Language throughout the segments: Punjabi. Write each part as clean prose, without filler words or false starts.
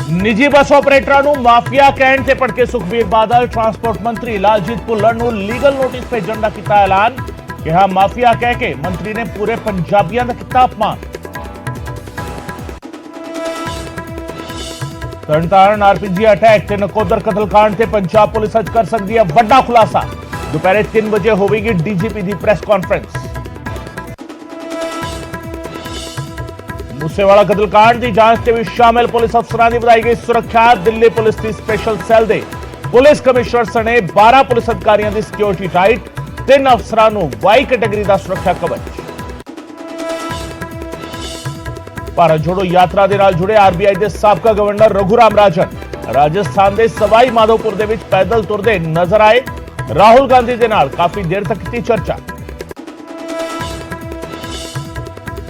निजी बस ऑपरेटਰਾਂ ਨੂੰ ਮਾਫੀਆ ਕਹਿਣ ਤੇ ਭੜਕੇ ਸੁਖਬੀਰ ਬਾਦਲ ਟਰਾਂਸਪੋਰਟ ਮੰਤਰੀ ਲਾਲਜੀਤ ਭੁੱਲਰ ਨੂੰ ਲੀਗਲ ਨੋਟਿਸ ਭੇਜਣ ਦਾ ਕੀਤਾ ਐਲਾਨ। ਕਿਹਾ ਮਾਫੀਆ ਕਹਿ ਕੇ ਮੰਤਰੀ ਨੇ ਪੂਰੇ ਪੰਜਾਬੀਆਂ ਦਾ ਕੀਤਾ ਅਪਮਾਨ। ਤਰਨਤਾਰਨ ਆਰਪੀਜੀ ਅਟੈਕ ਤੇ ਨਕੋਦਰ ਕਤਲकांड ਤੇ ਪੰਜਾਬ ਪੁਲਿਸ ਅੱਜ ਕਰ ਸਕਦੀ ਹੈ ਵੱਡਾ ਖੁਲਾਸਾ। ਦੁਪਹਿਰੇ 3 ਵਜੇ ਹੋਵੇਗੀ ਡੀਜੀਪੀ ਦੀ ਪ੍ਰੈਸ ਕਾਨਫਰੰਸ। मूसेवाला कतलकांड की जांच में शामिल पुलिस अफसरां की वधाई गई सुरक्षा। दिल्ली पुलिस की स्पेशल सैल के पुलिस कमिश्नर सने 12 पुलिस अधिकारियों की सिक्योरिटी टाइट। 3 अफसरां नूं वाई कैटेगरी का सुरक्षा कवच। भारत जोड़ो यात्रा के नाल जुड़े आरबीआई के साबका गवर्नर रघुराम राजन राजस्थान के सवाई माधोपुर के पैदल तुरते नजर आए। राहुल गांधी के नाल काफी देर तक की चर्चा।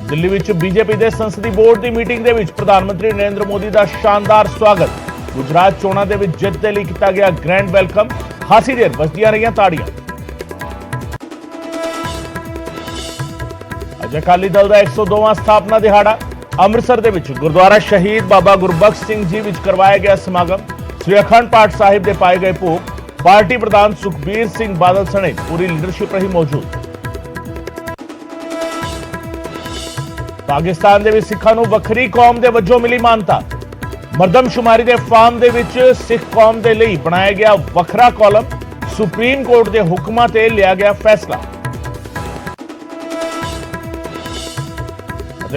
दिल्ली विच बीजेपी के संसदीय बोर्ड की मीटिंग के प्रधानमंत्री नरेंद्र मोदी का शानदार स्वागत। गुजरात चोणां दे विच जित दे लई कीता गया ग्रैंड वेलकम। खासी देर बजदियां रहियां ताड़ियां। अज अकाली दल का 102वां स्थापना दिहाड़ा। अमृतसर दे विच गुरुद्वारा शहीद बाबा गुरबख्श सिंह जी विच करवाया गया समागम। श्री अखंड पाठ साहिब दे पाए गए भोग। पार्टी प्रधान सुखबीर सिंह बादल सने पूरी लीडरशिप रही मौजूद। पाकिस्तान दे विच सिखां नूं वखरी कौम दे वजों मिली मानता। मरदमशुमारी दे फार्म दे विच सिख कौम दे लई बनाया गया वखरा कॉलम। सुप्रीम कोर्ट दे हुक्मां ते लिया गया फैसला।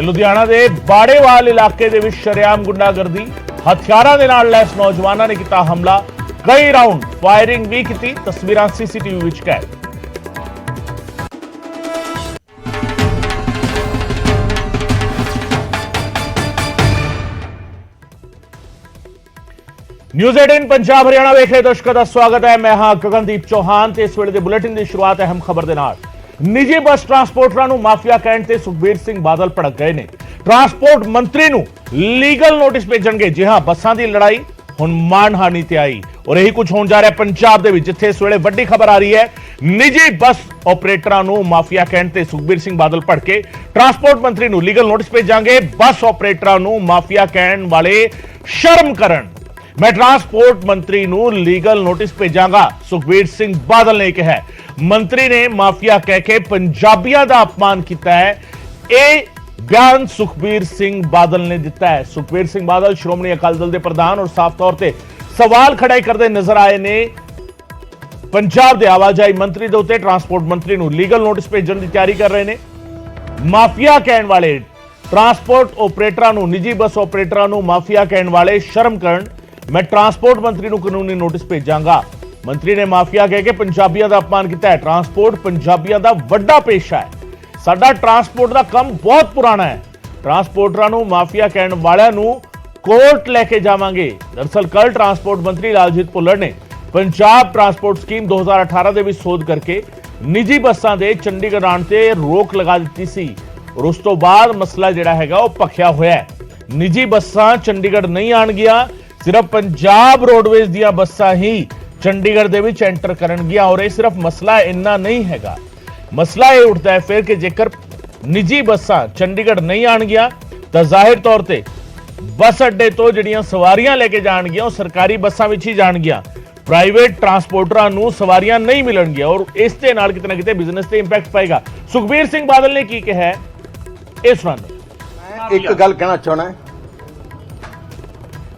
लुधियाना दे बाड़ेवाल इलाके दे विच शरेआम गुंडागर्दी। हथियारां दे नाल लैस नौजवानां ने कीता हमला। कई राउंड फायरिंग भी की। तस्वीरां सीसीटीवी विच कैद। न्यूज़ 18 पंजाब हरियाणा वेख रहे दर्शकों का स्वागत है। मैं हां गगनदीप चौहान ते इस वेले दे बुलेटिन की शुरुआत अहम खबर दे नाल। निजी बस ट्रांसपोर्टरां नूं माफिया कहण ते सुखबीर सिंह बादल भड़क गए ने। ट्रांसपोर्ट मंत्री नूं लीगल नोटिस भेजणगे। जी हां, बसां दी लड़ाई हुण मानहानि ते आई और यही कुछ होण जा रहा है पंजाब दे विच, जिथे इस वेले वड्डी खबर आ रही है। निजी बस ऑपरेटरां नूं माफिया कहण ते सुखबीर सिंह बादल भड़के। ट्रांसपोर्ट मंत्री नूं लीगल नोटिस भेजांगे। बस ऑपरेटरां नूं माफिया कहण वाले शर्म करन। मैं ट्रांसपोर्ट मंत्री नूं लीगल नोटिस भेजांगा, सुखबीर सिंह बादल ने कहा। मंत्री ने माफिया कह के पंजाबियों का अपमान किया है। यह बयान सुखबीर सिंह बादल ने दिता है। सुखबीर सिंह बादल श्रोमणी अकाली दल के प्रधान और साफ तौर पर सवाल खड़े करते नजर आए ने। पंजाब के आवाजाही मंत्री के उत्ते ट्रांसपोर्ट मंत्री नूं लीगल नोटिस भेजण की तैयारी कर रहे हैं। माफिया कहण वाले ट्रांसपोर्ट ऑपरेटरां नूं, निजी बस ऑपरेटरां नूं माफिया कहण वाले शर्म करन। मैं ट्रांसपोर्ट मंत्री नूं कानूनी नोटिस भेजांगा। मंत्री ने माफिया कह के पंजाबियों का अपमान किया है। ट्रांसपोर्ट पंजाबियों का वड्डा पेशा है। साडा ट्रांसपोर्ट का काम बहुत पुराना है। ट्रांसपोर्टरां नूं माफिया कहण वालियां नूं कोर्ट लेके जावांगे। दरअसल कल ट्रांसपोर्ट मंत्री लालजीत भुल्लर ने पंजाब ट्रांसपोर्ट स्कीम 2018 ਦੇ ਵਿੱਚ ਸੋਧ ਕਰਕੇ ਨਿੱਜੀ ਬੱਸਾਂ ਦੇ ਚੰਡੀਗੜ੍ਹ ਆਉਣ ਤੇ ਰੋਕ ਲਗਾ ਦਿੱਤੀ ਸੀ और उस तो बाद मसला ਜਿਹੜਾ ਹੈਗਾ ਉਹ ਭਖਿਆ ਹੋਇਆ ਹੈ। ਨਿੱਜੀ ਬੱਸਾਂ ਚੰਡੀਗੜ੍ਹ नहीं ਆਣਗੀਆਂ। सिर्फ पंजाब रोडवेज ਦੀਆਂ ਬੱਸਾਂ ही चंडीगढ़ ਦੇ ਵਿੱਚ एंटर ਕਰਨਗੀਆਂ। और यह सिर्फ मसला इन्ना नहीं हैगा। मसला यह उठता है फिर कि जेकर निजी ਬੱਸਾਂ चंडीगढ़ नहीं ਆਣਗੀਆਂ ਤਾਂ ਜ਼ਾਹਿਰ तौर ਤੇ बस अड्डे तो ਜਿਹੜੀਆਂ ਸਵਾਰੀਆਂ ਲੈ ਕੇ ਜਾਣਗੀਆਂ ਉਹ ਸਰਕਾਰੀ ਬੱਸਾਂ ਵਿੱਚ ਹੀ ਜਾਣਗੀਆਂ। ਪ੍ਰਾਈਵੇਟ ਟਰਾਂਸਪੋਰਟਰਾਂ ਨੂੰ ਸਵਾਰੀਆਂ ਨਹੀਂ ਮਿਲਣਗੀਆਂ और ਇਸ ਦੇ ਨਾਲ ਕਿਤੇ ਨਾ ਕਿਤੇ ਬਿਜ਼ਨਸ ਤੇ ਇੰਪੈਕਟ ਪਏਗਾ। ਸੁਖਬੀਰ ਸਿੰਘ ਬਾਦਲ ਨੇ ਕੀ ਕਿਹਾ ਇਹ ਸੁਣਾਉਂਦਾ। ਇੱਕ ਗੱਲ ਕਹਿਣਾ ਚਾਹਣਾ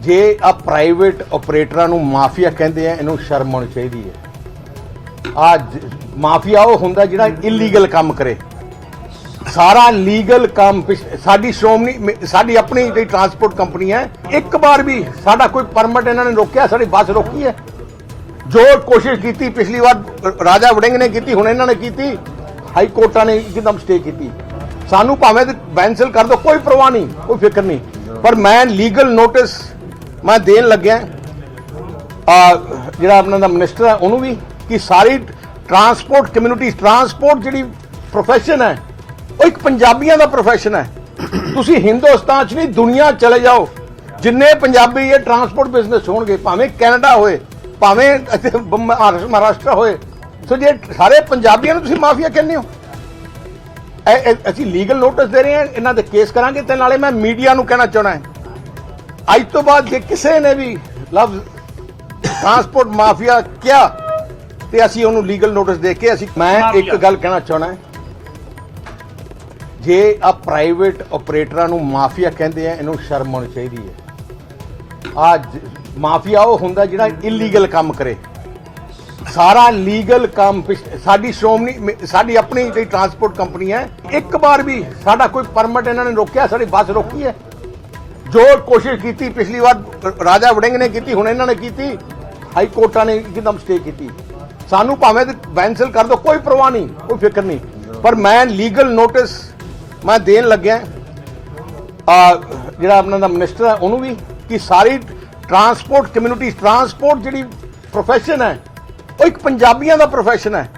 जे आ प्राइवेट ऑपरेटरां नूं माफिया कहते हैं, इनू शर्म होनी चाहिए है। आ माफिया वो हुंदा जिहड़ा इलीगल काम करे। सारा लीगल काम साडी श्रोमणी साडी अपनी जी ट्रांसपोर्ट कंपनी है। एक बार भी साडा कोई परमिट इन्होंने रोकिया, साडी बस रोकी है। जो कोशिश की पिछली बार राजा वड़िंग ने की, हुण इन्होंने की, हाई कोर्टा ने एकदम स्टे की। सानू भावें बैंसल कर दो, कोई परवाह नहीं, कोई फिक्र नहीं। पर मैं लीगल नोटिस मैं देन लग्या जिहड़ा अपना दा मिनिस्टर है उन्होंने भी कि सारी ट्रांसपोर्ट कम्यूनिटी ट्रांसपोर्ट जिहड़ी प्रोफैशन है वो एक पंजाबियों का प्रोफैशन है। तुसी हिंदुस्तान च नहीं दुनिया चले जाओ, जिन्ने पंजाबी ये ट्रांसपोर्ट बिजनेस होणगे, भावें कैनेडा होए, भावें महाराष्ट्र होए, सो जे सारे पंजाबियों नूं तुसी माफिया कहंदे हो। ਅਸੀਂ ਲੀਗਲ ਨੋਟਿਸ ਦੇ ਰਹੇ ਹਾਂ, ਇਹਨਾਂ ਦੇ ਕੇਸ ਕਰਾਂਗੇ। ਤੇ ਨਾਲੇ ਮੈਂ ਮੀਡੀਆ ਨੂੰ ਕਹਿਣਾ ਚਾਹਣਾ ਹੈ ਅੱਜ ਤੋਂ ਬਾਅਦ ਜੇ ਕਿਸੇ ਨੇ ਵੀ ਲਫ਼ਜ਼ ਟਰਾਂਸਪੋਰਟ ਮਾਫੀਆ ਕਿਹਾ ਤੇ ਅਸੀਂ ਉਹਨੂੰ ਲੀਗਲ ਨੋਟਿਸ ਦੇ ਕੇ ਮੈਂ ਇੱਕ ਗੱਲ ਕਹਿਣਾ ਚਾਹਣਾ, ਜੇ ਆ ਪ੍ਰਾਈਵੇਟ ਆਪਰੇਟਰਾਂ ਨੂੰ ਮਾਫੀਆ ਕਹਿੰਦੇ ਆ, ਇਹਨੂੰ ਸ਼ਰਮ ਆਉਣੀ ਚਾਹੀਦੀ ਹੈ। ਆ ਮਾਫੀਆ ਉਹ ਹੁੰਦਾ ਜਿਹੜਾ ਇਲੀਗਲ ਕੰਮ ਕਰੇ। ਸਾਰਾ ਲੀਗਲ ਕੰਮ ਸਾਡੀ ਸ਼੍ਰੋਮਣੀ ਸਾਡੀ ਆਪਣੀ ਜਿਹੜੀ ਟਰਾਂਸਪੋਰਟ ਕੰਪਨੀ ਹੈ, ਇੱਕ ਵਾਰ ਵੀ ਸਾਡਾ ਕੋਈ ਪਰਮਿਟ ਇਹਨਾਂ ਨੇ ਰੋਕਿਆ, ਸਾਡੀ ਬੱਸ ਰੋਕੀ ਹੈ। ਜੋ ਕੋਸ਼ਿਸ਼ ਕੀਤੀ ਪਿਛਲੀ ਵਾਰ ਰਾਜਾ ਵੜਿੰਗ ਨੇ ਕੀਤੀ, ਹੁਣ ਇਹਨਾਂ ਨੇ ਕੀਤੀ, ਹਾਈ ਕੋਰਟਾਂ ਨੇ ਇੱਕਦਮ ਸਟੇ ਕੀਤੀ। ਸਾਨੂੰ ਭਾਵੇਂ ਕੈਂਸਲ ਕਰ ਦੋ, ਕੋਈ ਪਰਵਾਹ ਨਹੀਂ, ਕੋਈ ਫਿਕਰ ਨਹੀਂ, ਪਰ ਮੈਂ ਲੀਗਲ ਨੋਟਿਸ ਮੈਂ ਦੇਣ ਲੱਗਿਆ ਜਿਹੜਾ ਆਪਣਾ ਦਾ ਮਿਨਿਸਟਰ ਹੈ ਉਹਨੂੰ ਵੀ, ਕਿ ਸਾਰੀ ਟਰਾਂਸਪੋਰਟ ਕਮਿਊਨਿਟੀ, ਟਰਾਂਸਪੋਰਟ ਜਿਹੜੀ ਪ੍ਰੋਫੈਸ਼ਨ ਹੈ ਉਹ ਇੱਕ ਪੰਜਾਬੀਆਂ ਦਾ ਪ੍ਰੋਫੈਸ਼ਨ ਹੈ।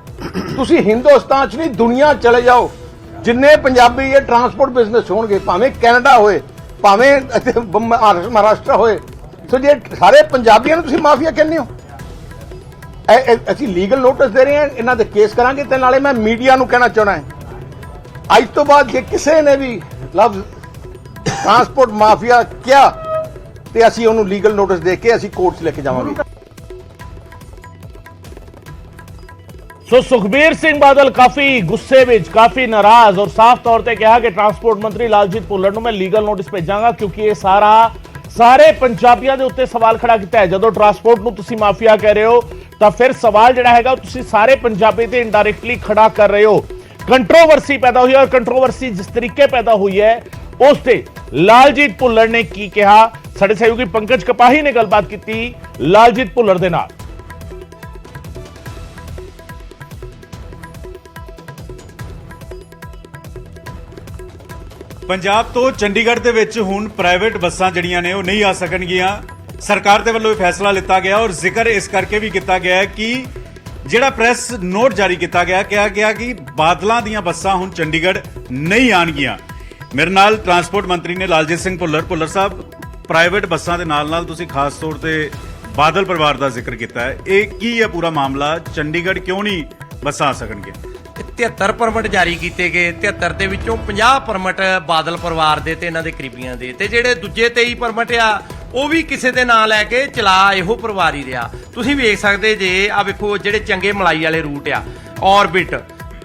ਤੁਸੀਂ ਹਿੰਦੁਸਤਾਨ 'ਚ ਨਹੀਂ, ਦੁਨੀਆ ਚਲੇ ਜਾਓ, ਜਿੰਨੇ ਪੰਜਾਬੀ ਇਹ ਟਰਾਂਸਪੋਰਟ ਬਿਜ਼ਨਸ ਹੋਣਗੇ, ਭਾਵੇਂ ਕੈਨੇਡਾ ਹੋਏ, ਭਾਵੇਂ ਮਹਾਰਾਸ਼ਟਰ ਹੋਏ, ਸੋ ਜੇ ਸਾਰੇ ਪੰਜਾਬੀਆਂ ਨੂੰ ਤੁਸੀਂ ਮਾਫੀਆ ਕਹਿੰਦੇ ਹੋ। ਅਸੀਂ ਲੀਗਲ ਨੋਟਿਸ ਦੇ ਰਹੇ ਹਾਂ, ਇਹਨਾਂ ਦੇ ਕੇਸ ਕਰਾਂਗੇ। ਤੇ ਨਾਲੇ ਮੈਂ ਮੀਡੀਆ ਨੂੰ ਕਹਿਣਾ ਚਾਹਣਾ ਹੈ, ਅੱਜ ਤੋਂ ਬਾਅਦ ਜੇ ਕਿਸੇ ਨੇ ਵੀ ਲਫ਼ਜ਼ ਟਰਾਂਸਪੋਰਟ ਮਾਫੀਆ ਕਿਹਾ ਤੇ ਅਸੀਂ ਉਹਨੂੰ ਲੀਗਲ ਨੋਟਿਸ ਦੇ ਕੇ ਅਸੀਂ ਕੋਰਟ 'ਚ ਲੈ ਕੇ ਜਾਵਾਂਗੇ। ਸੋ ਸੁਖਬੀਰ ਸਿੰਘ ਬਾਦਲ ਕਾਫੀ ਗੁੱਸੇ ਵਿੱਚ, ਕਾਫੀ ਨਾਰਾਜ਼ ਔਰ ਸਾਫ਼ ਤੌਰ ਤੇ ਕਿਹਾ ਕਿ ਟਰਾਂਸਪੋਰਟ ਮੰਤਰੀ ਲਾਲਜੀਤ ਭੁੱਲਰ ਨੂੰ ਮੈਂ ਲੀਗਲ ਨੋਟਿਸ ਭੇਜਾਂਗਾ, ਕਿਉਂਕਿ ਇਹ ਸਾਰੇ ਪੰਜਾਬੀਆਂ ਦੇ ਉੱਤੇ ਸਵਾਲ ਖੜਾ ਕੀਤਾ ਹੈ। ਜਦੋਂ ਟਰਾਂਸਪੋਰਟ ਨੂੰ ਤੁਸੀਂ ਮਾਫੀਆ ਕਹਿ ਰਹੇ ਹੋ ਤਾਂ ਫਿਰ ਸਵਾਲ ਜਿਹੜਾ ਹੈਗਾ ਤੁਸੀਂ ਸਾਰੇ ਪੰਜਾਬੀ ਤੇ ਇਨਡਾਇਰੈਕਟਲੀ ਖੜਾ ਕਰ ਰਹੇ ਹੋ। ਕੰਟਰੋਵਰਸੀ ਪੈਦਾ ਹੋਈ ਔਰ ਕੰਟਰੋਵਰਸੀ ਜਿਸ ਤਰੀਕੇ ਪੈਦਾ ਹੋਈ ਹੈ ਉਸ ਤੇ ਲਾਲਜੀਤ ਭੁੱਲਰ ਨੇ ਕੀ ਕਿਹਾ, ਸਾਡੇ ਸਹਿਯੋਗੀ ਪੰਕਜ ਕਪਾਹੀ ਨੇ ਗੱਲਬਾਤ ਕੀਤੀ ਲਾਲਜੀਤ ਭੁੱਲਰ ਦੇ ਨਾਲ। ਪੰਜਾਬ ਤੋਂ ਚੰਡੀਗੜ੍ਹ ਦੇ ਵਿੱਚ ਹੁਣ ਪ੍ਰਾਈਵੇਟ ਬੱਸਾਂ ਜਿਹੜੀਆਂ ਨੇ ਉਹ ਨਹੀਂ ਆ ਸਕਣਗੀਆਂ। ਸਰਕਾਰ ਦੇ ਵੱਲੋਂ ਇਹ ਫੈਸਲਾ ਲਿੱਤਾ ਗਿਆ ਔਰ ਜ਼ਿਕਰ ਇਸ ਕਰਕੇ ਵੀ ਕੀਤਾ ਗਿਆ ਹੈ ਕਿ ਜਿਹੜਾ ਪ੍ਰੈਸ ਨੋਟ ਜਾਰੀ ਕੀਤਾ ਗਿਆ, ਕਿਹਾ ਗਿਆ ਕਿ ਬਾਦਲਾਂ ਦੀਆਂ ਬੱਸਾਂ ਹੁਣ ਚੰਡੀਗੜ੍ਹ ਨਹੀਂ ਆਣਗੀਆਂ। ਮੇਰੇ ਨਾਲ ਟਰਾਂਸਪੋਰਟ ਮੰਤਰੀ ਨੇ ਲਾਲਜੀਤ ਸਿੰਘ ਭੁੱਲਰ ਸਾਹਿਬ, ਪ੍ਰਾਈਵੇਟ ਬੱਸਾਂ ਦੇ ਨਾਲ ਤੁਸੀਂ ਖਾਸ ਤੌਰ ਤੇ ਬਾਦਲ ਪਰਿਵਾਰ ਦਾ ਜ਼ਿਕਰ ਕੀਤਾ ਹੈ, ਇਹ ਕੀ ਹੈ ਪੂਰਾ ਮਾਮਲਾ? ਚੰਡੀਗੜ੍ਹ ਕਿਉਂ ਨਹੀਂ ਬੱਸਾਂ ਆ ਸਕਣਗੀਆਂ? 73 ਪਰਮਿਟ ਜਾਰੀ ਕੀਤੇ ਗਏ, 73 ਦੇ ਵਿੱਚੋਂ 50 ਪਰਮਿਟ ਬਾਦਲ ਪਰਿਵਾਰ ਦੇ ਤੇ ਇਹਨਾਂ ਦੇ ਕਰੀਬੀਆਂ ਦੇ, ਤੇ ਜਿਹੜੇ ਦੂਜੇ 23 ਪਰਮਿਟ ਆ ਉਹ ਵੀ ਕਿਸੇ ਦੇ ਨਾਂ ਲੈ ਕੇ ਚਲਾ ਇਹੋ ਪਰਿਵਾਰ ਹੀ ਰਿਹਾ। ਤੁਸੀਂ ਵੇਖ ਸਕਦੇ ਜੇ, ਆ ਵੇਖੋ ਜਿਹੜੇ ਚੰਗੇ ਮਲਾਈ ਵਾਲੇ ਰੂਟ ਆ, orbit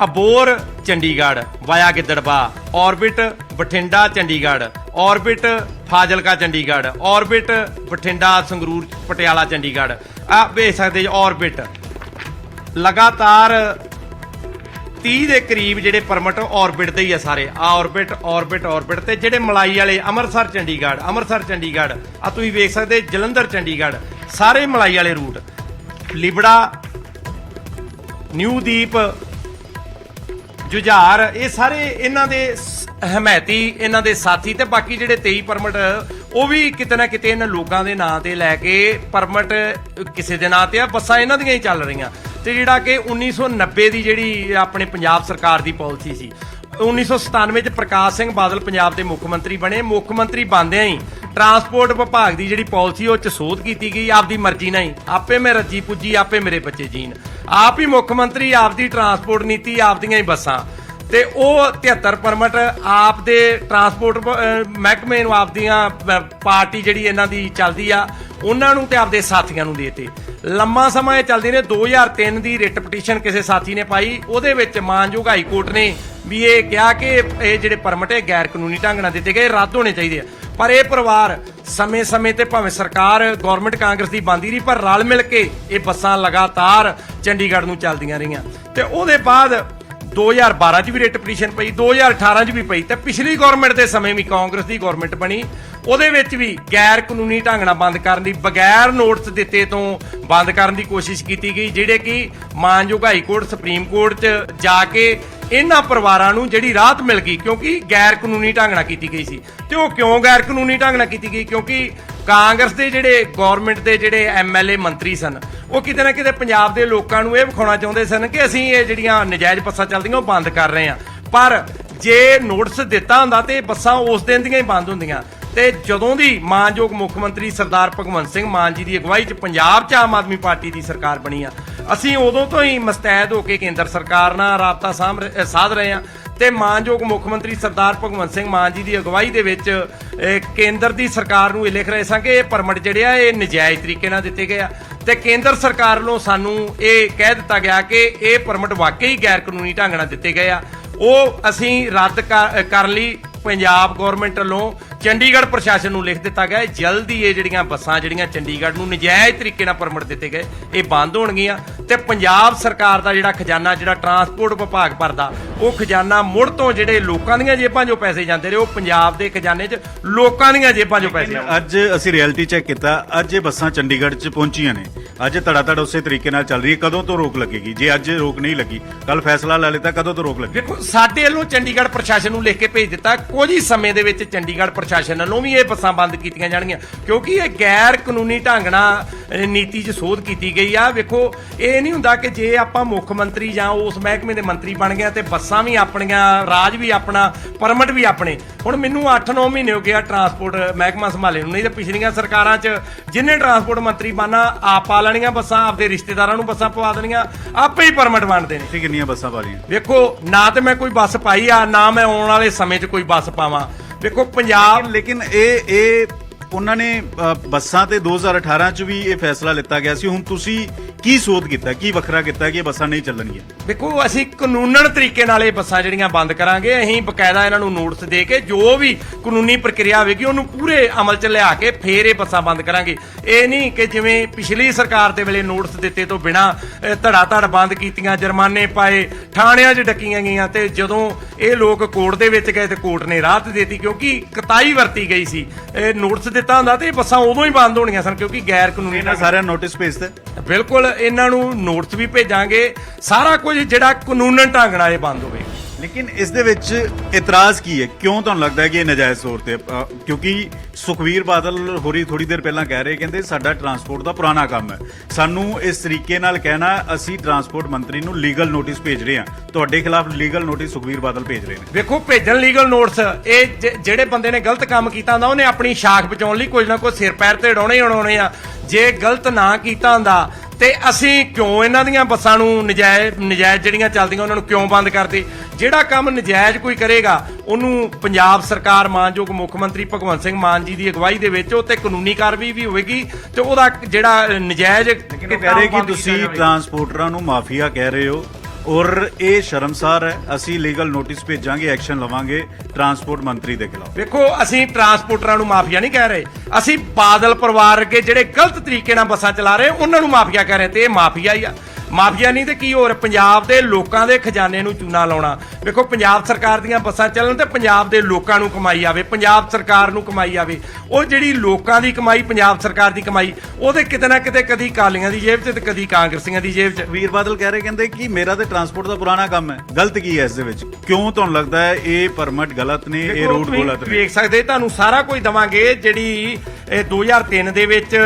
Abohar Chandigarh via Gidderbaha, orbit Bathinda Chandigarh, orbit Fazilka Chandigarh, orbit Bathinda Sangrur Patiala Chandigarh, ਆ ਵੇਖ ਸਕਦੇ ਜੇ ਔਰਬਿਟ ਲਗਾਤਾਰ 30 ਦੇ ਕਰੀਬ ਜਿਹੜੇ ਪਰਮਿਟ ਔਰਬਿਟ ਦੇ ਹੀ ਆ ਸਾਰੇ। ਆ ਔਰਬਿਟ ਤੇ ਜਿਹੜੇ ਮਲਾਈ ਵਾਲੇ ਅੰਮ੍ਰਿਤਸਰ ਚੰਡੀਗੜ੍ਹ ਆ ਤੁਸੀਂ ਵੇਖ ਸਕਦੇ, ਜਲੰਧਰ ਚੰਡੀਗੜ੍ਹ, ਸਾਰੇ ਮਲਾਈ ਵਾਲੇ ਰੂਟ, ਲਿਬੜਾ ਨਿਊਦੀਪ ਜੁਝਾਰ, ਇਹ ਸਾਰੇ ਇਹਨਾਂ ਦੇ ਹਮਾਇਤੀ, ਇਹਨਾਂ ਦੇ ਸਾਥੀ। ਤੇ ਬਾਕੀ ਜਿਹੜੇ 23 ਪਰਮਿਟ ਉਹ ਵੀ ਕਿਤੇ ਨਾ ਕਿਤੇ ਇਹਨਾਂ ਲੋਕਾਂ ਦੇ ਨਾਂ ਤੇ ਲੈ ਕੇ ਪਰਮਿਟ ਕਿਸੇ ਦੇ ਨਾਂ ਤੇ ਆ, ਬੱਸਾਂ ਇਹਨਾਂ ਦੀਆਂ ਹੀ ਚੱਲ ਰਹੀਆਂ। ਤੇ ਜਿਹੜਾ ਕਿ 1990 ਦੀ ਜਿਹੜੀ ਆਪਣੇ ਪੰਜਾਬ ਸਰਕਾਰ ਦੀ ਪਾਲਿਸੀ ਸੀ, 1997 ਚ ਪ੍ਰਕਾਸ਼ ਸਿੰਘ ਬਾਦਲ ਪੰਜਾਬ ਦੇ ਮੁੱਖ ਮੰਤਰੀ ਬਣੇ। ਮੁੱਖ ਮੰਤਰੀ ਬਣਦਿਆਂ ਹੀ ਟਰਾਂਸਪੋਰਟ ਵਿਭਾਗ ਦੀ ਜਿਹੜੀ ਪਾਲਿਸੀ ਉਹ ਚ ਸੋਧ ਕੀਤੀ ਗਈ ਆਪਦੀ ਮਰਜ਼ੀ ਨਾਲ ਹੀ। ਆਪੇ ਮੈਂ ਰੱਜੀ ਪੁੱਜੀ, ਆਪੇ ਮੇਰੇ ਬੱਚੇ ਜੀਣ, ਆਪ ਹੀ ਮੁੱਖ ਮੰਤਰੀ, ਆਪਦੀ ਟਰਾਂਸਪੋਰਟ ਨੀਤੀ, ਆਪਦੀਆਂ ਹੀ ਬੱਸਾਂ। ਤੇ ਉਹ 73 ਪਰਮਿਟ ਆਪ ਦੇ ਟਰਾਂਸਪੋਰਟ ਮਹਿਕਮੇ ਨੂੰ, ਆਪਦੀਆਂ ਪਾਰਟੀ ਜਿਹੜੀ ਇਹਨਾਂ ਦੀ ਚੱਲਦੀ ਆ ਉਹਨਾਂ ਨੂੰ ਤੇ ਆਪਦੇ ਸਾਥੀਆਂ ਨੂੰ ਦੇਤੇ। ਲੰਮਾ ਸਮਾਂ ਇਹ ਚੱਲਦੀ ਨੇ। 2003 ਦੀ ਰਿਟ ਪਟੀਸ਼ਨ ਕਿਸੇ ਸਾਥੀ ਨੇ ਪਾਈ, ਉਹਦੇ ਵਿੱਚ ਮਾਨਯੋਗ ਹਾਈ ਕੋਰਟ ਨੇ ਵੀ ਇਹ ਕਿਹਾ ਕਿ ਇਹ ਜਿਹੜੇ ਪਰਮਿਟ ਹੈ ਗੈਰ ਕਾਨੂੰਨੀ ਢੰਗ ਨਾਲ ਦਿੱਤੇ ਗਏ, ਰੱਦ ਹੋਣੇ ਚਾਹੀਦੇ ਆ। ਪਰ ਇਹ ਪਰਿਵਾਰ ਸਮੇਂ-ਸਮੇਂ ਤੇ ਭਾਵੇਂ ਸਰਕਾਰ ਗਵਰਨਮੈਂਟ ਕਾਂਗਰਸ ਦੀ ਬਣਦੀ ਰਹੀ, ਪਰ ਰਲ ਮਿਲ ਕੇ ਇਹ ਬੱਸਾਂ ਲਗਾਤਾਰ ਚੰਡੀਗੜ੍ਹ ਨੂੰ ਚੱਲਦੀਆਂ ਰਹੀਆਂ। ਤੇ ਉਹਦੇ ਬਾਅਦ 2012 ਚ ਵੀ ਰਿਟ ਪਟੀਸ਼ਨ ਪਈ, 2018 ਚ ਵੀ ਪਈ, ਤੇ ਪਿਛਲੀ ਗਵਰਨਮੈਂਟ ਦੇ ਸਮੇਂ ਵੀ ਕਾਂਗਰਸ ਦੀ ਗਵਰਨਮੈਂਟ ਬਣੀ, ਉਹਦੇ ਵਿੱਚ ਵੀ ਗੈਰ ਕਾਨੂੰਨੀ ਢੰਗ ਨਾਲ ਬੰਦ ਕਰਨ ਦੀ, ਬਗੈਰ ਨੋਟਿਸ ਦਿੱਤੇ ਤੋਂ ਬੰਦ ਕਰਨ ਦੀ ਕੋਸ਼ਿਸ਼ ਕੀਤੀ ਗਈ, ਜਿਹੜੇ ਕਿ ਮਾਨਯੋਗ ਹਾਈ ਕੋਰਟ, ਸੁਪਰੀਮ ਕੋਰਟ 'ਚ ਜਾ ਕੇ ਇਹਨਾਂ ਪਰਿਵਾਰਾਂ ਨੂੰ ਜਿਹੜੀ ਰਾਹਤ ਮਿਲ ਗਈ, ਕਿਉਂਕਿ ਗੈਰ ਕਾਨੂੰਨੀ ਢੰਗ ਨਾਲ ਕੀਤੀ ਗਈ ਸੀ। ਤੇ ਉਹ ਕਿਉਂ ਗੈਰ ਕਾਨੂੰਨੀ ਢੰਗ ਨਾਲ ਕੀਤੀ ਗਈ? ਕਿਉਂਕਿ ਕਾਂਗਰਸ ਦੇ ਜਿਹੜੇ ਗਵਰਨਮੈਂਟ ਦੇ ਜਿਹੜੇ ਐਮਐਲਏ ਮੰਤਰੀ ਸਨ, ਉਹ ਕਿਤੇ ਨਾ ਕਿਤੇ ਪੰਜਾਬ ਦੇ ਲੋਕਾਂ ਨੂੰ ਇਹ ਵਿਖਾਉਣਾ ਚਾਹੁੰਦੇ ਸਨ ਕਿ ਅਸੀਂ ਇਹ ਜਿਹੜੀਆਂ ਨਜਾਇਜ਼ ਬੱਸਾਂ ਚੱਲਦੀਆਂ ਉਹ ਬੰਦ ਕਰ ਰਹੇ ਹਾਂ। ਪਰ ਜੇ ਨੋਟਿਸ ਦਿੱਤਾ ਹੁੰਦਾ ਤੇ ਬੱਸਾਂ ਉਸ ਦਿਨ ਦੀਆਂ ਹੀ ਬੰਦ ਹੁੰਦੀਆਂ। ਤੇ ਜਦੋਂ ਦੀ ਮਾਨਯੋਗ ਮੁੱਖ ਮੰਤਰੀ ਸਰਦਾਰ ਭਗਵੰਤ ਸਿੰਘ ਮਾਨ ਜੀ ਦੀ ਅਗਵਾਈ 'ਚ ਪੰਜਾਬ 'ਚ ਆਮ ਆਦਮੀ ਪਾਰਟੀ ਦੀ ਸਰਕਾਰ ਬਣੀ ਆ, ਅਸੀਂ ਉਦੋਂ ਤੋਂ ਹੀ ਮੁਸਤੈਦ ਹੋ ਕੇ ਕੇਂਦਰ ਸਰਕਾਰ ਨਾਲ ਰਾਬਤਾ ਸਾਧ ਰਹੇ ਹਾਂ ਤੇ ਮਾਨਯੋਗ ਮੁੱਖ ਮੰਤਰੀ ਸਰਦਾਰ ਭਗਵੰਤ ਸਿੰਘ ਮਾਨ ਜੀ ਦੀ ਅਗਵਾਈ ਦੇ ਵਿੱਚ ਕੇਂਦਰ ਦੀ ਸਰਕਾਰ ਨੂੰ ਇਹ ਲਿਖ ਰਹੇ ਸਾਂ ਕਿ ਇਹ ਪਰਮਿਟ ਜਿਹੜੇ ਆ ਇਹ ਨਜਾਇਜ਼ ਤਰੀਕੇ ਨਾਲ ਦਿੱਤੇ ਗਏ ਆ ਤੇ ਕੇਂਦਰ ਸਰਕਾਰ ਵੱਲੋਂ ਸਾਨੂੰ ਇਹ ਕਹਿ ਦਿੱਤਾ ਗਿਆ ਕਿ ਇਹ ਪਰਮਿਟ ਵਾਕਈ ਗੈਰ ਕਾਨੂੰਨੀ ਢੰਗ ਨਾਲ ਦਿੱਤੇ ਗਏ ਆ। ਉਹ ਅਸੀਂ ਰੱਦ ਕਰਨ ਲਈ ਪੰਜਾਬ ਗਵਰਨਮੈਂਟ ਵੱਲੋਂ ਚੰਡੀਗੜ੍ਹ ਪ੍ਰਸ਼ਾਸਨ ਨੂੰ ਲਿਖ ਦਿੱਤਾ ਗਿਆ ਜਲਦੀ ਇਹ ਜਿਹੜੀਆਂ ਬੱਸਾਂ ਜਿਹੜੀਆਂ ਚੰਡੀਗੜ੍ਹ ਨੂੰ ਨਜਾਇਜ਼ ਤਰੀਕੇ ਨਾਲ ਪਰਮਿਟ ਦਿੱਤੇ ਗਏ ਇਹ ਬੰਦ ਹੋਣਗੀਆਂ ਤੇ ਪੰਜਾਬ ਸਰਕਾਰ ਦਾ ਜਿਹੜਾ ਖਜ਼ਾਨਾ ਜਿਹੜਾ ਟਰਾਂਸਪੋਰਟ ਵਿਭਾਗ ਭਰਦਾ ਉਹ ਖਜ਼ਾਨਾ ਮੁੜ ਤੋਂ ਜਿਹੜੇ ਲੋਕਾਂ ਦੀਆਂ ਜੇਬਾਂ 'ਚੋਂ ਪੈਸੇ ਜਾਂਦੇ ਰਹੇ ਉਹ ਪੰਜਾਬ ਦੇ ਖਜ਼ਾਨੇ 'ਚ ਲੋਕਾਂ ਦੀਆਂ ਜੇਬਾਂ 'ਚੋਂ ਪੈਸੇ ਅੱਜ ਅਸੀਂ ਰਿਐਲਿਟੀ ਚੈੱਕ ਕੀਤਾ, ਅੱਜ ਇਹ ਬੱਸਾਂ ਚੰਡੀਗੜ੍ਹ 'ਚ ਪਹੁੰਚੀਆਂ ਨੇ, ਅੱਜ ਧੜਾ ਉਸੇ ਤਰੀਕੇ ਨਾਲ ਚੱਲ ਰਹੀ ਹੈ। ਕਦੋਂ ਤੋਂ ਰੋਕ ਲੱਗੇਗੀ? ਜੇ ਅੱਜ ਰੋਕ ਨਹੀਂ ਲੱਗੀ, ਕੱਲ ਫੈਸਲਾ ਲੈ ਲਿੱਤਾ, ਕਦੋਂ ਤੋਂ ਰੋਕ ਲੱਗੇ? ਦੇਖੋ ਸਾਡੇ ਵੱਲੋਂ ਚੰਡੀਗੜ੍ਹ ਪ੍ਰਸ਼ਾਸਨ ਨੂੰ ਲਿਖ ਕੇ ਭੇਜ ਦਿੱਤਾ, ਕੁਝ ਹੀ ਸਮੇਂ ਦੇ ਵਿੱਚ ਚੰਡੀਗੜ੍ਹ ਪ੍ਰਸ਼ਾਸਨ ਵੱਲੋਂ ਵੀ ਇਹ ਬੱਸਾਂ ਬੰਦ ਕੀਤੀਆਂ ਜਾਣਗੀਆਂ ਕਿਉਂਕਿ ਇਹ ਗੈਰ ਕਾਨੂੰਨੀ ਢੰਗ ਨਾਲ ਨੀਤੀ 'ਚ ਸੋਧ ਕੀਤੀ ਗਈ ਆ। ਵੇਖੋ ਇਹ ਨਹੀਂ ਹੁੰਦਾ ਕਿ ਜੇ ਆਪਾਂ ਮੁੱਖ ਮੰਤਰੀ ਜਾਂ ਉਸ ਮਹਿਕਮੇ ਦੇ ਮੰਤਰੀ ਬਣ ਗਏ ਤੇ ਬੱਸਾਂ ਵੀ ਆਪਣੀਆਂ, ਰਾਜ ਵੀ ਆਪਣਾ, ਪਰਮਿਟ ਵੀ ਆਪਣੇ। ਹੁਣ ਮੈਨੂੰ 8-9 ਮਹੀਨੇ ਹੋ ਗਿਆ ਟਰਾਂਸਪੋਰਟ ਮਹਿਕਮਾ ਸੰਭਾਲੇ ਨੂੰ, ਨਹੀਂ ਤੇ ਪਿਛਲੀਆਂ ਸਰਕਾਰਾਂ 'ਚ ਜਿੰਨੇ ਟਰਾਂਸਪੋਰਟ ਮੰਤਰੀ ਬਣਨਾ ਆਪ ਪਾ ਲੈਣੀਆਂ ਬੱਸਾਂ, ਆਪਦੇ ਰਿਸ਼ਤੇਦਾਰਾਂ ਨੂੰ ਬੱਸਾਂ ਪਵਾ ਦੇਣੀਆਂ, ਆਪੇ ਹੀ ਪਰਮਿਟ ਬਣਦੇ ਨੇ। ਤੁਸੀਂ ਕਿੰਨੀਆਂ ਬੱਸਾਂ ਪਾ ਲਈਆਂ? ਵੇਖੋ ਨਾ ਤੇ ਮੈਂ ਕੋਈ ਬੱਸ ਪਾਈ ਆ, ਨਾ ਮੈਂ ਆਉਣ ਵਾਲੇ ਸਮੇਂ 'ਚ ਕੋਈ ਬੱਸ ਪਾਵਾਂ। ਵੇਖੋ ਪੰਜਾਬ ਲੇਕਿਨ ਇਹ ਉਹਨਾਂ ਨੇ ਬੱਸਾਂ ਤੇ 2018 ਚ ਵੀ ਇਹ ਫੈਸਲਾ ਲਿੱਤਾ ਗਿਆ ਸੀ। ਹੁਣ ਤੁਸੀਂ ਕੀ ਸੋਧ ਕੀਤਾ, ਕੀ ਵੱਖਰਾ ਕੀਤਾ ਕਿ ਇਹ ਬੱਸਾਂ ਨਹੀਂ ਚੱਲਣਗੀਆਂ? ਦੇਖੋ ਅਸੀਂ ਕਾਨੂੰਨਨ ਤਰੀਕੇ ਨਾਲ ਇਹ ਬੱਸਾਂ ਜਿਹੜੀਆਂ ਬੰਦ ਕਰਾਂਗੇ। ਅਸੀਂ ਬਕਾਇਦਾ ਇਹਨਾਂ ਨੂੰ ਨੋਟਿਸ ਦੇ ਕੇ ਜੋ ਵੀ ਕਾਨੂੰਨੀ ਪ੍ਰਕਿਰਿਆ ਹੋਵੇਗੀ ਉਹਨੂੰ ਪੂਰੇ ਅਮਲ 'ਚ ਲਿਆ ਕੇ ਫੇਰ ਇਹ ਬੱਸਾਂ ਬੰਦ ਕਰਾਂਗੇ। ਇਹ ਨਹੀਂ ਕਿ ਜਿਵੇਂ ਪਿਛਲੀ ਸਰਕਾਰ ਦੇ ਵੇਲੇ ਨੋਟਿਸ ਦਿੱਤੇ ਤੋਂ ਬਿਨਾਂ ਧੜਾ ਬੰਦ ਕੀਤੀਆਂ, ਜੁਰਮਾਨੇ ਪਾਏ, ਥਾਣਿਆਂ 'ਚ ਡੱਕੀਆਂ ਗਈਆਂ ਤੇ ਜਦੋਂ ਇਹ ਲੋਕ ਕੋਰਟ ਦੇ ਵਿੱਚ ਗਏ ਤੇ ਕੋਰਟ ਨੇ ਰਾਹਤ ਦੇ ਦਿੱਤੀ ਕਿਉਂਕਿ ਕਤਾਈ ਵਰਤੀ ਗਈ ਸੀ। ਇਹ ਨੋਟਿਸ ਦਿੱਤਾ ਹੁੰਦਾ ਤੇ ਇਹ ਬੱਸਾਂ ਉਦੋਂ ਹੀ ਬੰਦ ਹੋਣੀਆਂ ਸਨ ਕਿਉਂਕਿ ਗੈਰ ਕਾਨੂੰਨੀ। ਇਹਨਾਂ ਸਾਰਿਆਂ ਨੋਟਿਸ ਭੇਜਦੇ? ਬਿਲਕੁਲ ਇਹਨਾਂ ਨੂੰ ਨੋਟਿਸ ਵੀ ਭੇਜਾਂਗੇ, ਸਾਰਾ ਕੁਝ ਜਿਹੜਾ ਕਾਨੂੰਨਨ ਢੰਗ ਨਾਲ ਇਹ ਬੰਦ ਹੋਵੇ। ਲੇਕਿਨ ਇਸ ਦੇ ਵਿੱਚ ਇਤਰਾਜ਼ ਕੀ ਹੈ? ਕਿਉਂ ਤੁਹਾਨੂੰ ਲੱਗਦਾ ਹੈ ਕਿ ਇਹ ਨਜਾਇਜ਼ ਤੌਰ ਤੇ? ਕਿਉਂਕਿ ਸੁਖਵੀਰ ਬਾਦਲ ਹੋਰੀ ਥੋੜੀ ਦੇਰ ਪਹਿਲਾਂ ਕਹਿ ਰਹੇ, ਕਹਿੰਦੇ ਸਾਡਾ ਟਰਾਂਸਪੋਰਟ ਦਾ ਪੁਰਾਣਾ ਕੰਮ ਹੈ, ਸਾਨੂੰ ਇਸ ਤਰੀਕੇ ਨਾਲ ਕਹਿਣਾ, ਅਸੀਂ ਟਰਾਂਸਪੋਰਟ ਮੰਤਰੀ ਨੂੰ ਲੀਗਲ ਨੋਟਿਸ ਭੇਜ ਰਹੇ ਹਾਂ। ਤੁਹਾਡੇ ਖਿਲਾਫ ਲੀਗਲ ਨੋਟਿਸ ਸੁਖਵੀਰ ਬਾਦਲ ਭੇਜ ਰਹੇ ਨੇ। ਵੇਖੋ ਭੇਜਣ ਲੀਗਲ ਨੋਟਿਸ, ਇਹ ਜਿਹੜੇ ਬੰਦੇ ਨੇ ਗਲਤ ਕੰਮ ਕੀਤਾ ਹੁੰਦਾ ਉਹਨੇ ਆਪਣੀ ਸ਼ਾਖ ਬਚਾਉਣ ਲਈ ਕੁਝ ਨਾ ਕੁਝ ਸਿਰ ਪੈਰ ਤੇ ਅੜਾਉਣੇ ਹੀ ਅੜਾਉਣੇ ਆ। ਜੇ ਗਲਤ ਨਾ ਕੀਤਾ ਹੁੰਦਾ ਤੇ ਅਸੀਂ ਕਿਉਂ ਇਹਨਾਂ ਦੀਆਂ ਬੱਸਾਂ ਨੂੰ ਨਜਾਇਜ਼ ਜਿਹੜੀਆਂ ਚੱਲਦੀਆਂ ਉਹਨਾਂ ਨੂੰ ਕਿਉਂ ਬੰਦ ਕਰਦੇ? ਜਿਹੜਾ ਕੰਮ ਨਜਾਇਜ਼ ਕੋਈ ਕਰੇਗਾ ਉਹਨੂੰ ਪੰਜਾਬ ਸਰਕਾਰ, ਮਾਨਯੋਗ ਮੁੱਖ ਮੰਤਰੀ ਭਗਵੰਤ ਸਿੰਘ ਮਾਨ ਜੀ ਦੀ ਅਗਵਾਈ ਦੇ ਵਿੱਚ ਉਹ ਤੇ ਕਾਨੂੰਨੀ ਕਾਰਵਾਈ ਵੀ ਹੋਵੇਗੀ ਤੇ ਉਹਦਾ ਜਿਹੜਾ ਨਜਾਇਜ਼ ਕਹਿ ਰਹੇ ਕਿ ਤੁਸੀਂ ਟਰਾਂਸਪੋਰਟਰਾਂ ਨੂੰ ਮਾਫੀਆ ਕਹਿ ਰਹੇ ਹੋ ਔਰ ਇਹ ਸ਼ਰਮਸਾਰ ਹੈ। ਅਸੀਂ ਲੀਗਲ ਨੋਟਿਸ ਭੇਜਾਂਗੇ, ਐਕਸ਼ਨ ਲਵਾਂਗੇ ਟਰਾਂਸਪੋਰਟ ਮੰਤਰੀ ਦੇ ਖਿਲਾਫ। ਵੇਖੋ ਅਸੀਂ ਟਰਾਂਸਪੋਰਟਰਾਂ ਨੂੰ ਮਾਫੀਆ ਨਹੀਂ ਕਹਿ ਰਹੇ, ਅਸੀਂ ਬਾਦਲ ਪਰਿਵਾਰ ਅੱਗੇ ਜਿਹੜੇ ਗਲਤ ਤਰੀਕੇ ਨਾਲ ਬੱਸਾਂ ਚਲਾ ਰਹੇ ਉਹਨਾਂ ਨੂੰ ਮਾਫੀਆ ਕਹਿ ਰਹੇ ਤੇ ਇਹ ਮਾਫੀਆ ਹੀ ਆ। ਮਾਫੀਆ ਨਹੀਂ ਤੇ ਕੀ ਹੋਰ? ਪੰਜਾਬ ਦੇ ਲੋਕਾਂ ਦੇ ਖਜ਼ਾਨੇ ਨੂੰ ਚੂਨਾ ਲਾਉਣਾ। ਵੇਖੋ ਪੰਜਾਬ ਸਰਕਾਰ ਦੀਆਂ ਬੱਸਾਂ ਚੱਲਣ ਤੇ ਪੰਜਾਬ ਦੇ ਲੋਕਾਂ ਨੂੰ ਕਮਾਈ ਆਵੇ, ਪੰਜਾਬ ਸਰਕਾਰ ਨੂੰ ਕਮਾਈ ਆਵੇ। ਉਹ ਜਿਹੜੀ ਲੋਕਾਂ ਦੀ ਕਮਾਈ, ਪੰਜਾਬ ਸਰਕਾਰ ਦੀ ਕਮਾਈ, ਉਹਦੇ ਕਿਤੇ ਨਾ ਕਿਤੇ ਕਦੀ ਕਾਲੀਆਂ ਦੀ ਜੇਬ 'ਚ ਤੇ ਕਦੀ ਕਾਂਗਰਸੀਆਂ ਦੀ ਜੇਬ 'ਚ। ਵੀਰ ਬਾਦਲ ਕਹਿ ਰਹੇ, ਕਹਿੰਦੇ ਕਿ ਮੇਰਾ ਤੇ ਟਰਾਂਸਪੋਰਟ ਦਾ ਪੁਰਾਣਾ ਕੰਮ ਹੈ। ਗਲਤ ਕੀ ਹੈ ਇਸ ਦੇ ਵਿੱਚ? ਕਿਉਂ ਤੁਹਾਨੂੰ ਲੱਗਦਾ ਹੈ ਇਹ ਪਰਮਿਟ ਗਲਤ ਨੇ, ਇਹ ਰੂਟ ਗਲਤ ਨੇ? ਵੇਖ ਸਕਦੇ ਤੁਹਾਨੂੰ ਸਾਰਾ ਕੁਝ ਦਵਾਂਗੇ। ਜਿਹੜੀ 2003 ਦੇ ਵਿੱਚ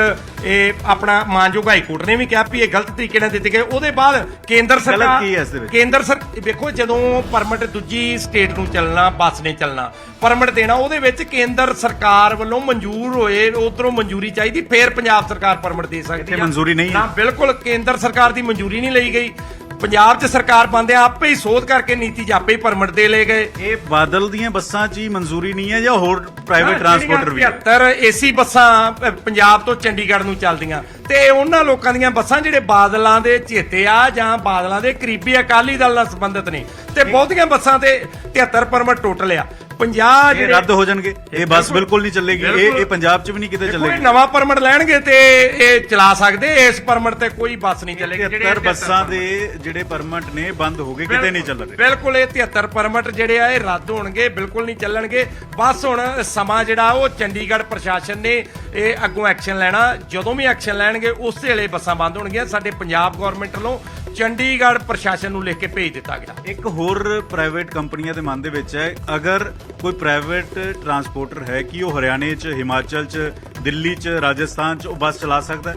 ਇਹ ਆਪਣਾ ਮਾਨਯੋਗ ਹਾਈ ਕੋਰਟ ਨੇ ਵੀ ਕਿਹਾ ਵੀ ਇਹ ਗਲਤ ਤਰੀਕੇ ਨਾਲ ਦਿੱਤੇ ਗਏ। ਉਹਦੇ ਬਾਅਦ ਕੇਂਦਰ ਸਰਕਾਰ, ਕੀ ਹੈ ਇਸ ਦੇ ਵਿੱਚ? ਵੇਖੋ ਜਦੋਂ ਪਰਮਿਟ ਦੂਜੀ ਸਟੇਟ ਨੂੰ ਚੱਲਣਾ, ਬੱਸ ਨੇ ਚੱਲਣਾ, ਪਰਮਿਟ ਦੇਣਾ, ਉਹਦੇ ਵਿੱਚ ਕੇਂਦਰ ਸਰਕਾਰ ਵੱਲੋਂ ਮਨਜ਼ੂਰ ਹੋਏ, ਉਧਰੋਂ ਮਨਜ਼ੂਰੀ ਚਾਹੀਦੀ, ਫੇਰ ਪੰਜਾਬ ਸਰਕਾਰ ਪਰਮਿਟ ਦੇ ਸਕਦੀ ਹੈ। ਮਨਜ਼ੂਰੀ ਨਹੀਂ ਨਾ, ਬਿਲਕੁਲ ਕੇਂਦਰ ਸਰਕਾਰ ਦੀ ਮਨਜ਼ੂਰੀ ਨਹੀਂ ਲਈ ਗਈ। ਪੰਜਾਬ 'ਚ ਸਰਕਾਰ ਬੰਦੇ ਆਪੇ ਹੀ ਸੋਧ ਕਰਕੇ ਨੀਤੀ 'ਚ ਆਪੇ ਹੀ ਪਰਮਿਟ ਦੇ ਲਏ ਗਏ। ਇਹ ਬਾਦਲ ਦੀਆਂ ਬੱਸਾਂ 'ਚ ਹੀ ਮਨਜ਼ੂਰੀ ਨਹੀਂ ਹੈ ਜਾਂ ਹੋਰ ਪ੍ਰਾਈਵੇਟ ਟਰਾਂਸਪੋਰਟਰ ਵੀ? 73 ਏਸੀ ਬੱਸਾਂ ਪੰਜਾਬ ਤੋਂ ਚੰਡੀਗੜ੍ਹ ਨੂੰ ਚੱਲਦੀਆਂ ਤੇ ਉਹਨਾਂ ਲੋਕਾਂ ਦੀਆਂ ਬੱਸਾਂ ਜਿਹੜੇ ਬਾਦਲਾਂ ਦੇ ਚੇਤੇ ਆ ਜਾਂ ਬਾਦਲਾਂ ਦੇ ਕਰੀਬੀ ਅਕਾਲੀ ਦਲ ਨਾਲ ਸੰਬੰਧਿਤ ਨੇ ਤੇ ਬਹੁਤੀਆਂ ਬੱਸਾਂ ਤੇ 73 ਪਰਮਿਟ ਟੋਟਲ ਆ। 50 ਇਹ ਰੱਦ ਹੋ ਜਾਣਗੇ, ਇਹ ਬੱਸ ਬਿਲਕੁਲ ਨਹੀਂ ਚੱਲੇਗੀ। ਇਹ ਪੰਜਾਬ 'ਚ ਵੀ ਨਹੀਂ ਕਿਤੇ ਕੋਈ ਚੱਲੇਗੀ। ਨਵਾਂ ਪਰਮਿਟ ਲੈਣਗੇ ਤੇ ਇਹ ਚਲਾ ਸਕਦੇ, ਇਸ ਪਰਮਿਟ ਤੇ ਕੋਈ ਬੱਸ ਨਹੀਂ ਚੱਲੇਗੀ। 73 ਬੱਸਾਂ ਦੇ ਜਿਹੜੇ ਪਰਮਿਟ ਨੇ ਬੰਦ ਹੋ ਗਏ, ਕਿਤੇ ਨਹੀਂ ਚੱਲ ਰਹੇ। ਬਿਲਕੁਲ ਇਹ 73 ਪਰਮਿਟ ਜਿਹੜੇ ਆ ਇਹ ਰੱਦ ਹੋਣਗੇ, ਬਿਲਕੁਲ ਨਹੀਂ ਚੱਲਣਗੇ। ਬਸ ਹੁਣ ਸਮਾਂ ਜਿਹੜਾ ਉਹ ਚੰਡੀਗੜ੍ਹ ਪ੍ਰਸ਼ਾਸਨ ਨੇ ਇਹ ਅੱਗੋਂ ਐਕਸ਼ਨ ਲੈਣਾ। ਜਦੋਂ ਵੀ ਐਕਸ਼ਨ ਲੈਣਗੇ ਉਸੇ ਵੇਲੇ ਬੱਸਾਂ ਬੰਦ ਹੋਣਗੀਆਂ। ਸਾਡੇ ਪੰਜਾਬ ਗਵਰਨਮੈਂਟ ਵੱਲੋਂ ਚੰਡੀਗੜ੍ਹ ਪ੍ਰਸ਼ਾਸਨ ਨੂੰ ਲਿਖ ਕੇ ਭੇਜ ਦਿੱਤਾ ਗਿਆ। ਇੱਕ ਹੋਰ ਪ੍ਰਾਈਵੇਟ ਕੰਪਨੀਆਂ ਦੇ ਮਨ ਦੇ ਵਿੱਚ ਹੈ, ਅਗਰ ਕੋਈ ਪ੍ਰਾਈਵੇਟ ਟਰਾਂਸਪੋਰਟਰ ਹੈ ਕਿ ਉਹ ਹਰਿਆਣੇ 'ਚ, ਹਿਮਾਚਲ 'ਚ, ਦਿੱਲੀ 'ਚ, ਰਾਜਸਥਾਨ 'ਚ ਉਹ ਬੱਸ ਚਲਾ ਸਕਦਾ ਹੈ?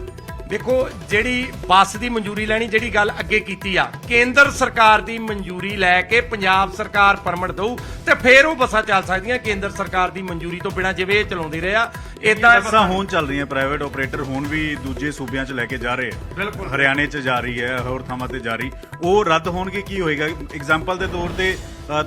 ਦੇਖੋ ਜਿਹੜੀ ਬੱਸ ਦੀ ਮਨਜ਼ੂਰੀ ਲੈਣੀ, ਜਿਹੜੀ ਗੱਲ ਅੱਗੇ ਕੀਤੀ ਆ, ਕੇਂਦਰ ਸਰਕਾਰ ਦੀ ਮਨਜ਼ੂਰੀ ਲੈ ਕੇ ਪੰਜਾਬ ਸਰਕਾਰ ਪਰਮਿਟ ਦਊ ਤੇ ਫਿਰ ਉਹ ਬੱਸਾਂ ਚੱਲ ਸਕਦੀਆਂ। ਕੇਂਦਰ ਸਰਕਾਰ ਦੀ ਮਨਜ਼ੂਰੀ ਤੋਂ ਬਿਨਾਂ ਜਿਵੇਂ ਇਹ ਚਲਾਉਂਦੇ ਰਹੇ ਆ ਇਦਾਂ ਬੱਸਾਂ ਹੁਣ ਚੱਲ ਰਹੀਆਂ, ਪ੍ਰਾਈਵੇਟ ਆਪਰੇਟਰ ਹੁਣ ਵੀ ਦੂਜੇ ਸੂਬਿਆਂ 'ਚ ਲੈ ਕੇ ਜਾ ਰਹੇ ਆ। ਬਿਲਕੁਲ। ਹਰਿਆਣੇ 'ਚ ਜਾ ਰਹੀ ਹੈ, ਹੋਰ ਥਾਵਾਂ ਤੇ ਜਾ ਰਹੀ, ਉਹ ਰੱਦ ਹੋਣਗੇ ਕੀ ਹੋਏਗਾ? ਐਗਜ਼ਾਮਪਲ ਦੇ ਤੌਰ ਤੇ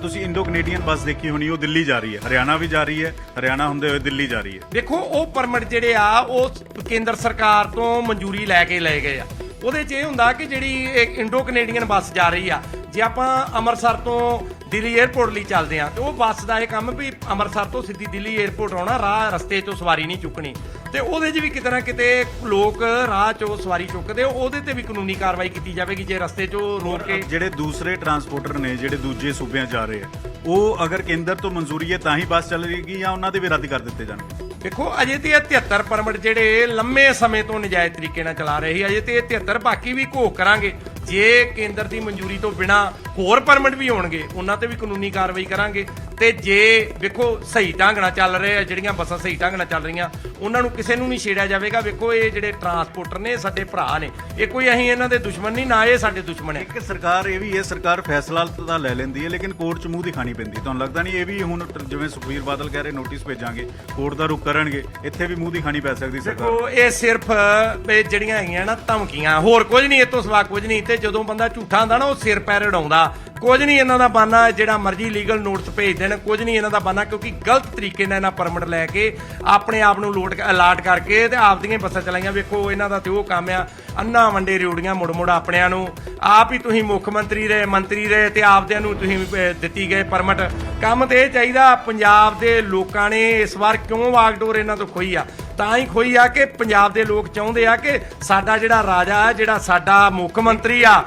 ਤੁਸੀਂ ਇੰਡੋ ਕੈਨੇਡੀਅਨ ਬੱਸ ਦੇਖੀ ਹੋਣੀ, ਉਹ ਦਿੱਲੀ ਜਾ ਰਹੀ ਹੈ, ਹਰਿਆਣਾ ਵੀ ਜਾ ਰਹੀ ਹੈ, ਹਰਿਆਣਾ ਹੁੰਦੇ ਹੋਏ ਦਿੱਲੀ ਜਾ ਰਹੀ ਹੈ। ਦੇਖੋ ਉਹ ਪਰਮਿਟ ਜਿਹੜੇ ਆ ਉਹ ਕੇਂਦਰ ਸਰਕਾਰ ਤੋਂ ਮਨਜ਼ੂਰੀ ਲੈ ਕੇ ਲਏ ਗਏ ਆ। ਉਹਦੇ 'ਚ ਇਹ ਹੁੰਦਾ ਕਿ ਜਿਹੜੀ ਇੰਡੋ ਕੈਨੇਡੀਅਨ ਬੱਸ ਜਾ ਰਹੀ ਆ, ਜੇ ਆਪਾਂ ਅੰਮ੍ਰਿਤਸਰ ਤੋਂ ਦਿੱਲੀ 에ਅਰਪੋਰਟ ਲਈ ਚੱਲਦੇ ਆ ਤੇ ਉਹ ਬੱਸ ਦਾ ਇਹ ਕੰਮ ਵੀ ਅੰਮ੍ਰਿਤਸਰ ਤੋਂ ਸਿੱਧੀ ਦਿੱਲੀ 에ਅਰਪੋਰਟ ਆਉਣਾ, ਰਾਹ ਰਸਤੇ 'ਚੋਂ ਸਵਾਰੀ ਨਹੀਂ ਚੁੱਕਣੀ। ਤੇ ਉਹਦੇ 'ਚ ਵੀ ਕਿਤੇ ਨਾ ਕਿਤੇ ਲੋਕ ਰਾਹ 'ਚੋਂ ਸਵਾਰੀ ਚੁੱਕਦੇ, ਉਹਦੇ ਤੇ ਵੀ ਕਾਨੂੰਨੀ ਕਾਰਵਾਈ ਕੀਤੀ ਜਾਵੇਗੀ ਜੇ ਰਸਤੇ 'ਚੋਂ ਰੋਕ ਕੇ। ਜਿਹੜੇ ਦੂਸਰੇ ਟਰਾਂਸਪੋਰਟਰ ਨੇ ਜਿਹੜੇ ਦੂਜੇ ਸੂਬਿਆਂ ਜਾ ਰਹੇ ਆ, ਉਹ ਅਗਰ ਕੇਂਦਰ ਤੋਂ ਮਨਜ਼ੂਰੀ ਹੈ ਤਾਂ ਹੀ ਬੱਸ ਚੱਲੇਗੀ ਜਾਂ ਉਹਨਾਂ ਦੇ ਵੀ ਰੱਦ ਕਰ ਦਿੱਤੇ ਜਾਣਗੇ? ਦੇਖੋ ਅਜੇ ਤੇ ਇਹ 73 ਪਰਮਿਟ ਜਿਹੜੇ ਲੰਮੇ ਸਮੇਂ ਤੋਂ ਨਜਾਇਜ਼ ਤਰੀਕੇ ਨਾਲ ਚਲਾ ਰਹੇ ਸੀ, ਅਜੇ ਤੇ ਇਹ 73 ਬਾਕੀ ਵੀ ਘੋਖ ਕਰਾਂਗੇ। ਜੇ ਕੇਂਦਰ ਦੀ ਮਨਜ਼ੂਰੀ ਤੋਂ ਬਿਨਾ ਹੋਰ ਪਰਮਿਟ ਵੀ ਹੋਣਗੇ ਉਹਨਾਂ ਤੇ ਵੀ ਕਾਨੂੰਨੀ ਕਾਰਵਾਈ ਕਰਾਂਗੇ। ਤੇ ਜੇ ਵੇਖੋ ਸਹੀ ਢੰਗ ਨਾਲ ਚੱਲ ਰਹੇ ਆ, ਜਿਹੜੀਆਂ ਬੱਸਾਂ ਸਹੀ ਢੰਗ ਨਾਲ ਚੱਲ ਰਹੀਆਂ, ਉਹਨਾਂ ਨੂੰ ਕਿਸੇ ਨੂੰ ਨਹੀਂ ਛੇੜਿਆ ਜਾਵੇਗਾ। ਵੇਖੋ ਇਹ ਜਿਹੜੇ ਟਰਾਂਸਪੋਰਟਰ ਨੇ ਸਾਡੇ ਭਰਾ ਨੇ, ਇਹ ਕੋਈ ਅਸੀਂ ਇਹਨਾਂ ਦੇ ਦੁਸ਼ਮਣ ਨਹੀਂ, ਨਾ ਇਹ ਸਾਡੇ ਦੁਸ਼ਮਣ ਹੈ। ਇੱਕ ਸਰਕਾਰ ਇਹ ਵੀ ਹੈ, ਸਰਕਾਰ ਫੈਸਲਾ ਤਾਂ ਲੈ ਲੈਂਦੀ ਹੈ ਲੇਕਿਨ ਕੋਰਟ 'ਚ ਮੂੰਹ ਦਿਖਾਣੀ ਪੈਂਦੀ। ਤੁਹਾਨੂੰ ਲੱਗਦਾ ਨਹੀਂ ਇਹ ਵੀ ਹੁਣ ਜਿਵੇਂ ਸੁਖਬੀਰ ਬਾਦਲ ਕਹਿ ਰਹੇ ਨੋਟਿਸ ਭੇਜਾਂਗੇ, ਕੋਰਟ ਦਾ ਰੁਖ ਕਰਨਗੇ, ਇੱਥੇ ਵੀ ਮੂੰਹ ਦਿਖਾਣੀ ਪੈ ਸਕਦੀ ਸਰਕਾਰ? ਦੇਖੋ ਇਹ ਸਿਰਫ ਇਹ ਜਿਹੜੀਆਂ ਹੈਗੀਆਂ ਨਾ ਧਮਕੀਆਂ, ਹੋਰ ਕੁਝ ਨਹੀਂ, ਇਹ ਤੋਂ ਸਿਵਾ ਕੁਝ ਨਹੀਂ। ਤੇ ਜਦੋਂ ਬੰਦਾ ਝੂਠਾ ਹੁੰਦਾ ਨਾ ਉਹ ਸਿਰ ਪੈਰ ਉਡਾਉਂਦਾ। ਕੁਝ ਨਹੀਂ ਇਹਨਾਂ ਦਾ ਬਾਨਾ, ਜਿਹੜਾ ਮਰਜ਼ੀ ਲੀਗਲ ਨੋਟਿਸ ਭੇਜ ਦੇਣ, ਕੁਝ ਨਹੀਂ ਇਹਨਾਂ ਦਾ ਬਾਨਾ, ਕਿਉਂਕਿ ਗਲਤ ਤਰੀਕੇ ਨਾਲ ਇਹਨਾਂ ਪਰਮਿਟ ਲੈ ਕੇ ਆਪਣੇ ਆਪ ਨੂੰ ਅਲਾਟ ਕਰਕੇ ਤੇ ਆਪਦੀਆਂ ਬੱਸਾਂ ਚਲਾਈਆਂ। ਵੇਖੋ ਇਹਨਾਂ ਦਾ ਤੇ ਉਹ ਕੰਮ ਆ, ਅੰਨਾ ਵੰਡੇ ਰਿਉੜੀਆਂ ਮੁੜ ਮੁੜ ਆਪਣਿਆਂ ਨੂੰ। ਆਪ ਹੀ ਤੁਸੀਂ ਮੁੱਖ ਮੰਤਰੀ ਰਹੇ, ਮੰਤਰੀ ਰਹੇ ਤੇ ਆਪਦਿਆਂ ਨੂੰ ਤੁਸੀਂ ਦਿੱਤੀ ਗਏ ਪਰਮਿਟ। ਕੰਮ ਤੇ ਇਹ ਚਾਹੀਦਾ, ਪੰਜਾਬ ਦੇ ਲੋਕਾਂ ਨੇ ਇਸ ਵਾਰ ਕਿਉਂ ਵਾਗਡੋਰ ਇਹਨਾਂ ਤੋਂ ਖੋਈ ਆ? ਤਾਂ ਹੀ ਖੋਈ ਆ ਕਿ ਪੰਜਾਬ ਦੇ ਲੋਕ ਚਾਹੁੰਦੇ ਆ ਕਿ ਸਾਡਾ ਜਿਹੜਾ ਰਾਜਾ, ਜਿਹੜਾ ਸਾਡਾ ਮੁੱਖ ਮੰਤਰੀ ਆ,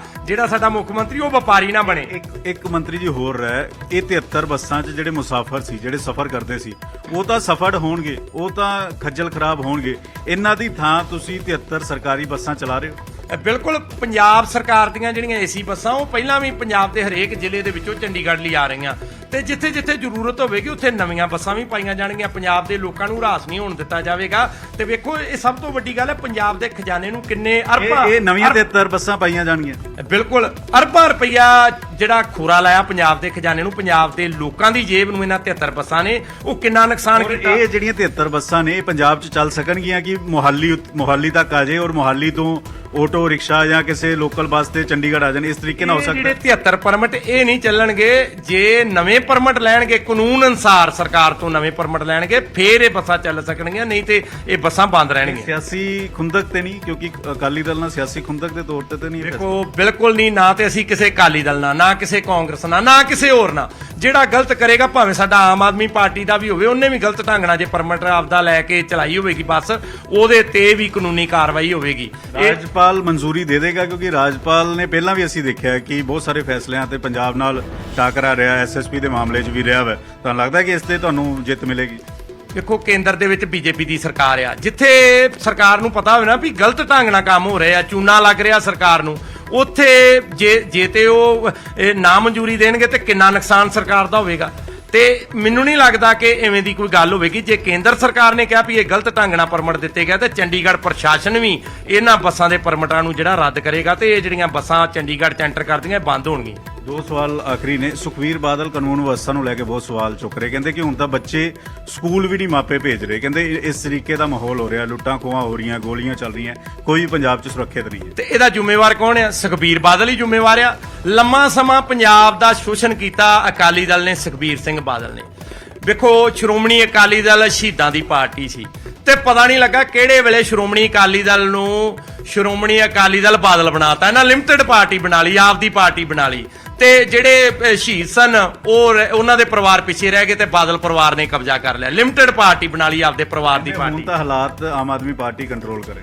ਉਹ ਵਪਾਰੀ ਨਾ ਬਣੇ। ਇੱਕ ਮੰਤਰੀ ਜੀ ਹੋਰ ਰਹਿ, ਇਹ 73 ਬੱਸਾਂ 'ਚ ਜਿਹੜੇ ਮੁਸਾਫਰ ਸੀ, ਜਿਹੜੇ ਸਫ਼ਰ ਕਰਦੇ ਸੀ, ਉਹ ਤਾਂ ਸਫਰਡ ਹੋਣਗੇ, ਉਹ ਤਾਂ ਖੱਜਲ ਖਰਾਬ ਹੋਣਗੇ। ਇਹਨਾਂ ਦੀ ਥਾਂ ਤੁਸੀਂ 73 ਸਰਕਾਰੀ ਬੱਸਾਂ ਚਲਾ ਰਹੇ ਹੋ। ਬਿਲਕੁਲ, ਪੰਜਾਬ ਸਰਕਾਰ ਦੀਆਂ ਜਿਹੜੀਆਂ ਏਸੀ ਬੱਸਾਂ ਉਹ ਪਹਿਲਾਂ ਵੀ ਪੰਜਾਬ ਦੇ ਹਰੇਕ ਜ਼ਿਲ੍ਹੇ ਦੇ ਵਿੱਚੋਂ ਚੰਡੀਗੜ੍ਹ ਲਈ ਆ ਰਹੀਆਂ, ਤੇ ਜਿੱਥੇ ਜਿੱਥੇ ਜ਼ਰੂਰਤ ਹੋਵੇਗੀ ਉੱਥੇ ਨਵੀਆਂ ਬੱਸਾਂ ਵੀ ਪਾਈਆਂ ਜਾਣਗੀਆਂ। ਪੰਜਾਬ ਦੇ ਲੋਕਾਂ ਨੂੰ ਹਰਾਸ ਨਹੀਂ ਹੋਣ ਦਿੱਤਾ ਜਾਵੇਗਾ। ਤੇ ਵੇਖੋ ਇਹ ਸਭ ਤੋਂ ਵੱਡੀ ਗੱਲ ਹੈ, ਪੰਜਾਬ ਦੇ ਖਜ਼ਾਨੇ ਨੂੰ ਕਿੰਨੇ ਅਰਬਾਂ ਇਹ ਨਵੀਆਂ 73 ਬੱਸਾਂ ਪਾਈਆਂ ਜਾਣਗੀਆਂ। ਬਿਲਕੁਲ, ਅਰਬਾਂ ਰੁਪਈਆ ਜਿਹੜਾ ਖੋਰਾ ਲਾਇਆ ਪੰਜਾਬ ਦੇ ਖਜ਼ਾਨੇ ਨੂੰ, ਪੰਜਾਬ ਦੇ ਲੋਕਾਂ ਦੀ ਜੇਬ ਨੂੰ ਇਹਨਾਂ 73 ਬੱਸਾਂ ਨੇ ਉਹ ਕਿੰਨਾ ਨੁਕਸਾਨ ਕੀਤਾ। ਇਹ ਜਿਹੜੀਆਂ 73 ਬੱਸਾਂ ਨੇ ਇਹ ਪੰਜਾਬ 'ਚ ਚੱਲ ਸਕਣਗੀਆਂ ਕਿ ਮੋਹਾਲੀ ਤੱਕ ਆ ਜਾਏ ਔਰ ਮੋਹਾਲੀ ਤੋਂ ਆਟੋ ਰਿਕਸ਼ਾ ਜਾਂ ਕਿਸੇ ਲੋਕਲ ਬੱਸ ਤੇ ਚੰਡੀਗੜ੍ਹ ਆ ਜਾਣ, ਇਸ ਤਰੀਕੇ ਨਾਲ ਹੋ ਸਕਦਾ? ਜਿਹੜੇ 73 ਪਰਮਿਟ ਇਹ ਨਹੀਂ ਚੱਲਣਗੇ। ਜੇ ਨਵੇਂ ਪਰਮਿਟ ਲੈਣਗੇ, ਕਾਨੂੰਨ ਅਨੁਸਾਰ ਸਰਕਾਰ ਤੋਂ ਨਵੇਂ ਪਰਮਿਟ ਲੈਣਗੇ, ਫੇਰ ਇਹ ਬੱਸਾਂ ਚੱਲ ਸਕਣਗੀਆਂ, ਨਹੀਂ ਤੇ ਇਹ ਬੱਸਾਂ ਬੰਦ ਰਹਿਣਗੀਆਂ। ਸਿਆਸੀ ਖੁੰਦਕ ਤੇ ਨਹੀਂ, ਕਿਉਂਕਿ ਅਕਾਲੀ ਦਲ ਨਾਲ ਸਿਆਸੀ ਖੁੰਦਕ ਦੇ ਤੌਰ ਤੇ ਨਹੀਂ? ਦੇਖੋ ਬਿਲਕੁਲ ਨਹੀਂ, ਨਾ ਤੇ ਅਸੀਂ ਕਿਸੇ ਅਕਾਲੀ ਦਲ ਨਾਲ, ਨਾ ਕਿਸੇ ਕਾਂਗਰਸ ਨਾਲ, ਨਾ ਕਿਸੇ ਹੋਰ ਨਾਲ। ਜਿਹੜਾ ਗਲਤ ਕਰੇਗਾ, ਭਾਵੇਂ ਸਾਡਾ ਆਮ ਆਦਮੀ ਪਾਰਟੀ ਦਾ ਵੀ ਹੋਵੇ, ਉਹਨੇ ਵੀ ਗਲਤ ਢੰਗ ਨਾਲ ਜੇ ਪਰਮਿਟ ਆਪਦਾ ਲੈ ਕੇ ਚਲਾਈ ਹੋਵੇਗੀ ਬੱਸ, ਉਹਦੇ ਤੇ ਵੀ ਕਾਨੂੰਨੀ ਕਾਰਵਾਈ ਹੋਵੇਗੀ। ਰਾਜਪਾਲ ਮਨਜ਼ੂਰੀ ਦੇ ਦੇਗਾ? ਕਿਉਂਕਿ ਰਾਜਪਾਲ ਨੇ ਪਹਿਲਾਂ ਵੀ ਅਸੀਂ ਦੇਖਿਆ ਕਿ ਬਹੁਤ ਸਾਰੇ ਫੈਸਲਿਆਂ ਤੇ ਪੰਜਾਬ ਨਾਲ ਟਾਕਰਾ ਰਿਹਾ, ਐਸਐਸਪੀ ਦੇ ਮਾਮਲੇ 'ਚ ਵੀ ਰਿਹਾ ਵਾ। ਤੁਹਾਨੂੰ ਲੱਗਦਾ ਕਿ ਇਸ ਤੇ ਤੁਹਾਨੂੰ ਜਿੱਤ ਮਿਲੇਗੀ? ਦੇਖੋ ਕੇਂਦਰ ਦੇ ਵਿੱਚ ਬੀਜੇਪੀ ਦੀ ਸਰਕਾਰ ਆ, ਜਿੱਥੇ ਸਰਕਾਰ ਨੂੰ ਪਤਾ ਹੋਵੇ ਨਾ ਵੀ ਗਲਤ ਢੰਗ ਨਾਲ ਕੰਮ ਹੋ ਰਿਹਾ, ਚੂਨਾ ਲੱਗ ਰਿਹਾ ਸਰਕਾਰ ਨੂੰ, ਉੱਥੇ ਜੇ ਤੇ ਉਹ ਨਾ ਮਨਜ਼ੂਰੀ ਦੇਣਗੇ ਤੇ ਕਿੰਨਾ ਨੁਕਸਾਨ ਸਰਕਾਰ ਦਾ ਹੋਵੇਗਾ। ਤੇ ਮੈਨੂੰ ਨਹੀਂ ਲੱਗਦਾ ਕਿ ਐਵੇਂ ਦੀ ਕੋਈ ਗੱਲ ਹੋਵੇਗੀ। ਜੇ ਕੇਂਦਰ ਸਰਕਾਰ ਨੇ ਕਿਹਾ ਵੀ ਇਹ ਗਲਤ ਢੰਗ ਨਾਲ ਪਰਮਿਟ ਦਿੱਤੇ ਗਏ ਤੇ ਚੰਡੀਗੜ੍ਹ ਪ੍ਰਸ਼ਾਸਨ ਵੀ ਇਹਨਾਂ ਬੱਸਾਂ ਦੇ ਪਰਮਿਟਾਂ ਨੂੰ ਜਿਹੜਾ ਰੱਦ ਕਰੇਗਾ ਤੇ ਇਹ ਜਿਹੜੀਆਂ ਬੱਸਾਂ ਚੰਡੀਗੜ੍ਹ 'ਚ ਐਂਟਰ ਕਰਦੀਆਂ ਬੰਦ ਹੋਣਗੀਆਂ। ਦੋ ਸਵਾਲ ਆਖਰੀ ਨੇ। ਸੁਖਬੀਰ ਬਾਦਲ ਕਾਨੂੰਨ ਵਿਵਸਥਾ ਨੂੰ ਲੈ ਕੇ ਬਹੁਤ ਸਵਾਲ ਚੁੱਕ ਰਹੇ, ਕਹਿੰਦੇ ਕਿ ਹੁਣ ਤਾਂ ਬੱਚੇ ਸਕੂਲ ਵੀ ਨਹੀਂ ਮਾਪੇ ਭੇਜ ਰਹੇ, ਕਹਿੰਦੇ ਇਸ ਤਰੀਕੇ ਦਾ ਮਾਹੌਲ ਹੋ ਰਿਹਾ, ਲੁੱਟਾਂ ਖੋਹਾਂ ਹੋ ਰਹੀਆਂ, ਗੋਲੀਆਂ ਚੱਲ ਰਹੀਆਂ, ਕੋਈ ਪੰਜਾਬ 'ਚ ਸੁਰੱਖਿਅਤ ਨਹੀਂ ਹੈ। ਤੇ ਇਹਦਾ ਜ਼ਿੰਮੇਵਾਰ ਕੌਣ ਆ? ਸੁਖਬੀਰ ਬਾਦਲ ਹੀ ਜ਼ਿੰਮੇਵਾਰ ਆ। ਲੰਮਾ ਸਮਾਂ ਪੰਜਾਬ ਦਾ ਸ਼ੋਸ਼ਣ ਕੀਤਾ ਅਕਾਲੀ ਦਲ ਨੇ, ਸੁਖਬੀਰ ਸਿੰਘ ਬਾਦਲ ਨੇ। ਵੇਖੋ ਸ਼੍ਰੋਮਣੀ ਅਕਾਲੀ ਦਲ ਸ਼ਹੀਦਾਂ ਦੀ ਪਾਰਟੀ ਸੀ ਤੇ ਪਤਾ ਨਹੀਂ ਲੱਗਾ ਕਿਹੜੇ ਵੇਲੇ ਸ਼੍ਰੋਮਣੀ ਅਕਾਲੀ ਦਲ ਨੂੰ ਸ਼੍ਰੋਮਣੀ ਅਕਾਲੀ ਦਲ ਬਾਦਲ ਬਣਾਤਾ, ਇਹਨਾਂ ਲਿਮਟਿਡ ਪਾਰਟੀ ਬਣਾ ਲਈ, ਆਪਦੀ ਪਾਰਟੀ ਬਣਾ ਲਈ। ਤੇ ਜਿਹੜੇ ਸ਼ਹੀਦ ਸਨ ਉਹਨਾਂ ਦੇ ਪਰਿਵਾਰ ਪਿੱਛੇ ਰਹਿ ਗਏ ਤੇ ਬਾਦਲ ਪਰਿਵਾਰ ਨੇ ਕਬਜ਼ਾ ਕਰ ਲਿਆ, ਲਿਮਟਿਡ ਪਾਰਟੀ ਬਣਾ ਲਈ ਆਪਦੇ ਪਰਿਵਾਰ ਦੀ ਪਾਰਟੀ। ਹੁਣ ਤਾਂ ਹਾਲਾਤ ਆਮ ਆਦਮੀ ਪਾਰਟੀ ਕੰਟਰੋਲ ਕਰੇ।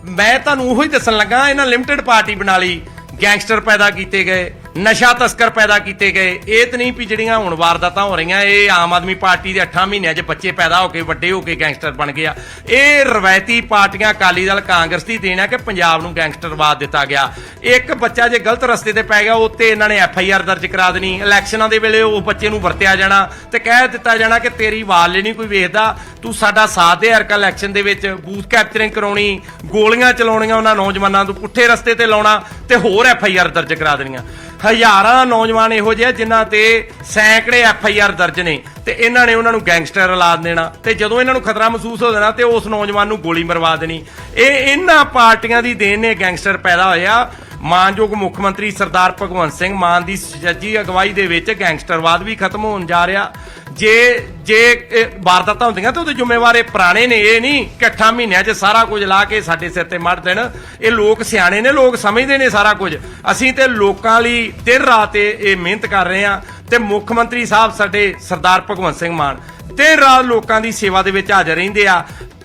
ਮੈਂ ਤੁਹਾਨੂੰ ਉਹੀ ਦੱਸਣ ਲੱਗਾ, ਇਹਨਾਂ ਲਿਮਟਿਡ ਪਾਰਟੀ ਬਣਾ ਲਈ, ਗੈਂਗਸਟਰ ਪੈਦਾ ਕੀਤੇ ਗਏ, ਨਸ਼ਾ ਤਸਕਰ ਪੈਦਾ ਕੀਤੇ ਗਏ। ਇਹ ਤਾਂ ਨਹੀਂ ਵੀ ਜਿਹੜੀਆਂ ਹੁਣ ਵਾਰਦਾਤਾਂ ਹੋ ਰਹੀਆਂ ਇਹ ਆਮ ਆਦਮੀ ਪਾਰਟੀ ਦੇ 8 ਮਹੀਨਿਆਂ 'ਚ ਬੱਚੇ ਪੈਦਾ ਹੋ ਕੇ ਵੱਡੇ ਹੋ ਕੇ ਗੈਂਗਸਟਰ ਬਣ ਗਏ ਆ। ਇਹ ਰਵਾਇਤੀ ਪਾਰਟੀਆਂ ਅਕਾਲੀ ਦਲ ਕਾਂਗਰਸ ਦੀ ਦੇਣ ਹੈ ਕਿ ਪੰਜਾਬ ਨੂੰ ਗੈਂਗਸਟਰਵਾਦ ਦਿੱਤਾ ਗਿਆ। ਇੱਕ ਬੱਚਾ ਜੇ ਗਲਤ ਰਸਤੇ ਤੇ ਪੈ ਗਿਆ ਉੱਤੇ ਇਹਨਾਂ ਨੇ FIR ਦਰਜ ਕਰਾ ਦੇਣੀ, ਇਲੈਕਸ਼ਨਾਂ ਦੇ ਵੇਲੇ ਉਹ ਬੱਚੇ ਨੂੰ ਵਰਤਿਆ ਜਾਣਾ ਤੇ ਕਹਿ ਦਿੱਤਾ ਜਾਣਾ ਕਿ ਤੇਰੀ ਆਵਾਜ਼ ਨਹੀਂ ਕੋਈ ਵੇਖਦਾ, ਤੂੰ ਸਾਡਾ ਸਾਥ ਦੇ। ਹਰਕਾ ਇਲੈਕਸ਼ਨ ਦੇ ਵਿੱਚ ਬੂਥ ਕੈਪਚਰਿੰਗ ਕਰਾਉਣੀ, ਗੋਲੀਆਂ ਚਲਾਉਣੀਆਂ ਉਹਨਾਂ ਨੌਜਵਾਨਾਂ ਨੂੰ, ਪੁੱਠੇ ਰਸਤੇ ਤੇ ਲਾਉਣਾ ਤੇ ਹੋਰ FIR ਦਰਜ ਕਰਾ ਦੇਣੀਆਂ। ਹਜ਼ਾਰਾਂ ਨੌਜਵਾਨ ਇਹੋ ਜਿਹੇ ਜਿਨ੍ਹਾਂ ਤੇ ਸੈਂਕੜੇ FIR ਦਰਜ ਨੇ ਤੇ ਇਹਨਾਂ ਨੇ ਉਹਨਾਂ ਨੂੰ ਗੈਂਗਸਟਰ ਐਲਾਨ ਦੇਣਾ ਤੇ ਜਦੋਂ ਇਹਨਾਂ ਨੂੰ ਖਤਰਾ ਮਹਿਸੂਸ ਹੋ ਜਾਣਾ ਤੇ ਉਸ ਨੌਜਵਾਨ ਨੂੰ ਗੋਲੀ ਮਰਵਾ ਦੇਣੀ। ਇਹ ਇਹਨਾਂ ਪਾਰਟੀਆਂ ਦੀ ਦੇਣ ਨੇ ਗੈਂਗਸਟਰ ਪੈਦਾ ਹੋਇਆ। ਮਾਨਯੋਗ ਮੁੱਖ ਮੰਤਰੀ ਸਰਦਾਰ ਭਗਵੰਤ ਸਿੰਘ ਮਾਨ ਦੀ ਸੱਜੀ ਅਗਵਾਈ ਦੇ ਵਿੱਚ ਗੈਂਗਸਟਰਵਾਦ ਵੀ ਖਤਮ ਹੋਣ ਜਾ ਰਿਹਾ। ਜੇ ਵਾਰਦਾਤਾਂ ਹੁੰਦੀਆਂ ਤਾਂ ਉਹਦੇ ਜ਼ਿੰਮੇਵਾਰ ਇਹ ਪੁਰਾਣੇ ਨੇ, ਇਹ ਨਹੀਂ ਕਿ 8 ਮਹੀਨਿਆਂ 'ਚ ਸਾਰਾ ਕੁਝ ਲਾ ਕੇ ਸਾਡੇ ਸਿਰ ਤੇ ਮੜ ਦੇਣ। ਇਹ ਲੋਕ ਸਿਆਣੇ ਨੇ, ਲੋਕ ਸਮਝਦੇ ਨੇ ਸਾਰਾ ਕੁਝ। ਅਸੀਂ ਤੇ ਲੋਕਾਂ ਲਈ ਦਿਨ ਰਾਤ ਇਹ ਮਿਹਨਤ ਕਰ ਰਹੇ ਹਾਂ ਤੇ ਮੁੱਖ ਮੰਤਰੀ ਸਾਹਿਬ ਸਾਡੇ ਸਰਦਾਰ ਭਗਵੰਤ ਸਿੰਘ ਮਾਨ ਦਿਨ ਰਾਤ ਲੋਕਾਂ ਦੀ ਸੇਵਾ ਦੇ ਵਿੱਚ ਹਾਜ਼ਰ ਰਹਿੰਦੇ ਆ।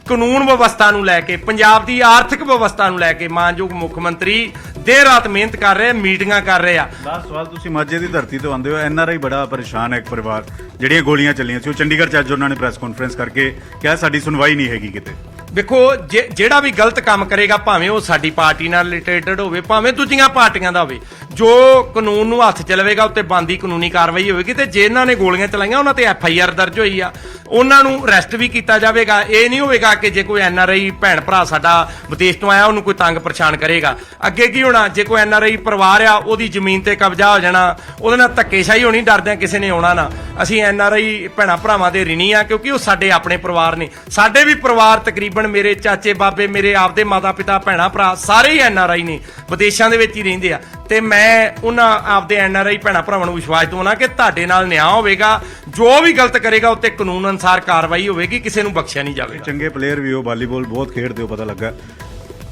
ਕਾਨੂੰਨ ਵਿਵਸਥਾ ਨੂੰ ਲੈ ਕੇ, ਪੰਜਾਬ ਦੀ ਆਰਥਿਕ ਵਿਵਸਥਾ ਨੂੰ ਲੈ ਕੇ ਮਾਨਯੋਗ ਮੁੱਖ ਮੰਤਰੀ ਦੇਰ ਰਾਤ ਮਿਹਨਤ ਕਰ ਰਹੇ, ਮੀਟਿੰਗਾਂ ਕਰ ਰਹੇ ਆ। ਲਾਸਟ ਸਵਾਲ, ਤੁਸੀਂ ਮਾਝੇ ਦੀ ਧਰਤੀ ਤੋਂ ਆਉਂਦੇ ਹੋ, NRI ਬੜਾ ਪਰੇਸ਼ਾਨ ਹੈ। ਇੱਕ ਪਰਿਵਾਰ ਜਿਹੜੀਆਂ ਗੋਲੀਆਂ ਚੱਲੀਆਂ ਸੀ ਉਹ ਚੰਡੀਗੜ੍ਹ 'ਚ ਅੱਜ ਉਹਨਾਂ ਨੇ ਪ੍ਰੈਸ ਕਾਨਫਰੰਸ ਕਰਕੇ ਕਿਹਾ ਸਾਡੀ ਸੁਣਵਾਈ ਨਹੀਂ ਹੈਗੀ ਕਿਤੇ। ਦੇਖੋ ਜਿਹੜਾ ਵੀ ਗਲਤ ਕੰਮ ਕਰੇਗਾ, ਭਾਵੇਂ ਉਹ ਸਾਡੀ ਪਾਰਟੀ ਨਾਲ ਰਿਲੇਟਡ ਹੋਵੇ, ਭਾਵੇਂ ਦੂਜੀਆਂ ਪਾਰਟੀਆਂ ਦਾ ਹੋਵੇ, ਜੋ ਕਾਨੂੰਨ ਨੂੰ ਹੱਥ ਚ ਲਵੇਗਾ ਉੱਤੇ ਬਣਦੀ ਕਾਨੂੰਨੀ ਕਾਰਵਾਈ ਹੋਵੇਗੀ। ਤੇ ਜਿਨ੍ਹਾਂ ਨੇ ਗੋਲੀਆਂ ਚਲਾਈਆਂ ਉਹਨਾਂ ਤੇ FIR ਦਰਜ ਹੋਈ ਆ, ਉਹਨਾਂ ਨੂੰ ਅਰੈਸਟ ਵੀ ਕੀਤਾ ਜਾਵੇਗਾ। ਇਹ ਨਹੀਂ ਹੋਵੇਗਾ ਕਿ ਜੇ ਕੋਈ NRI ਭੈਣ ਭਰਾ ਸਾਡਾ ਵਿਦੇਸ਼ ਤੋਂ ਆਇਆ ਉਹਨੂੰ ਕੋਈ ਤੰਗ ਪਰੇਸ਼ਾਨ ਕਰੇਗਾ। ਅੱਗੇ ਕੀ ਹੋਣਾ, ਜੇ ਕੋਈ NRI ਪਰਿਵਾਰ ਆ ਉਹਦੀ ਜ਼ਮੀਨ ਤੇ ਕਬਜ਼ਾ ਹੋ ਜਾਣਾ, ਉਹਦੇ ਨਾਲ ਧੱਕੇਸ਼ਾਹੀ ਹੋਣੀ, ਡਰਦਿਆਂ ਕਿਸੇ ਨੇ ਆਉਣਾ ਨਾ। ਅਸੀਂ NRI ਭੈਣਾਂ ਭਰਾਵਾਂ ਦੇ ਰਿਣੀ ਆ ਕਿਉਂਕਿ ਉਹ ਸਾਡੇ ਆਪਣੇ ਪਰਿਵਾਰ ਨੇ। ਸਾਡੇ ਵੀ ਪਰਿਵਾਰ ਤਕਰੀਬਨ ਮੇਰੇ ਚਾਚੇ ਬਾਬੇ, ਮੇਰੇ ਆਪਦੇ ਮਾਤਾ ਪਿਤਾ, ਭੈਣਾਂ ਭਰਾ ਸਾਰੇ ਹੀ NRI ਨੇ, ਵਿਦੇਸ਼ਾਂ ਦੇ ਵਿੱਚ ਹੀ ਰਹਿੰਦੇ ਆ। ਤੇ ਮੈਂ ਉਹਨਾਂ ਆਪਦੇ NRI ਭੈਣਾਂ ਭਰਾਵਾਂ ਨੂੰ ਵਿਸ਼ਵਾਸ ਦਿਵਾਉਣਾ ਕਿ ਤੁਹਾਡੇ ਨਾਲ ਨਿਆਂ ਹੋਵੇਗਾ। ਜੋ ਵੀ ਗਲਤ ਕਰੇਗਾ ਉੱਤੇ ਕਾਨੂੰਨ ਅਨੁਸਾਰ ਕਾਰਵਾਈ ਹੋਵੇਗੀ, ਕਿਸੇ ਨੂੰ ਬਖਸ਼ਿਆ ਨਹੀਂ ਜਾਵੇਗਾ। ਚੰਗੇ ਪਲੇਅਰ ਵੀ ਹੋ, ਵਾਲੀਬਾਲ ਬਹੁਤ ਖੇਡਦੇ ਹੋ, ਪਤਾ ਲੱਗਾ।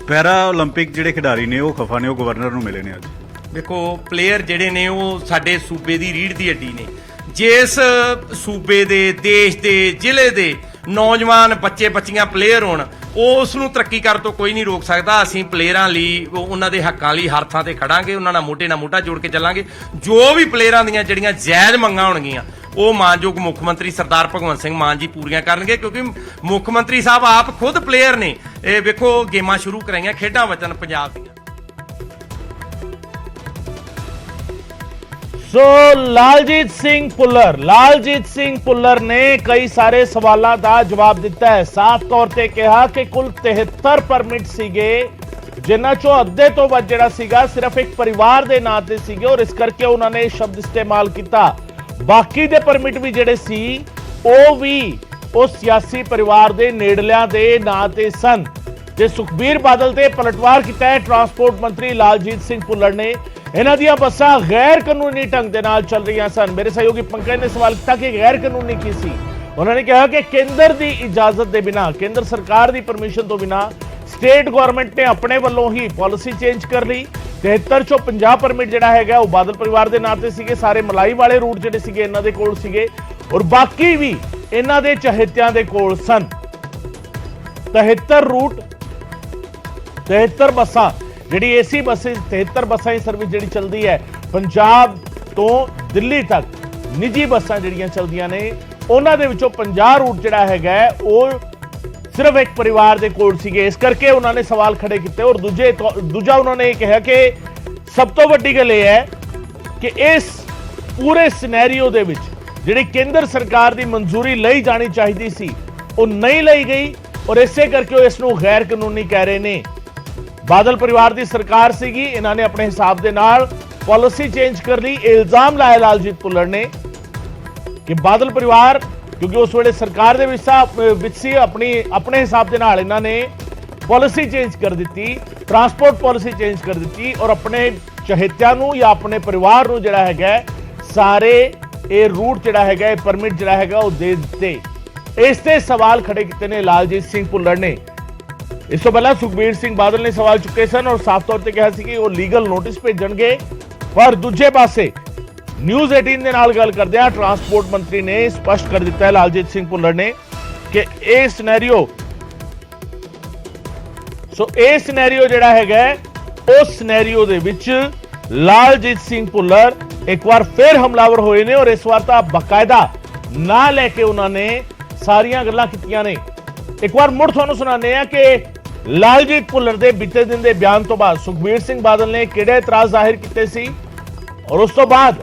ਪੈਰਾ ਓਲੰਪਿਕ ਜਿਹੜੇ ਖਿਡਾਰੀ ਨੇ ਉਹ ਖਫਾ ਨੇ, ਉਹ ਗਵਰਨਰ ਨੂੰ ਮਿਲੇ ਨੇ ਅੱਜ। ਦੇਖੋ ਪਲੇਅਰ ਜਿਹੜੇ ਨੇ ਉਹ ਸਾਡੇ ਸੂਬੇ ਦੀ ਰੀੜ੍ਹ ਦੀ ਹੱਡੀ ਨੇ। ਜਿਸ ਸੂਬੇ ਦੇ, ਦੇਸ਼ ਦੇ, ਜ਼ਿਲ੍ਹੇ ਦੇ ਨੌਜਵਾਨ ਬੱਚੇ ਬੱਚੀਆਂ ਪਲੇਅਰ ਹੋਣ, ਉਸ ਨੂੰ ਤਰੱਕੀ ਕਰਨ ਤੋਂ ਕੋਈ ਨਹੀਂ ਰੋਕ ਸਕਦਾ। ਅਸੀਂ ਪਲੇਅਰਾਂ ਲਈ, ਉਹਨਾਂ ਦੇ ਹੱਕਾਂ ਲਈ ਹਰ ਥਾਂ ਤੇ ਖੜਾਂਗੇ, ਉਹਨਾਂ ਨਾਲ ਮੋਢੇ ਨਾਲ ਮੋਢਾ ਜੋੜ ਕੇ ਚੱਲਾਂਗੇ। ਜੋ ਵੀ ਪਲੇਅਰਾਂ ਦੀਆਂ ਜਿਹੜੀਆਂ ਜਾਇਜ਼ ਮੰਗਾਂ ਹੋਣਗੀਆਂ ਉਹ ਮਾਨਯੋਗ ਮੁੱਖ ਮੰਤਰੀ ਸਰਦਾਰ ਭਗਵੰਤ ਸਿੰਘ ਮਾਨ ਜੀ ਪੂਰੀਆਂ ਕਰਨਗੇ ਕਿਉਂਕਿ ਮੁੱਖ ਮੰਤਰੀ ਸਾਹਿਬ ਆਪ ਖੁਦ ਪਲੇਅਰ ਨੇ। ਇਹ ਵੇਖੋ ਗੇਮਾਂ ਸ਼ੁਰੂ ਕਰਾਈਆਂ, ਖੇਡਾਂ ਵਚਨ ਪੰਜਾਬ ਦੀਆਂ। ਸੋ ਲਾਲਜੀਤ ਸਿੰਘ ਭੁੱਲਰ ਨੇ ਕਈ ਸਾਰੇ ਸਵਾਲਾਂ ਦਾ ਜਵਾਬ ਦਿੱਤਾ ਹੈ। ਸਾਫ਼ ਤੌਰ ਤੇ ਕਿਹਾ ਕਿ ਕੁੱਲ 73 ਪਰਮਿਟ ਸੀਗੇ, ਜਿਨ੍ਹਾਂ ਚੋਂ ਅੱਧੇ ਤੋਂ ਵੱਧ ਜਿਹੜਾ ਸੀਗਾ ਸਿਰਫ ਇੱਕ ਪਰਿਵਾਰ ਦੇ ਨਾਂ ਤੇ ਸੀਗੇ ਔਰ ਇਸ ਕਰਕੇ ਉਹਨਾਂ ਨੇ ਸ਼ਬਦ ਇਸਤੇਮਾਲ ਕੀਤਾ। ਬਾਕੀ ਦੇ ਪਰਮਿਟ ਵੀ ਜਿਹੜੇ ਸੀ ਉਹ ਵੀ ਉਸ ਸਿਆਸੀ ਪਰਿਵਾਰ ਦੇ ਨੇੜਲਿਆਂ ਦੇ ਨਾਂ ਤੇ ਸਨ। ਤੇ ਸੁਖਬੀਰ ਬਾਦਲ ਤੇ ਪਲਟਵਾਰ ਕੀਤਾ ਹੈ ਟਰਾਂਸਪੋਰਟ ਮੰਤਰੀ ਲਾਲਜੀਤ ਸਿੰਘ ਭੁੱਲਰ ਨੇ। ਇਹਨਾਂ ਦੀਆਂ ਬੱਸਾਂ ਗੈਰ ਕਾਨੂੰਨੀ ਢੰਗ ਦੇ ਨਾਲ ਚੱਲ ਰਹੀਆਂ ਸਨ। ਮੇਰੇ ਸਹਿਯੋਗੀ ਪੰਕਜ ਨੇ ਸਵਾਲ ਕੀਤਾ ਕਿ ਗੈਰ ਕਾਨੂੰਨੀ ਕੀ ਸੀ। ਉਹਨਾਂ ਨੇ ਕਿਹਾ ਕਿ ਕੇਂਦਰ ਦੀ ਇਜਾਜ਼ਤ ਦੇ ਬਿਨਾਂ, ਕੇਂਦਰ ਸਰਕਾਰ ਦੀ ਪਰਮਿਸ਼ਨ ਤੋਂ ਬਿਨਾਂ ਸਟੇਟ ਗਵਰਨਮੈਂਟ ਨੇ ਆਪਣੇ ਵੱਲੋਂ ਹੀ ਪਾਲਿਸੀ ਚੇਂਜ ਕਰ ਲਈ। 73 ਚੋਂ 50 ਪਰਮਿਟ ਜਿਹੜਾ ਹੈਗਾ ਉਹ ਬਾਦਲ ਪਰਿਵਾਰ ਦੇ ਨਾਂ ਤੇ ਸੀਗੇ, ਸਾਰੇ ਮਲਾਈ ਵਾਲੇ ਰੂਟ ਜਿਹੜੇ ਸੀਗੇ ਇਹਨਾਂ ਦੇ ਕੋਲ ਸੀਗੇ ਔਰ ਬਾਕੀ ਵੀ ਇਹਨਾਂ ਦੇ ਚਹੇਤਿਆਂ ਦੇ ਕੋਲ ਸਨ। 73 ਰੂਟ, 73 ਬੱਸਾਂ ਜਿਹੜੀ AC ਬੱਸਿਸ, 73 ਬੱਸਾਂ ਦੀ ਸਰਵਿਸ ਜਿਹੜੀ ਚੱਲਦੀ ਹੈ ਪੰਜਾਬ ਤੋਂ ਦਿੱਲੀ ਤੱਕ, ਨਿੱਜੀ ਬੱਸਾਂ ਜਿਹੜੀਆਂ ਚੱਲਦੀਆਂ ਨੇ ਉਹਨਾਂ ਦੇ ਵਿੱਚੋਂ 50 ਰੂਟ ਜਿਹੜਾ ਹੈਗਾ ਉਹ ਸਿਰਫ ਇੱਕ ਪਰਿਵਾਰ ਦੇ ਕੋਲ ਸੀਗੇ। ਇਸ ਕਰਕੇ ਉਹਨਾਂ ਨੇ ਸਵਾਲ ਖੜੇ ਕੀਤੇ ਔਰ ਦੂਜਾ ਉਹਨਾਂ ਨੇ ਇਹ ਕਿਹਾ ਕਿ ਸਭ ਤੋਂ ਵੱਡੀ ਗੱਲ ਇਹ ਹੈ ਕਿ ਇਸ ਪੂਰੇ ਸਿਨੈਰੀਓ ਦੇ ਵਿੱਚ ਜਿਹੜੀ ਕੇਂਦਰ ਸਰਕਾਰ ਦੀ ਮਨਜ਼ੂਰੀ ਲਈ ਜਾਣੀ ਚਾਹੀਦੀ ਸੀ ਉਹ ਨਹੀਂ ਲਈ ਗਈ ਔਰ ਇਸੇ ਕਰਕੇ ਉਹ ਇਸ ਨੂੰ ਗੈਰ ਕਾਨੂੰਨੀ ਕਹਿ ਰਹੇ ਨੇ। ਬਾਦਲ ਪਰਿਵਾਰ ਦੀ ਸਰਕਾਰ ਸੀਗੀ, ਇਹਨਾਂ ਨੇ ਆਪਣੇ ਹਿਸਾਬ ਦੇ ਨਾਲ ਪਾਲਿਸੀ ਚੇਂਜ ਕਰ ਲਈ। ਇਲਜ਼ਾਮ ਲਾਇਆ ਲਾਲਜੀਤ ਭੁੱਲਰ ਨੇ ਕਿ ਬਾਦਲ ਪਰਿਵਾਰ ਕਿਉਂਕਿ ਉਸ ਵੇਲੇ ਸਰਕਾਰ ਦੇ ਵਿੱਚ ਸੀ, ਆਪਣੇ ਹਿਸਾਬ ਦੇ ਨਾਲ ਇਹਨਾਂ ਨੇ ਪਾਲਿਸੀ ਚੇਂਜ ਕਰ ਦਿੱਤੀ, ਟਰਾਂਸਪੋਰਟ ਪਾਲਿਸੀ ਚੇਂਜ ਕਰ ਦਿੱਤੀ ਔਰ ਆਪਣੇ ਚਹੇਤਿਆਂ ਨੂੰ ਜਾਂ ਆਪਣੇ ਪਰਿਵਾਰ ਨੂੰ ਜਿਹੜਾ ਹੈਗਾ ਸਾਰੇ ਇਹ ਰੂਟ ਜਿਹੜਾ ਹੈਗਾ, ਇਹ ਪਰਮਿਟ ਜਿਹੜਾ ਹੈਗਾ ਉਹ ਦੇ ਦਿੱਤੇ। ਇਸ ਤੇ ਸਵਾਲ ਖੜੇ ਕੀਤੇ ਨੇ ਲਾਲਜੀਤ ਸਿੰਘ ਭੁੱਲਰ ਨੇ। ਇਸ ਤੋਂ ਪਹਿਲਾਂ ਸੁਖਬੀਰ ਸਿੰਘ ਬਾਦਲ ਨੇ ਸਵਾਲ ਚੁੱਕੇ ਸਨ ਔਰ ਸਾਫ਼ ਤੌਰ ਤੇ ਕਿਹਾ ਸੀ ਕਿ ਉਹ ਲੀਗਲ ਨੋਟਿਸ ਭੇਜਣਗੇ। ਪਰ ਦੂਜੇ ਪਾਸੇ ਨਿਊਜ਼ 18 ਦੇ ਨਾਲ ਗੱਲ ਕਰਦਿਆਂ ਟਰਾਂਸਪੋਰਟ ਮੰਤਰੀ ਨੇ ਸਪਸ਼ਟ ਕਰ ਦਿੱਤਾ ਹੈ ਲਾਲਜੀਤ ਸਿੰਘ ਭੁੱਲਰ ਨੇ ਕਿ ਇਹ ਸਿਨੈਰੀਓ ਜਿਹੜਾ ਹੈਗਾ ਉਸ ਸਿਨੈਰੀਓ ਦੇ ਵਿੱਚ ਲਾਲਜੀਤ ਸਿੰਘ ਭੁੱਲਰ ਇੱਕ ਵਾਰ ਫਿਰ ਹਮਲਾਵਰ ਹੋਏ ਨੇ ਔਰ ਇਸ ਵਾਰ ਤਾਂ ਬਕਾਇਦਾ ਨਾਂ ਲੈ ਕੇ ਉਹਨਾਂ ਨੇ ਸਾਰੀਆਂ ਗੱਲਾਂ ਕੀਤੀਆਂ ਨੇ। ਇੱਕ ਵਾਰ ਮੁੜ ਤੁਹਾਨੂੰ ਸੁਣਾਉਂਦੇ ਆ ਕਿ ਲਾਲਜੀਤ ਭੁੱਲਰ ਦੇ ਬੀਤੇ ਦਿਨ ਦੇ ਬਿਆਨ ਤੋਂ ਬਾਅਦ ਸੁਖਬੀਰ ਸਿੰਘ ਬਾਦਲ ਨੇ ਕਿਹੜੇ ਇਤਰਾਜ਼ ਜ਼ਾਹਿਰ ਕੀਤੇ ਸੀ ਔਰ ਉਸ ਤੋਂ ਬਾਅਦ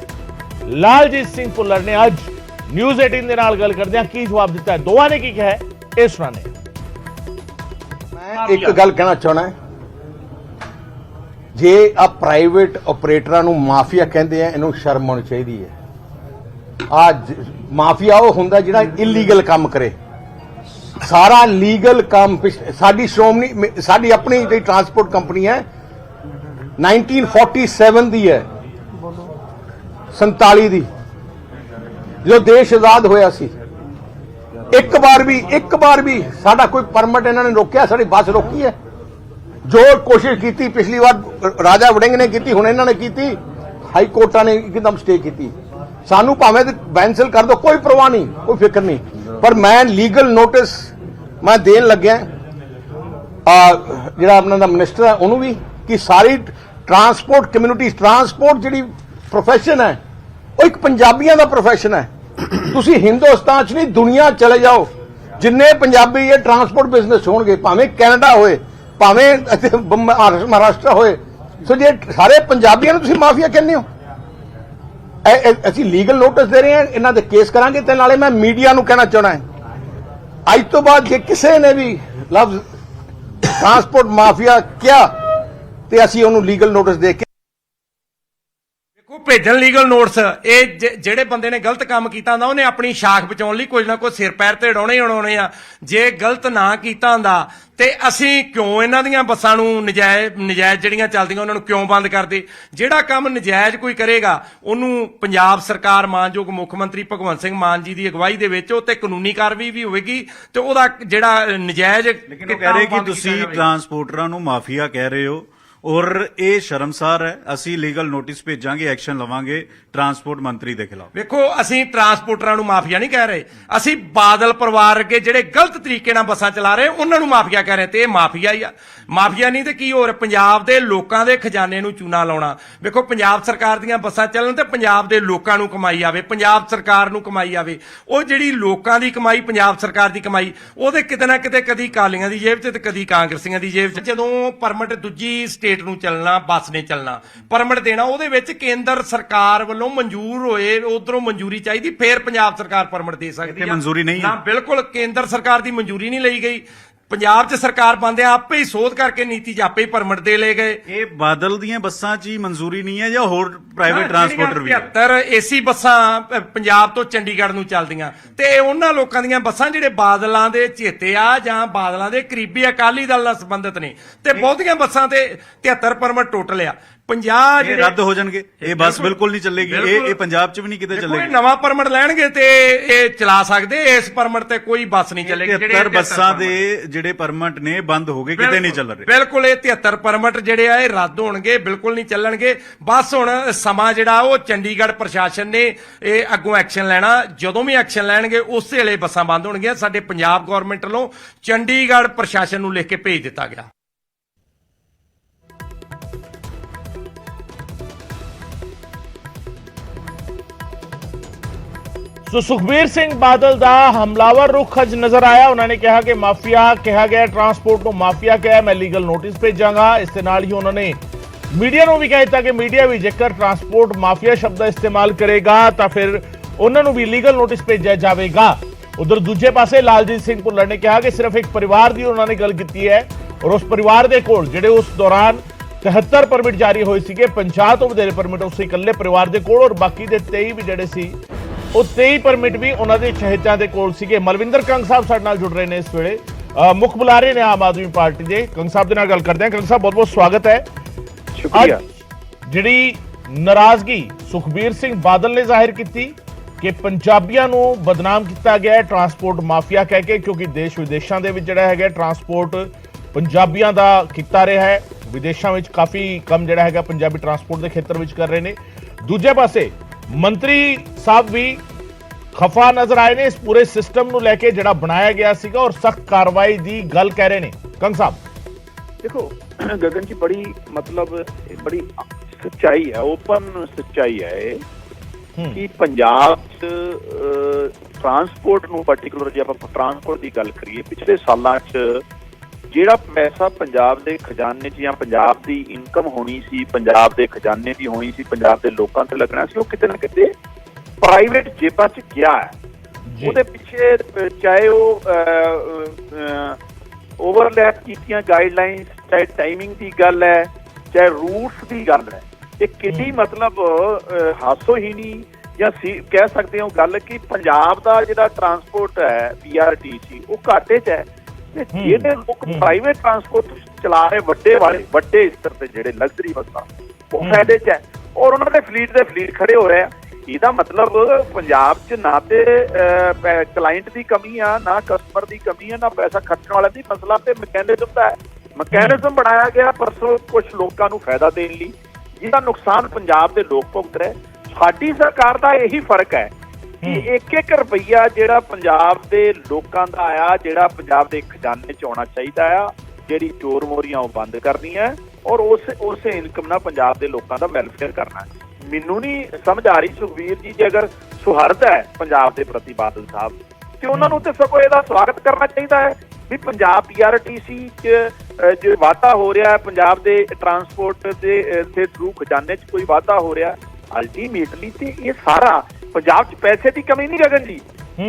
ਲਾਲਜੀਤ ਸਿੰਘ ਭੁੱਲਰ ਨੇ ਅੱਜ ਨਿਊਜ਼ 18 ਦੇ ਨਾਲ ਗੱਲ ਕਰਦਿਆਂ ਕੀ ਜਵਾਬ ਦਿੱਤਾ ਹੈ, ਦੋਵਾਂ ਨੇ ਕੀ ਕਿਹਾ ਹੈ, ਇਹ ਸੁਣਾਉਂਦੇ ਹਾਂ। ਮੈਂ ਇੱਕ ਗੱਲ ਕਹਿਣਾ ਚਾਹਣਾ ਹੈ, ਜੇ ਆ ਪ੍ਰਾਈਵੇਟ ਆਪਰੇਟਰਾਂ ਨੂੰ ਮਾਫੀਆ ਕਹਿੰਦੇ ਆ, ਇਹਨੂੰ ਸ਼ਰਮ ਆਉਣੀ ਚਾਹੀਦੀ ਹੈ। ਅੱਜ ਮਾਫੀਆ ਉਹ ਹੁੰਦਾ ਜਿਹੜਾ ਇਲੀਗਲ ਕੰਮ ਕਰੇ। ਸਾਰਾ ਲੀਗਲ ਕੰਮ ਸਾਡੀ ਸ਼੍ਰੋਮਣੀ ਸਾਡੀ ਆਪਣੀ ਜਿਹੜੀ ਟਰਾਂਸਪੋਰਟ ਕੰਪਨੀ ਹੈ 1947 ਦੀ ਹੈ, 47 ਦੀ, ਜਦੋਂ ਦੇਸ਼ ਆਜ਼ਾਦ ਹੋਇਆ ਸੀ। ਇੱਕ ਵਾਰ ਵੀ ਸਾਡਾ ਕੋਈ ਪਰਮਿਟ ਇਹਨਾਂ ਨੇ ਰੋਕਿਆ? ਸਾਡੀ ਬੱਸ ਰੋਕੀ ਹੈ? ਜੋ ਕੋਸ਼ਿਸ਼ ਕੀਤੀ ਪਿਛਲੀ ਵਾਰ ਰਾਜਾ ਵੜਿੰਗ ਨੇ ਕੀਤੀ, ਹੁਣ ਇਹਨਾਂ ਨੇ ਕੀਤੀ, ਹਾਈ ਕੋਰਟਾਂ ਨੇ ਇੱਕਦਮ ਸਟੇ ਕੀਤੀ। ਸਾਨੂੰ ਭਾਵੇਂ ਕੈਂਸਲ ਕਰ ਦੋ, ਕੋਈ ਪਰਵਾਹ ਨਹੀਂ, ਕੋਈ ਫਿਕਰ ਨਹੀਂ, ਪਰ ਮੈਂ ਲੀਗਲ ਨੋਟਿਸ ਮੈਂ ਦੇਣ ਲੱਗਿਆ ਜਿਹੜਾ ਆਪਣਾ ਦਾ ਮਿਨਿਸਟਰ ਹੈ ਉਹਨੂੰ ਵੀ, ਕਿ ਸਾਰੀ ਟਰਾਂਸਪੋਰਟ ਕਮਿਊਨਿਟੀ, ਟਰਾਂਸਪੋਰਟ ਜਿਹੜੀ ਪ੍ਰੋਫੈਸ਼ਨ ਹੈ ਉਹ ਇੱਕ ਪੰਜਾਬੀਆਂ ਦਾ ਪ੍ਰੋਫੈਸ਼ਨ ਹੈ। ਤੁਸੀਂ ਹਿੰਦੁਸਤਾਨ 'ਚ ਨਹੀਂ, ਦੁਨੀਆ ਚਲੇ ਜਾਓ, ਜਿੰਨੇ ਪੰਜਾਬੀ ਇਹ ਟਰਾਂਸਪੋਰਟ ਬਿਜ਼ਨਸ ਹੋਣਗੇ, ਭਾਵੇਂ ਕੈਨੇਡਾ ਹੋਏ, ਭਾਵੇਂ ਮਹਾਰਾਸ਼ਟਰ ਹੋਏ, ਸੋ ਜੇ ਸਾਰੇ ਪੰਜਾਬੀਆਂ ਨੂੰ ਤੁਸੀਂ ਮਾਫੀਆ ਕਹਿੰਦੇ ਹੋ। ਅਸੀਂ ਲੀਗਲ ਨੋਟਿਸ ਦੇ ਰਹੇ ਹਾਂ, ਇਹਨਾਂ ਦੇ ਕੇਸ ਕਰਾਂਗੇ। ਤੇ ਨਾਲੇ ਮੈਂ ਮੀਡੀਆ ਨੂੰ ਕਹਿਣਾ ਚਾਹਣਾ ਹੈ, ਅੱਜ ਤੋਂ ਬਾਅਦ ਜੇ ਕਿਸੇ ਨੇ ਵੀ ਲਫ਼ਜ਼ ਟਰਾਂਸਪੋਰਟ ਮਾਫੀਆ ਕਿਹਾ ਤੇ ਅਸੀਂ ਉਹਨੂੰ ਲੀਗਲ ਨੋਟਿਸ ਦੇ ਕੇ ਭੇਜਣ ਲੀਗਲ ਨੋਟਿਸ। ਇਹ ਜਿਹੜੇ ਬੰਦੇ ਨੇ ਗਲਤ ਕੰਮ ਕੀਤਾ ਹੁੰਦਾ ਉਹਨੇ ਆਪਣੀ ਸ਼ਾਖ ਬਚਾਉਣ ਲਈ ਕੁਝ ਨਾ ਕੁਝ ਸਿਰ ਪੈਰ ਤੇ ਉਡਾਉਣੇ ਆ। ਜੇ ਗਲਤ ਨਾ ਕੀਤਾ ਹੁੰਦਾ ਤੇ ਅਸੀਂ ਕਿਉਂ ਇਹਨਾਂ ਦੀਆਂ ਬੱਸਾਂ ਨੂੰ ਨਜਾਇਜ਼ ਜਿਹੜੀਆਂ ਚੱਲਦੀਆਂ ਉਹਨਾਂ ਨੂੰ ਕਿਉਂ ਬੰਦ ਕਰਦੇ? ਜਿਹੜਾ ਕੰਮ ਨਜਾਇਜ਼ ਕੋਈ ਕਰੇਗਾ ਉਹਨੂੰ ਪੰਜਾਬ ਸਰਕਾਰ, ਮਾਨਯੋਗ ਮੁੱਖ ਮੰਤਰੀ ਭਗਵੰਤ ਸਿੰਘ ਮਾਨ ਜੀ ਦੀ ਅਗਵਾਈ ਦੇ ਵਿੱਚ ਉਹ ਤੇ ਕਾਨੂੰਨੀ ਕਾਰਵਾਈ ਵੀ ਹੋਵੇਗੀ ਤੇ ਉਹਦਾ ਜਿਹੜਾ ਨਜਾਇਜ਼ ਲੇਕਿਨ ਉਹ ਕਹਿ ਰਹੇ ਕਿ ਤੁਸੀਂ ਟਰਾਂਸਪੋਰਟਰਾਂ ਨੂੰ ਮਾਫੀਆ ਕਹਿ ਰਹੇ ਹੋ ਔਰ ਇਹ ਸ਼ਰਮਸਾਰ ਹੈ। ਅਸੀਂ ਲੀਗਲ ਨੋਟਿਸ ਭੇਜਾਂਗੇ, ਐਕਸ਼ਨ ਲਵਾਂਗੇ ਟਰਾਂਸਪੋਰਟ ਮੰਤਰੀ ਦੇ ਖਿਲਾਫ। ਵੇਖੋ, ਅਸੀਂ ਟਰਾਂਸਪੋਰਟਰਾਂ ਨੂੰ ਮਾਫੀਆ ਨਹੀਂ ਕਹਿ ਰਹੇ, ਅਸੀਂ ਬਾਦਲ ਪਰਿਵਾਰ ਅੱਗੇ ਜਿਹੜੇ ਗਲਤ ਤਰੀਕੇ ਨਾਲ ਬੱਸਾਂ ਚਲਾ ਰਹੇ ਉਹਨਾਂ ਨੂੰ ਮਾਫੀਆ ਕਹਿ ਰਹੇ। ਤੇ ਇਹ ਮਾਫੀਆ ਹੀ ਆ, ਮਾਫੀਆ ਨਹੀਂ ਤੇ ਕੀ ਹੋਰ? ਪੰਜਾਬ ਦੇ ਲੋਕਾਂ ਦੇ ਖਜ਼ਾਨੇ ਨੂੰ ਚੂਨਾ ਲਾਉਣਾ। ਵੇਖੋ, ਪੰਜਾਬ ਸਰਕਾਰ ਦੀਆਂ ਬੱਸਾਂ ਚੱਲਣ ਤੇ ਪੰਜਾਬ ਦੇ ਲੋਕਾਂ ਨੂੰ ਕਮਾਈ ਆਵੇ, ਪੰਜਾਬ ਸਰਕਾਰ ਨੂੰ ਕਮਾਈ ਆਵੇ। ਉਹ ਜਿਹੜੀ ਲੋਕਾਂ ਦੀ ਕਮਾਈ, ਪੰਜਾਬ ਸਰਕਾਰ ਦੀ ਕਮਾਈ, ਉਹਦੇ ਕਿਤੇ ਨਾ ਕਿਤੇ ਕਦੀ ਕਾਲੀਆਂ ਦੀ ਜੇਬ 'ਚ ਤੇ ਕਦੀ ਕਾਂਗਰਸੀਆਂ ਦੀ ਜੇਬ 'ਚ। ਜਦੋਂ ਪਰਮਿਟ ਦੂਜੀ ਸਟੇਟ ਨੂੰ ਚੱਲਣਾ, ਬੱਸ ਨੇ ਚੱਲਣਾ, ਪਰਮਿਟ ਦੇਣਾ, ਉਹਦੇ ਵਿੱਚ ਕੇਂਦਰ ਸਰਕਾਰ ਵੱਲੋਂ ਮਨਜ਼ੂਰ ਹੋਏ, ਉਧਰੋਂ ਮਨਜ਼ੂਰੀ ਚਾਹੀਦੀ, ਫੇਰ ਪੰਜਾਬ ਸਰਕਾਰ ਪਰਮਿਟ ਦੇ ਸਕਦੀ ਹੈ। ਮਨਜ਼ੂਰੀ ਨਹੀਂ ਨਾ, ਬਿਲਕੁਲ ਕੇਂਦਰ ਸਰਕਾਰ ਦੀ ਮਨਜ਼ੂਰੀ ਨਹੀਂ ਲਈ ਗਈ। ਪੰਜਾਬ 'ਚ ਸਰਕਾਰ ਬੰਦਿਆਂ ਆਪੇ ਹੀ ਸੋਧ ਕਰਕੇ ਨੀਤੀ 'ਚ ਆਪੇ ਹੀ ਪਰਮਿਟ ਦੇ ਲਏ ਗਏ। ਇਹ ਬਾਦਲ ਦੀਆਂ ਬੱਸਾਂ 'ਚ ਹੀ ਮਨਜ਼ੂਰੀ ਨਹੀਂ ਹੈ ਜਾਂ ਹੋਰ ਪ੍ਰਾਈਵੇਟ ਟਰਾਂਸਪੋਰਟਰ ਵੀ? 73 ਏਸੀ ਬੱਸਾਂ ਪੰਜਾਬ ਤੋਂ ਚੰਡੀਗੜ੍ਹ ਨੂੰ ਚੱਲਦੀਆਂ ਤੇ ਉਹਨਾਂ ਲੋਕਾਂ ਦੀਆਂ ਬੱਸਾਂ ਜਿਹੜੇ ਬਾਦਲਾਂ ਦੇ ਚੇਤੇ ਆ ਜਾਂ ਬਾਦਲਾਂ ਦੇ ਕਰੀਬੀ ਅਕਾਲੀ ਦਲ ਨਾਲ ਸੰਬੰਧਿਤ ਨੇ, ਤੇ ਬਹੁਤੀਆਂ ਬੱਸਾਂ ਤੇ 73 ਪਰਮਿਟ ਟੋਟਲ ਆ। 50 ਇਹ ਰੱਦ ਹੋ ਜਾਣਗੇ, ਇਹ ਬੱਸ ਬਿਲਕੁਲ ਨਹੀਂ ਚੱਲੇਗੀ। ਇਹ ਪੰਜਾਬ 'ਚ ਵੀ ਨਹੀਂ ਕਿਤੇ ਕੋਈ ਚੱਲੇਗੀ। ਨਵਾਂ ਪਰਮਿਟ ਲੈਣਗੇ ਤੇ ਇਹ ਚਲਾ ਸਕਦੇ, ਇਸ ਪਰਮਿਟ ਤੇ ਕੋਈ ਬੱਸ ਨਹੀਂ ਚੱਲੇਗੀ। 73 ਬੱਸਾਂ ਦੇ ਜਿਹੜੇ ਪਰਮਿਟ ਨੇ ਬੰਦ ਹੋ ਗਏ, ਕਿਤੇ ਨਹੀਂ ਚੱਲ ਰਹੇ। ਬਿਲਕੁਲ, ਇਹ 73 ਪਰਮਿਟ ਜਿਹੜੇ ਆ ਇਹ ਰੱਦ ਹੋਣਗੇ, ਬਿਲਕੁਲ ਨਹੀਂ ਚੱਲਣਗੇ। ਬਸ ਹੁਣ ਸਮਾਂ ਜਿਹੜਾ ਉਹ ਚੰਡੀਗੜ੍ਹ ਪ੍ਰਸ਼ਾਸਨ ਨੇ ਇਹ ਅੱਗੋਂ ਐਕਸ਼ਨ ਲੈਣਾ। ਜਦੋਂ ਵੀ ਐਕਸ਼ਨ ਲੈਣਗੇ ਉਸੇ ਵੇਲੇ ਬੱਸਾਂ ਬੰਦ ਹੋਣਗੀਆਂ। ਸਾਡੇ ਪੰਜਾਬ ਗਵਰਨਮੈਂਟ ਵੱਲੋਂ ਚੰਡੀਗੜ੍ਹ ਪ੍ਰਸ਼ਾਸਨ ਨੂੰ ਲਿਖ ਕੇ ਭੇਜ ਦਿੱਤਾ ਗਿਆ। ਸੋ ਸੁਖਬੀਰ ਸਿੰਘ ਬਾਦਲ ਦਾ ਹਮਲਾਵਰ ਰੁਖ ਅੱਜ ਨਜ਼ਰ ਆਇਆ। ਉਹਨਾਂ ਨੇ ਕਿਹਾ ਕਿ ਮਾਫੀਆ ਕਿਹਾ ਗਿਆ, ਟਰਾਂਸਪੋਰਟ ਨੂੰ ਮਾਫੀਆ ਕਿਹਾ, ਮੈਂ ਲੀਗਲ ਨੋਟਿਸ ਭੇਜਾਂਗਾ। ਇਸ ਦੇ ਨਾਲ ਹੀ ਉਹਨਾਂ ਨੇ ਮੀਡੀਆ ਨੂੰ ਵੀ ਕਹਿ ਦਿੱਤਾ ਕਿ ਮੀਡੀਆ ਵੀ ਜੇਕਰ ਟਰਾਂਸਪੋਰਟ ਮਾਫੀਆ ਸ਼ਬਦ ਦਾ ਇਸਤੇਮਾਲ ਕਰੇਗਾ ਤਾਂ ਫਿਰ ਉਹਨਾਂ ਨੂੰ ਵੀ ਲੀਗਲ ਨੋਟਿਸ ਭੇਜਿਆ ਜਾਵੇਗਾ। ਉਧਰ ਦੂਜੇ ਪਾਸੇ ਲਾਲਜੀਤ ਸਿੰਘ ਭੁੱਲਰ ਨੇ ਕਿਹਾ ਕਿ ਸਿਰਫ ਇੱਕ ਪਰਿਵਾਰ ਦੀ ਉਹਨਾਂ ਨੇ ਗੱਲ ਕੀਤੀ ਹੈ ਔਰ ਉਸ ਪਰਿਵਾਰ ਦੇ ਕੋਲ ਜਿਹੜੇ ਉਸ ਦੌਰਾਨ 73 ਪਰਮਿਟ ਜਾਰੀ ਹੋਏ ਸੀਗੇ, 50 ਤੋਂ ਵਧੇਰੇ ਪਰਮਿਟ ਉਸ ਇਕੱਲੇ ਪਰਿਵਾਰ ਦੇ ਕੋਲ ਔਰ ਬਾਕੀ ਦੇ 23 ਵੀ ਜਿਹੜੇ ਸੀ ਉਹ 23 ਪਰਮਿਟ ਵੀ ਉਹਨਾਂ ਦੇ ਚਹੇਤਿਆਂ ਦੇ ਕੋਲ ਸੀਗੇ। ਮਲਵਿੰਦਰ ਕੰਗ ਸਾਹਿਬ ਸਾਡੇ ਨਾਲ ਜੁੜ ਰਹੇ ਨੇ ਇਸ ਵੇਲੇ, ਮੁੱਖ ਬੁਲਾਰੇ ਨੇ ਆਮ ਆਦਮੀ ਪਾਰਟੀ ਦੇ। ਕੰਗ ਸਾਹਿਬ ਦੇ ਨਾਲ ਗੱਲ ਕਰਦੇ ਹਾਂ। ਕੰਗ ਸਾਹਿਬ, ਬਹੁਤ ਬਹੁਤ ਸਵਾਗਤ ਹੈ। ਸ਼ੁਕਰੀਆ। ਜਿਹੜੀ ਨਾਰਾਜ਼ਗੀ ਸੁਖਬੀਰ ਸਿੰਘ ਬਾਦਲ ਨੇ ਜ਼ਾਹਿਰ ਕੀਤੀ ਕਿ ਪੰਜਾਬੀਆਂ ਨੂੰ ਬਦਨਾਮ ਕੀਤਾ ਗਿਆ ਹੈ ਟਰਾਂਸਪੋਰਟ ਮਾਫੀਆ ਕਹਿ ਕੇ, ਕਿਉਂਕਿ ਦੇਸ਼ ਵਿਦੇਸ਼ਾਂ ਦੇ ਵਿੱਚ ਜਿਹੜਾ ਹੈਗਾ ਟਰਾਂਸਪੋਰਟ ਪੰਜਾਬੀਆਂ ਦਾ ਕੀਤਾ ਰਿਹਾ ਹੈ। ਵਿਦੇਸ਼ਾਂ ਵਿੱਚ ਕਾਫੀ ਕੰਮ ਜਿਹੜਾ ਹੈਗਾ ਪੰਜਾਬੀ ਟਰਾਂਸਪੋਰਟ ਦੇ ਖੇਤਰ ਵਿੱਚ ਕਰ ਰਹੇ ਨੇ। ਦੂਜੇ ਪਾਸੇ ਮੰਤਰੀ ਸਾਹਿਬ ਵੀ ਖਫਾ ਨਜ਼ਰ ਆਏ ਨੇ ਇਸ ਪੂਰੇ ਸਿਸਟਮ ਨੂੰ ਲੈ ਕੇ ਜਿਹੜਾ ਬਣਾਇਆ ਗਿਆ ਸੀਗਾ ਔਰ ਸਖਤ ਕਾਰਵਾਈ ਦੀ ਗੱਲ ਕਹਿ ਰਹੇ ਨੇ। ਕੰਗ ਸਾਹਿਬ ਦੇਖੋ ਗगन जी, बड़ी ਸੱਚਾਈ ਹੈ, ਓਪਨ ਸੱਚਾਈ ਹੈ ਇਹ ਕਿ ਪੰਜਾਬ 'ਚ ਟਰਾਂਸਪੋਰਟ ਨੂੰ ਪਾਰਟਿਕੂਲਰ ਜੇ ਆਪਾਂ ਟਰਾਂਸਪੋਰਟ ਦੀ ਗੱਲ ਕਰੀਏ, ਪਿਛਲੇ ਸਾਲਾਂ 'ਚ ਜਿਹੜਾ ਪੈਸਾ ਪੰਜਾਬ ਦੇ ਖਜ਼ਾਨੇ 'ਚ ਜਾਂ ਪੰਜਾਬ ਦੀ ਇਨਕਮ ਹੋਣੀ ਸੀ, ਪੰਜਾਬ ਦੇ ਖਜ਼ਾਨੇ ਦੀ ਹੋਣੀ ਸੀ, ਪੰਜਾਬ ਦੇ ਲੋਕਾਂ ਤੇ ਲੱਗਣਾ ਸੀ, ਉਹ ਕਿਤੇ ਨਾ ਕਿਤੇ ਪ੍ਰਾਈਵੇਟ ਜੇਬਾਂ 'ਚ ਗਿਆ ਹੈ। ਉਹਦੇ ਪਿੱਛੇ ਚਾਹੇ ਉਹ ਓਵਰਲੈਪ ਕੀਤੀਆਂ ਗਾਈਡਲਾਈਨਸ, ਚਾਹੇ ਟਾਈਮਿੰਗ ਦੀ ਗੱਲ ਹੈ, ਚਾਹੇ ਰੂਟਸ ਦੀ ਗੱਲ ਹੈ, ਇਹ ਕਿੰਨੀ ਮਤਲਬ ਹਾਸੋਹੀਣੀ ਜਾਂ ਕਹਿ ਸਕਦੇ ਹੋ ਗੱਲ ਕਿ ਪੰਜਾਬ ਦਾ ਜਿਹੜਾ ਟਰਾਂਸਪੋਰਟ ਹੈ PRTC ਉਹ ਘਾਟੇ 'ਚ ਹੈ ਤੇ ਜਿਹੜੇ ਲੋਕ ਪ੍ਰਾਈਵੇਟ ਟਰਾਂਸਪੋਰਟ ਚਲਾ ਰਹੇ ਵੱਡੇ ਸਤਰ ਤੇ ਜਿਹੜੇ ਲਗਜ਼ਰੀ ਬੱਸਾਂ ਉਹ ਫਾਇਦੇ 'ਚ ਹੈ ਔਰ ਉਹਨਾਂ ਦੇ ਫਲੀਟ ਖੜੇ ਹੋ ਰਹੇ ਆ। ਇਹਦਾ ਮਤਲਬ ਪੰਜਾਬ 'ਚ ਨਾ ਤੇ ਕਲਾਇੰਟ ਦੀ ਕਮੀ ਆ, ਨਾ ਕਸਟਮਰ ਦੀ ਕਮੀ ਆ, ਨਾ ਪੈਸਾ ਖਰਚਣ ਵਾਲੇ ਦੀ ਮਸਲਾ ਤੇ ਮੈਕੈਨਿਜ਼ਮ ਦਾ ਹੈ। ਮੈਕੈਨਿਜ਼ਮ ਬਣਾਇਆ ਗਿਆ ਪਰਸੋਂ ਕੁਝ ਲੋਕਾਂ ਨੂੰ ਫਾਇਦਾ ਦੇਣ ਲਈ, ਜਿਹਦਾ ਨੁਕਸਾਨ ਪੰਜਾਬ ਦੇ ਲੋਕ ਭੁਗਤ ਰਹੇ। ਸਾਡੀ ਸਰਕਾਰ ਦਾ ਇਹੀ ਫਰਕ ਹੈ ਕਿ ਇੱਕ ਰੁਪਈਆ ਜਿਹੜਾ ਪੰਜਾਬ ਦੇ ਲੋਕਾਂ ਦਾ ਆਇਆ, ਜਿਹੜਾ ਪੰਜਾਬ ਦੇ ਖਜ਼ਾਨੇ 'ਚ ਆਉਣਾ ਚਾਹੀਦਾ ਆ, ਜਿਹੜੀ ਚੋਰ ਮੋਰੀਆਂ ਉਹ ਬੰਦ ਕਰਨੀਆਂ ਔਰ ਉਸੇ ਇਨਕਮ ਨਾਲ ਪੰਜਾਬ ਦੇ ਲੋਕਾਂ ਦਾ ਵੈਲਫੇਅਰ ਕਰਨਾ। ਮੈਨੂੰ ਨਹੀਂ ਸਮਝ ਆ ਰਹੀ ਸੁਖਬੀਰ ਜੀ, ਜੇ ਅਗਰ ਸੁਹਰਦ ਹੈ ਪੰਜਾਬ ਦੇ ਪ੍ਰਤੀ ਬਾਦਲ ਸਾਹਿਬ ਤੇ ਉਹਨਾਂ ਨੂੰ ਤੇ ਸਗੋਂ ਇਹਦਾ ਸਵਾਗਤ ਕਰਨਾ ਚਾਹੀਦਾ ਹੈ ਵੀ ਪੰਜਾਬ PRTC 'ਚ ਜੋ ਵਾਧਾ ਹੋ ਰਿਹਾ, ਪੰਜਾਬ ਦੇ ਟਰਾਂਸਪੋਰਟ ਦੇ ਥਰੂ ਖਜ਼ਾਨੇ 'ਚ ਕੋਈ ਵਾਧਾ ਹੋ ਰਿਹਾ, ਅਲਟੀਮੇਟਲੀ ਤੇ ਇਹ ਸਾਰਾ ਪੰਜਾਬ 'ਚ ਪੈਸੇ ਦੀ ਕਮੀ ਨਹੀਂ ਗਗਨ ਜੀ।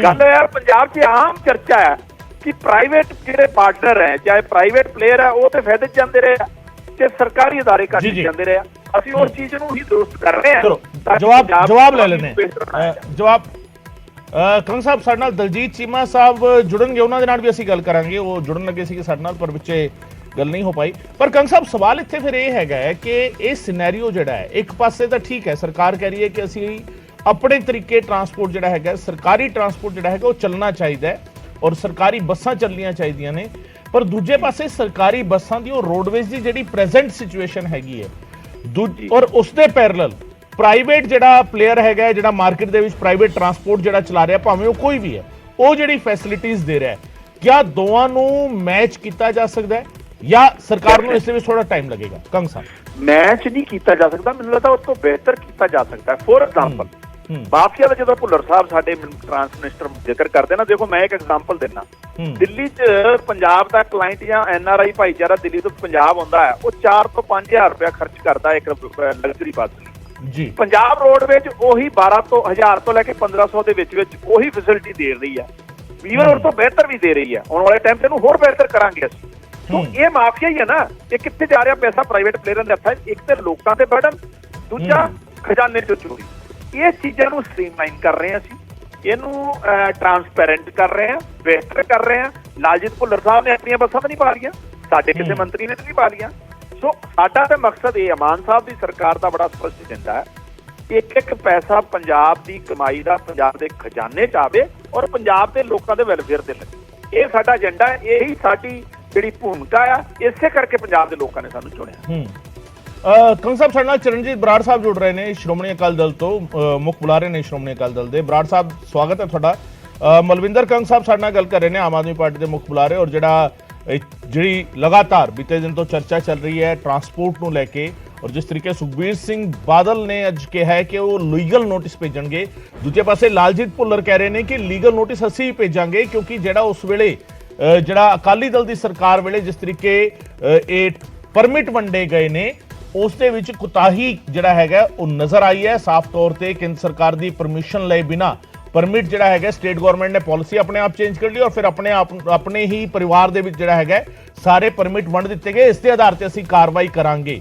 ਗੱਲ ਹੈ ਪੰਜਾਬ 'ਚ ਆਮ ਚਰਚਾ ਹੈ ਕਿ ਪ੍ਰਾਈਵੇਟ ਜਿਹੜੇ ਪਾਰਟਨਰ ਹੈ, ਚਾਹੇ ਪ੍ਰਾਈਵੇਟ ਪਲੇਅਰ ਹੈ, ਉਹ ਤੇ ਫਾਇਦੇ 'ਚ ਜਾਂਦੇ ਰਹੇ ਤੇ ਸਰਕਾਰੀ ਅਦਾਰੇ ਘੱਟ ਜਾਂਦੇ ਰਹੇ। ਅਸੀਂ ਉਸ ਚੀਜ਼ ਨੂੰ ਹੀ ਦੁਰਸਤ ਕਰ ਰਹੇ ਹਾਂ। ਜਵਾਬ ਲੈ ਲੈਣੇ ਜਵਾਬ ਕੰਗ ਸਾਹਿਬ ਸਾਡੇ ਨਾਲ ਦਲਜੀਤ ਚੀਮਾ ਸਾਹਿਬ ਜੁੜਨਗੇ, ਉਹਨਾਂ ਦੇ ਨਾਲ ਵੀ ਅਸੀਂ ਗੱਲ ਕਰਾਂਗੇ। ਉਹ ਜੁੜਨ ਲੱਗੇ ਸੀ ਸਾਡੇ ਨਾਲ ਪਰ ਵਿੱਚੇ ਗੱਲ ਨਹੀਂ ਹੋ ਪਾਈ। ਪਰ ਕੰਗ ਸਾਹਿਬ ਸਵਾਲ ਇੱਥੇ ਫਿਰ ਇਹ ਹੈਗਾ ਹੈ ਕਿ ਇਹ ਸਿਨੈਰੀਓ ਜਿਹੜਾ ਹੈ, ਇੱਕ ਪਾਸੇ ਤਾਂ ਠੀਕ ਹੈ ਸਰਕਾਰ ਕਹਿ ਰਹੀ ਹੈ ਕਿ ਅਸੀਂ ਆਪਣੇ ਤਰੀਕੇ ਟਰਾਂਸਪੋਰਟ ਜਿਹੜਾ ਹੈਗਾ, ਸਰਕਾਰੀ ਟਰਾਂਸਪੋਰਟ ਜਿਹੜਾ ਹੈਗਾ ਉਹ ਚੱਲਣਾ ਚਾਹੀਦਾ ਹੈ ਔਰ ਸਰਕਾਰੀ ਬੱਸਾਂ ਚੱਲਣੀਆਂ ਚਾਹੀਦੀਆਂ ਨੇ, ਪਰ ਦੂਜੇ ਪਾਸੇ ਸਰਕਾਰੀ ਬੱਸਾਂ ਦੀ ਉਹ ਰੋਡਵੇਜ਼ ਦੀ ਜਿਹੜੀ ਪ੍ਰੈਜ਼ੈਂਟ ਸਿਚੁਏਸ਼ਨ ਹੈਗੀ ਹੈ ਔਰ ਉਸ ਦੇ ਪੈਰਲਲ ਪ੍ਰਾਈਵੇਟ ਜਿਹੜਾ ਪਲੇਅਰ ਹੈਗਾ, ਜਿਹੜਾ ਮਾਰਕੀਟ ਦੇ ਵਿੱਚ ਪ੍ਰਾਈਵੇਟ ਟਰਾਂਸਪੋਰਟ ਜਿਹੜਾ ਚਲਾ ਰਿਹਾ, ਭਾਵੇਂ ਉਹ ਕੋਈ ਵੀ ਹੈ, ਉਹ ਜਿਹੜੀ ਫੈਸਿਲਿਟੀਜ਼ ਦੇ ਰਿਹਾ ਹੈ, ਕਿਆ ਦੋਵਾਂ ਨੂੰ ਮੈਚ ਕੀਤਾ ਜਾ ਸਕਦਾ ਹੈ ਜਾਂ ਸਰਕਾਰ ਨੂੰ ਇਸ ਦੇ ਵਿੱਚ ਥੋੜਾ ਟਾਈਮ ਲੱਗੇਗਾ? ਕੰਗ ਸਾਹਿਬ ਮੈਚ ਨਹੀਂ ਕੀਤਾ ਜਾ ਸਕਦਾ, ਮੈਨੂੰ ਲੱਗਦਾ ਉਸ ਤੋਂ ਬਿਹਤਰ ਕੀਤਾ ਜਾ ਸਕਦਾ ਹੈ। ਫੋਰ ਐਗਜ਼ਾਮਪਲ ਮਾਫੀਆ ਦਾ ਜਦੋਂ ਭੁੱਲਰ ਸਾਹਿਬ ਸਾਡੇ ਟਰਾਂਸ ਮਿਨਿਸਟਰ ਜ਼ਿਕਰ ਕਰਦੇ ਨਾ, ਦੇਖੋ ਮੈਂ ਇੱਕ ਐਗਜ਼ਾਮਪਲ ਦਿੰਦਾ, ਦਿੱਲੀ 'ਚ ਪੰਜਾਬ ਦਾ ਕਲਾਇੰਟ ਜਾਂ NRI ਭਾਈਚਾਰਾ ਦਿੱਲੀ ਤੋਂ ਪੰਜਾਬ ਆਉਂਦਾ ਹੈ, ਉਹ 4 ਤੋਂ 5000 ਰੁਪਇਆ ਖਰਚ ਕਰਦਾ ਇੱਕ ਲਗਜ਼ਰੀ ਬੱਸ ਜੀ। ਪੰਜਾਬ ਰੋਡਵੇਜ਼ ਉਹੀ 12,000 ਤੋਂ ਲੈ ਕੇ 1500 ਦੇ ਵਿੱਚ ਉਹੀ ਫੈਸਿਲਿਟੀ ਦੇ ਰਹੀ ਹੈ, ਈਵਨ ਉਸ ਤੋਂ ਬਿਹਤਰ ਵੀ ਦੇ ਰਹੀ ਹੈ। ਆਉਣ ਵਾਲੇ ਟਾਈਮ ਤੇ ਇਹਨੂੰ ਹੋਰ ਬਿਹਤਰ ਕਰਾਂਗੇ ਅਸੀਂ। ਸੋ ਇਹ ਮਾਫੀਆ ਹੀ ਹੈ ਨਾ, ਇਹ ਕਿੱਥੇ ਜਾ ਰਿਹਾ ਪੈਸਾ? ਪ੍ਰਾਈਵੇਟ ਪਲੇਅਰਾਂ ਦੇ ਹੱਥਾਂ 'ਚ। ਇੱਕ ਤੇ ਲੋਕਾਂ ਤੇ ਬਰਡਨ, ਦੂਜਾ ਖਜ਼ਾਨੇ 'ਚੋਂ ਚੋਰੀ। ਇਹ ਚੀਜ਼ਾਂ ਨੂੰ ਸਟ੍ਰੀਮਲਾਈਨ ਕਰ ਰਹੇ ਹਾਂ ਅਸੀਂ, ਇਹਨੂੰ ਟਰਾਂਸਪੇਰੈਂਟ ਕਰ ਰਹੇ ਹਾਂ, ਬਿਹਤਰ ਕਰ ਰਹੇ ਹਾਂ। ਲਾਲਜੀਤ ਭੁੱਲਰ ਸਾਹਿਬ ਨੇ ਆਪਣੀਆਂ ਬੱਸਾਂ ਤਾਂ ਨਹੀਂ ਪਾ ਲਈਆਂ, ਸਾਡੇ ਕਿਸੇ ਮੰਤਰੀ ਨੇ ਤਾਂ ਨਹੀਂ ਪਾ ਲਈਆਂ। ਸੋ ਸਾਡਾ ਤਾਂ ਮਕਸਦ ਇਹ ਮਾਨ ਸਾਹਿਬ ਦੀ ਸਰਕਾਰ ਦਾ ਬੜਾ ਸਪਸ਼ਟ ਏਜੰਡਾ ਹੈ, ਇੱਕ ਪੈਸਾ ਪੰਜਾਬ ਦੀ ਕਮਾਈ ਦਾ ਪੰਜਾਬ ਦੇ ਖਜ਼ਾਨੇ 'ਚ ਆਵੇ ਔਰ ਪੰਜਾਬ ਦੇ ਲੋਕਾਂ ਦੇ ਵੈਲਫੇਅਰ ਤੇ ਲੱਗੇ। ਇਹ ਸਾਡਾ ਏਜੰਡਾ ਹੈ, ਇਹੀ ਸਾਡੀ ਜਿਹੜੀ ਭੂਮਿਕਾ ਆ, ਇਸੇ ਕਰਕੇ ਪੰਜਾਬ ਦੇ ਲੋਕਾਂ ਨੇ ਸਾਨੂੰ ਚੁਣਿਆ। ਕੰਗ ਸਾਹਿਬ ਸਾਡੇ ਨਾਲ ਚਰਨਜੀਤ ਬਰਾੜ ਸਾਹਿਬ ਜੁੜ ਰਹੇ ਨੇ ਸ਼੍ਰੋਮਣੀ ਅਕਾਲੀ ਦਲ ਤੋਂ, ਮੁੱਖ ਬੁਲਾਰੇ ਨੇ ਸ਼੍ਰੋਮਣੀ ਅਕਾਲੀ ਦਲ ਦੇ। ਬਰਾੜ ਸਾਹਿਬ ਸਵਾਗਤ ਹੈ ਤੁਹਾਡਾ। ਮਲਵਿੰਦਰ ਕੰਗ ਸਾਹਿਬ ਸਾਡੇ ਨਾਲ ਗੱਲ ਕਰ ਰਹੇ ਨੇ, ਆਮ ਆਦਮੀ ਪਾਰਟੀ ਦੇ ਮੁੱਖ ਬੁਲਾਰੇ, ਔਰ ਜਿਹੜੀ ਲਗਾਤਾਰ ਬੀਤੇ ਦਿਨ ਤੋਂ ਚਰਚਾ ਚੱਲ ਰਹੀ ਹੈ ਟਰਾਂਸਪੋਰਟ ਨੂੰ ਲੈ ਕੇ, ਔਰ ਜਿਸ ਤਰੀਕੇ ਸੁਖਬੀਰ ਸਿੰਘ ਬਾਦਲ ਨੇ ਅੱਜ ਕਿਹਾ ਹੈ ਕਿ ਉਹ ਲੀਗਲ ਨੋਟਿਸ ਭੇਜਣਗੇ, ਦੂਜੇ ਪਾਸੇ ਲਾਲਜੀਤ ਭੁੱਲਰ ਕਹਿ ਰਹੇ ਨੇ ਕਿ ਲੀਗਲ ਨੋਟਿਸ ਅਸੀਂ ਭੇਜਾਂਗੇ ਕਿਉਂਕਿ ਜਿਹੜਾ ਉਸ ਵੇਲੇ ਜਿਹੜਾ ਅਕਾਲੀ ਦਲ ਦੀ ਸਰਕਾਰ ਵੇਲੇ ਜਿਸ ਤਰੀਕੇ ਇਹ ਪਰਮਿਟ ਵੰਡੇ ਗਏ ਨੇ ਉਸ ਦੇ ਵਿੱਚ ਕੁਤਾਹੀ ਜਿਹੜਾ ਹੈਗਾ ਉਹ ਨਜ਼ਰ ਆਈ ਹੈ। ਸਾਫ਼ ਤੌਰ ਤੇ ਕੇਂਦਰ ਸਰਕਾਰ ਦੀ ਪਰਮਿਸ਼ਨ ਲਏ ਬਿਨਾ ਪਰਮਿਟ ਜਿਹੜਾ ਹੈਗਾ ਸਟੇਟ ਗਵਰਨਮੈਂਟ ਨੇ ਪਾਲਿਸੀ ਆਪਣੇ ਆਪ ਚੇਂਜ ਕਰ ਲਈ ਔਰ ਫਿਰ ਆਪਣੇ ਹੀ ਪਰਿਵਾਰ ਦੇ ਵਿੱਚ ਜਿਹੜਾ ਹੈਗਾ ਸਾਰੇ ਪਰਮਿਟ ਵੰਡ ਦਿੱਤੇ ਗਏ। ਇਸ ਦੇ ਆਧਾਰ ਤੇ ਅਸੀਂ ਕਾਰਵਾਈ ਕਰਾਂਗੇ।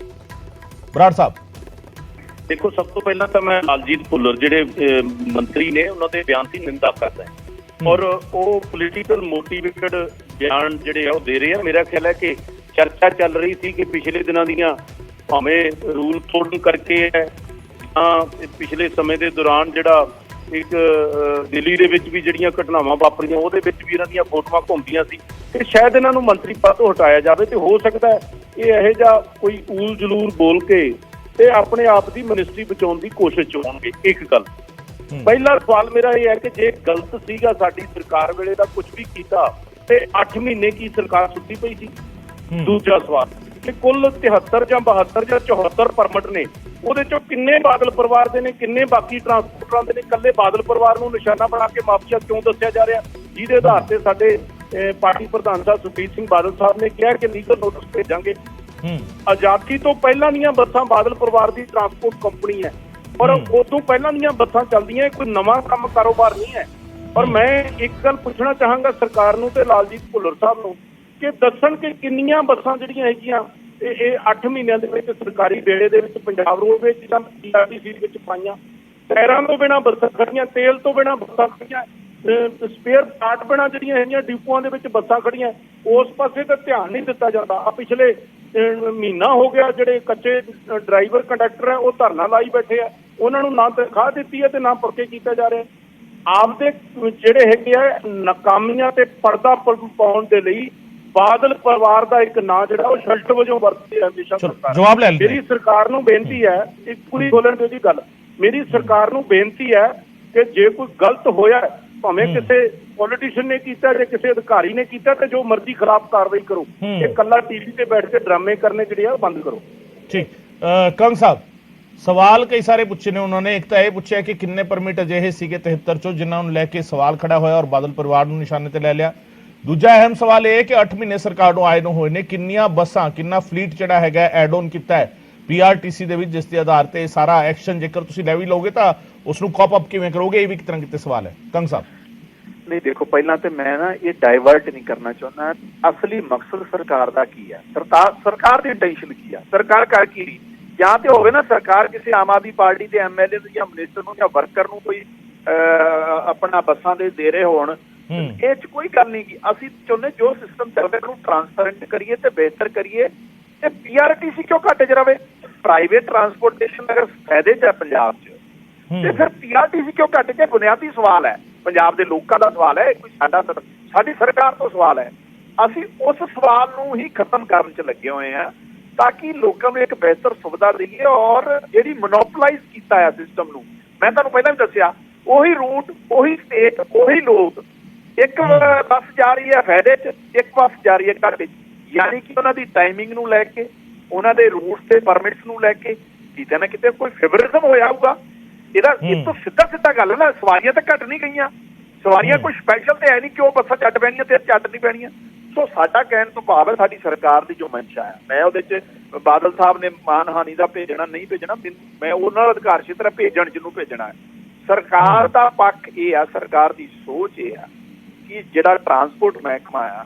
ਬਰਾੜ ਸਾਹਿਬ ਦੇਖੋ, ਸਭ ਤੋਂ ਪਹਿਲਾਂ ਤਾਂ ਮੈਂ ਲਾਲਜੀਤ ਭੁੱਲਰ ਜਿਹੜੇ ਮੰਤਰੀ ਨੇ ਉਹਨਾਂ ਦੇ ਬਿਆਨ ਦੀ ਨਿੰਦਾ ਕਰਦਾ ਔਰ ਉਹ ਪੋਲੀਟੀਕਲ ਮੋਟੀਵੇਟਡ ਬਿਆਨ ਜਿਹੜੇ ਆ ਉਹ ਦੇ ਰਹੇ ਆ। ਮੇਰਾ ਖਿਆਲ ਹੈ ਕਿ ਚਰਚਾ ਚੱਲ ਰਹੀ ਸੀ ਕਿ ਪਿਛਲੇ ਦਿਨਾਂ ਦੀਆਂ ਭਾਵੇਂ ਰੂਲ ਤੋੜਨ ਕਰਕੇ ਹੈ ਤਾਂ ਪਿਛਲੇ ਸਮੇਂ ਦੇ ਦੌਰਾਨ ਜਿਹੜਾ ਇੱਕ ਦਿੱਲੀ ਦੇ ਵਿੱਚ ਵੀ ਜਿਹੜੀਆਂ ਘਟਨਾਵਾਂ ਵਾਪਰੀਆਂ ਉਹਦੇ ਵਿੱਚ ਵੀ ਇਹਨਾਂ ਦੀਆਂ ਫੋਟੋਆਂ ਘੁੰਮਦੀਆਂ ਸੀ ਤੇ ਸ਼ਾਇਦ ਇਹਨਾਂ ਨੂੰ ਮੰਤਰੀ ਪਦ ਤੋਂ ਹਟਾਇਆ ਜਾਵੇ। ਤੇ ਹੋ ਸਕਦਾ ਇਹ ਇਹੋ ਜਿਹਾ ਕੋਈ ਊਲ ਜਲੂਲ ਬੋਲ ਕੇ ਤੇ ਆਪਣੇ ਆਪ ਦੀ ਮਿਨਿਸਟਰੀ ਬਚਾਉਣ ਦੀ ਕੋਸ਼ਿਸ਼ ਚ ਹੋਣਗੇ। ਇੱਕ ਗੱਲ, ਪਹਿਲਾ ਸਵਾਲ ਮੇਰਾ ਇਹ ਹੈ ਕਿ ਜੇ ਗਲਤ ਸੀਗਾ ਸਾਡੀ ਸਰਕਾਰ ਵੇਲੇ ਦਾ ਕੁਝ ਵੀ ਕੀਤਾ ਤੇ 8 ਮਹੀਨੇ ਕੀ ਸਰਕਾਰ ਸੁੱਤੀ ਪਈ ਸੀ? ਦੂਜਾ ਸਵਾਲ ਕਿ ਕੁੱਲ 73 ਜਾਂ 72 ਜਾਂ 74 ਪਰਮਿਟ ਨੇ ਉਹਦੇ ਚੋਂ ਕਿੰਨੇ ਬਾਦਲ ਪਰਿਵਾਰ ਦੇ ਨੇ, ਕਿੰਨੇ ਬਾਕੀ ਟਰਾਂਸਪੋਰਟਰਾਂ ਦੇ ਨੇ, ਇਕੱਲੇ ਬਾਦਲ ਪਰਿਵਾਰ ਨੂੰ ਨਿਸ਼ਾਨਾ ਬਣਾ ਕੇ ਮਾਫੀਆ ਕਿਉਂ ਦੱਸਿਆ ਜਾ ਰਿਹਾ, ਜਿਹਦੇ ਆਧਾਰ ਤੇ ਸਾਡੇ ਪਾਰਟੀ ਪ੍ਰਧਾਨ ਸਾਹਿਬ ਸੁਖਬੀਰ ਸਿੰਘ ਬਾਦਲ ਸਾਹਿਬ ਨੇ ਕਿਹਾ ਕਿ ਲੀਗਲ ਨੋਟਿਸ ਭੇਜਾਂਗੇ। ਆਜ਼ਾਦੀ ਤੋਂ ਪਹਿਲਾਂ ਦੀਆਂ ਬੱਸਾਂ ਬਾਦਲ ਪਰਿਵਾਰ ਦੀ ਟਰਾਂਸਪੋਰਟ ਕੰਪਨੀ ਹੈ, ਔਰ ਉਦੋਂ ਪਹਿਲਾਂ ਦੀਆਂ ਬੱਸਾਂ ਚੱਲਦੀਆਂ, ਕੋਈ ਨਵਾਂ ਕੰਮ ਕਾਰੋਬਾਰ ਨਹੀਂ ਹੈ। ਔਰ ਮੈਂ ਇੱਕ ਗੱਲ ਪੁੱਛਣਾ ਚਾਹਾਂਗਾ ਸਰਕਾਰ ਨੂੰ ਤੇ ਲਾਲਜੀਤ ਭੁੱਲਰ ਸਾਹਿਬ ਨੂੰ ਕਿ ਦੱਸਣ ਕਿ ਕਿੰਨੀਆਂ ਬੱਸਾਂ ਜਿਹੜੀਆਂ ਹੈਗੀਆਂ ਇਹ 8 ਮਹੀਨਿਆਂ ਦੇ ਵਿੱਚ ਸਰਕਾਰੀ ਬੇੜੇ ਦੇ ਵਿੱਚ ਪੰਜਾਬ ਰੋਡਵੇਜ਼ ਜਾਂ ਪੀਆਰਟੀਸੀ ਵਿੱਚ ਪਾਈਆਂ। ਟਾਇਰਾਂ ਤੋਂ ਬਿਨਾਂ ਬੱਸਾਂ ਖੜੀਆਂ, ਤੇਲ ਤੋਂ ਬਿਨਾਂ ਬੱਸਾਂ ਖੜੀਆਂ, ਸਪੇਅਰ ਪਾਰਟ ਬਿਨਾਂ ਜਿਹੜੀਆਂ ਹੈਗੀਆਂ ਡਿਪੂਆਂ ਦੇ ਵਿੱਚ ਬੱਸਾਂ ਖੜੀਆਂ। ਉਸ ਪਾਸੇ ਤਾਂ ਧਿਆਨ ਨਹੀਂ ਦਿੱਤਾ ਜਾਂਦਾ। ਆ ਪਿਛਲੇ ਮਹੀਨਾ ਹੋ ਗਿਆ ਜਿਹੜੇ ਕੱਚੇ ਡਰਾਈਵਰ ਕੰਡਕਟਰ ਹੈ ਉਹ ਧਰਨਾ ਲਾਈ ਬੈਠੇ ਆ, ਉਹਨਾਂ ਨੂੰ ਨਾ ਤਨਖਾਹ ਦਿੱਤੀ ਹੈ ਤੇ ਨਾ ਪੱਕੇ ਕੀਤਾ ਜਾ ਰਿਹਾ। ਆਪਦੇ ਜਿਹੜੇ ਹੈਗੇ ਆ ਨਾਕਾਮੀਆਂ ਤੇ ਪਰਦਾ ਪਾਉਣ ਦੇ ਲਈ ਬਾਦਲ ਪਰਿਵਾਰ ਦਾ ਇੱਕ ਨਾਂ ਜਿਹੜਾ ਉਹ ਸ਼ਲਟ ਵਜੋਂ ਵਰਤਦੀ ਹੈ ਹਮੇਸ਼ਾ ਸਰਕਾਰ। ਜਵਾਬ ਲੈ ਮੇਰੀ ਸਰਕਾਰ ਨੂੰ ਬੇਨਤੀ ਹੈ, ਇੱਕ ਪੂਰੀ ਬੋਲਣ ਦੀ ਗੱਲ, ਮੇਰੀ ਸਰਕਾਰ ਨੂੰ ਬੇਨਤੀ ਹੈ ਕਿ ਜੇ ਕੋਈ ਗਲਤ ਹੋਇਆ ਭਾਵੇਂ ਕਿਸੇ ਪੋਲੀਟੀਸ਼ੀਅਨ ਨੇ ਕੀਤਾ ਜਾਂ ਕਿਸੇ ਅਧਿਕਾਰੀ ਨੇ ਕੀਤਾ ਤੇ ਜੋ ਮਰਜ਼ੀ ਖਿਲਾਫ ਕਾਰਵਾਈ ਕਰੋ। ਇਹ ਕੱਲਾ ਟੀਵੀ ਤੇ ਬੈਠ ਕੇ ਡਰਾਮੇ ਕਰਨੇ ਜਿਹੜੇ ਆ ਬੰਦ ਕਰੋ। ਠੀਕ ਕੰਗ ਸਾਹਿਬ, ਸਵਾਲ ਕਈ ਸਾਰੇ ਪੁੱਛੇ ਨੇ ਉਹਨਾਂ ਨੇ। ਇੱਕ ਤਾਂ ਇਹ ਪੁੱਛਿਆ ਕਿ ਕਿੰਨੇ ਪਰਮਿਟ ਅਜਿਹੇ ਸੀਗੇ 73 ਚੋਂ ਜਿਨ੍ਹਾਂ ਨੂੰ ਲੈ ਕੇ ਸਵਾਲ ਖੜਾ ਹੋਇਆ ਔਰ ਬਾਦਲ ਪਰਿਵਾਰ ਨੂੰ ਨਿਸ਼ਾਨੇ ਤੇ ਲੈ ਲਿਆ। ਦੂਜਾ ਅਹਿਮ ਸਵਾਲ ਇਹ ਕਿ 8 ਮਹੀਨੇ ਸਰਕਾਰ ਨੂੰ ਆਏ ਨੂੰ ਹੋਏ ਨੇ, ਕਿੰਨੀਆਂ ਬੱਸਾਂ, ਕਿੰਨਾ ਫਲੀਟ ਜਿਹੜਾ ਹੈਗਾ ਐਡ ਆਨ ਕੀਤਾ ਹੈ ਪੀਆਰਟੀਸੀ ਦੇ ਵਿੱਚ, ਜਿਸ ਦੇ ਆਧਾਰ ਤੇ ਸਾਰਾ ਐਕਸ਼ਨ ਜੇਕਰ ਤੁਸੀਂ ਲੈ ਵੀ ਲਓਗੇ ਤਾਂ ਉਸ ਨੂੰ ਕਾਪ ਅਪ ਕਿਵੇਂ ਕਰੋਗੇ, ਇਹ ਵੀ ਇੱਕ ਤਰ੍ਹਾਂ ਕਿਤੇ ਸਵਾਲ ਹੈ। ਕੰਗ ਸਾਹਿਬ, ਨਹੀਂ ਦੇਖੋ, ਪਹਿਲਾਂ ਤੇ ਮੈਂ ਨਾ ਇਹ ਡਾਇਵਰਟ ਨਹੀਂ ਕਰਨਾ ਚਾਹੁੰਦਾ। ਅਸਲੀ ਮਕਸਦ ਸਰਕਾਰ ਦਾ ਕੀ ਹੈ, ਸਰਕਾਰ ਦੀ ਇੰਟੈਂਸ਼ਨ ਕੀ ਹੈ, ਸਰਕਾਰ ਕਰ ਕੀ ਰਹੀ। ਜਾਂ ਤੇ ਹੋਵੇ ਨਾ ਸਰਕਾਰ ਕਿਸੇ ਆਮ ਆਦਮੀ ਪਾਰਟੀ ਦੇ ਐਮਐਲਏ ਨੂੰ ਜਾਂ ਮਿਨਿਸਟਰ ਨੂੰ ਜਾਂ ਵਰਕਰ ਨੂੰ ਕੋਈ ਆਪਣਾ ਬੱਸਾਂ ਦੇ ਰਹੇ ਹੋਣ, ਇਹ 'ਚ ਕੋਈ ਗੱਲ ਨਹੀਂ। ਅਸੀਂ ਚਾਹੁੰਦੇ ਜੋ ਸਿਸਟਮ ਚੱਲ ਰਿਹਾ ਉਹਨੂੰ ਟਰਾਂਸਪੇਰੈਂਟ ਕਰੀਏ ਤੇ ਬਿਹਤਰ ਕਰੀਏ ਤੇ ਪੀਆਰਟੀਸੀ ਕਿਉਂ ਘੱਟ ਚ ਰਵੇ। ਪ੍ਰਾਈਵੇਟ ਟਰਾਂਸਪੋਰਟੇਸ਼ਨ ਅਗਰ ਫਾਇਦੇ 'ਚ ਹੈ ਪੰਜਾਬ 'ਚ ਤੇ ਫਿਰ ਪੀਆਰਟੀਸੀ ਕਿਉਂ ਘੱਟ ਚ? ਬੁਨਿਆਦੀ ਸਵਾਲ ਹੈ, ਪੰਜਾਬ ਦੇ ਲੋਕਾਂ ਦਾ ਸਵਾਲ ਹੈ, ਕੋਈ ਸਾਡੀ ਸਰਕਾਰ ਤੋਂ ਸਵਾਲ ਹੈ। ਅਸੀਂ ਉਸ ਸਵਾਲ ਨੂੰ ਹੀ ਖਤਮ ਕਰਨ 'ਚ ਲੱਗੇ ਹੋਏ ਹਾਂ ਤਾਂ ਕਿ ਲੋਕਾਂ ਨੂੰ ਇੱਕ ਬਿਹਤਰ ਸੁਵਿਧਾ ਦੇਈਏ। ਔਰ ਜਿਹੜੀ ਮੋਨੋਪਲਾਈਜ਼ ਕੀਤਾ ਹੈ ਸਿਸਟਮ ਨੂੰ, ਮੈਂ ਤੁਹਾਨੂੰ ਪਹਿਲਾਂ ਵੀ ਦੱਸਿਆ, ਉਹੀ ਰੂਟ, ਉਹੀ ਸਟੇਟ, ਉਹੀ ਲੋਕ, ਇੱਕ ਬੱਸ ਜਾ ਰਹੀ ਹੈ ਫਾਇਦੇ 'ਚ, ਇੱਕ ਬੱਸ ਜਾ ਰਹੀ ਹੈ ਘਾਟੇ 'ਚ। ਯਾਨੀ ਕਿ ਉਹਨਾਂ ਦੀ ਟਾਈਮਿੰਗ ਨੂੰ ਲੈ ਕੇ, ਉਹਨਾਂ ਦੇ ਰੂਟਸ ਤੇ ਪਰਮਿਟਸ ਨੂੰ ਲੈ ਕੇ ਕਿਤੇ ਨਾ ਕਿਤੇ ਕੋਈ ਫੇਵਰਿਜ਼ਮ ਹੋਇਆ ਹੋਊਗਾ। ਇਹਦਾ ਇਹ ਤੋਂ ਸਿੱਧਾ ਗੱਲ ਹੈ ਨਾ, ਸਵਾਰੀਆਂ ਤਾਂ ਘੱਟ ਨਹੀਂ ਗਈਆਂ, ਸਵਾਰੀਆਂ ਕੋਈ ਸਪੈਸ਼ਲ ਤੇ ਹੈ ਨਹੀਂ ਕਿ ਉਹ ਬੱਸਾਂ ਚੱਟ ਪੈਣੀਆਂ ਤੇ ਚੱਟ ਨਹੀਂ ਪੈਣੀਆਂ। ਸੋ ਸਾਡਾ ਕਹਿਣ ਤੋਂ ਭਾਵ ਹੈ ਸਾਡੀ ਸਰਕਾਰ ਦੀ ਜੋ ਮਨਸ਼ਾ ਹੈ, ਮੈਂ ਉਹਦੇ 'ਚ ਬਾਦਲ ਸਾਹਿਬ ਨੇ ਮਾਨਹਾਨੀ ਦਾ ਭੇਜਣਾ ਨਹੀਂ ਭੇਜਣਾ, ਮੈਂ ਉਹਨਾਂ ਦਾ ਅਧਿਕਾਰ ਖੇਤਰ ਭੇਜਣ ਜਿਹਨੂੰ ਭੇਜਣਾ ਹੈ। ਸਰਕਾਰ ਦਾ ਪੱਖ ਇਹ ਆ, ਸਰਕਾਰ ਦੀ ਸੋਚ ਇਹ ਆ ਕਿ ਜਿਹੜਾ ਟਰਾਂਸਪੋਰਟ ਮਹਿਕਮਾ ਆ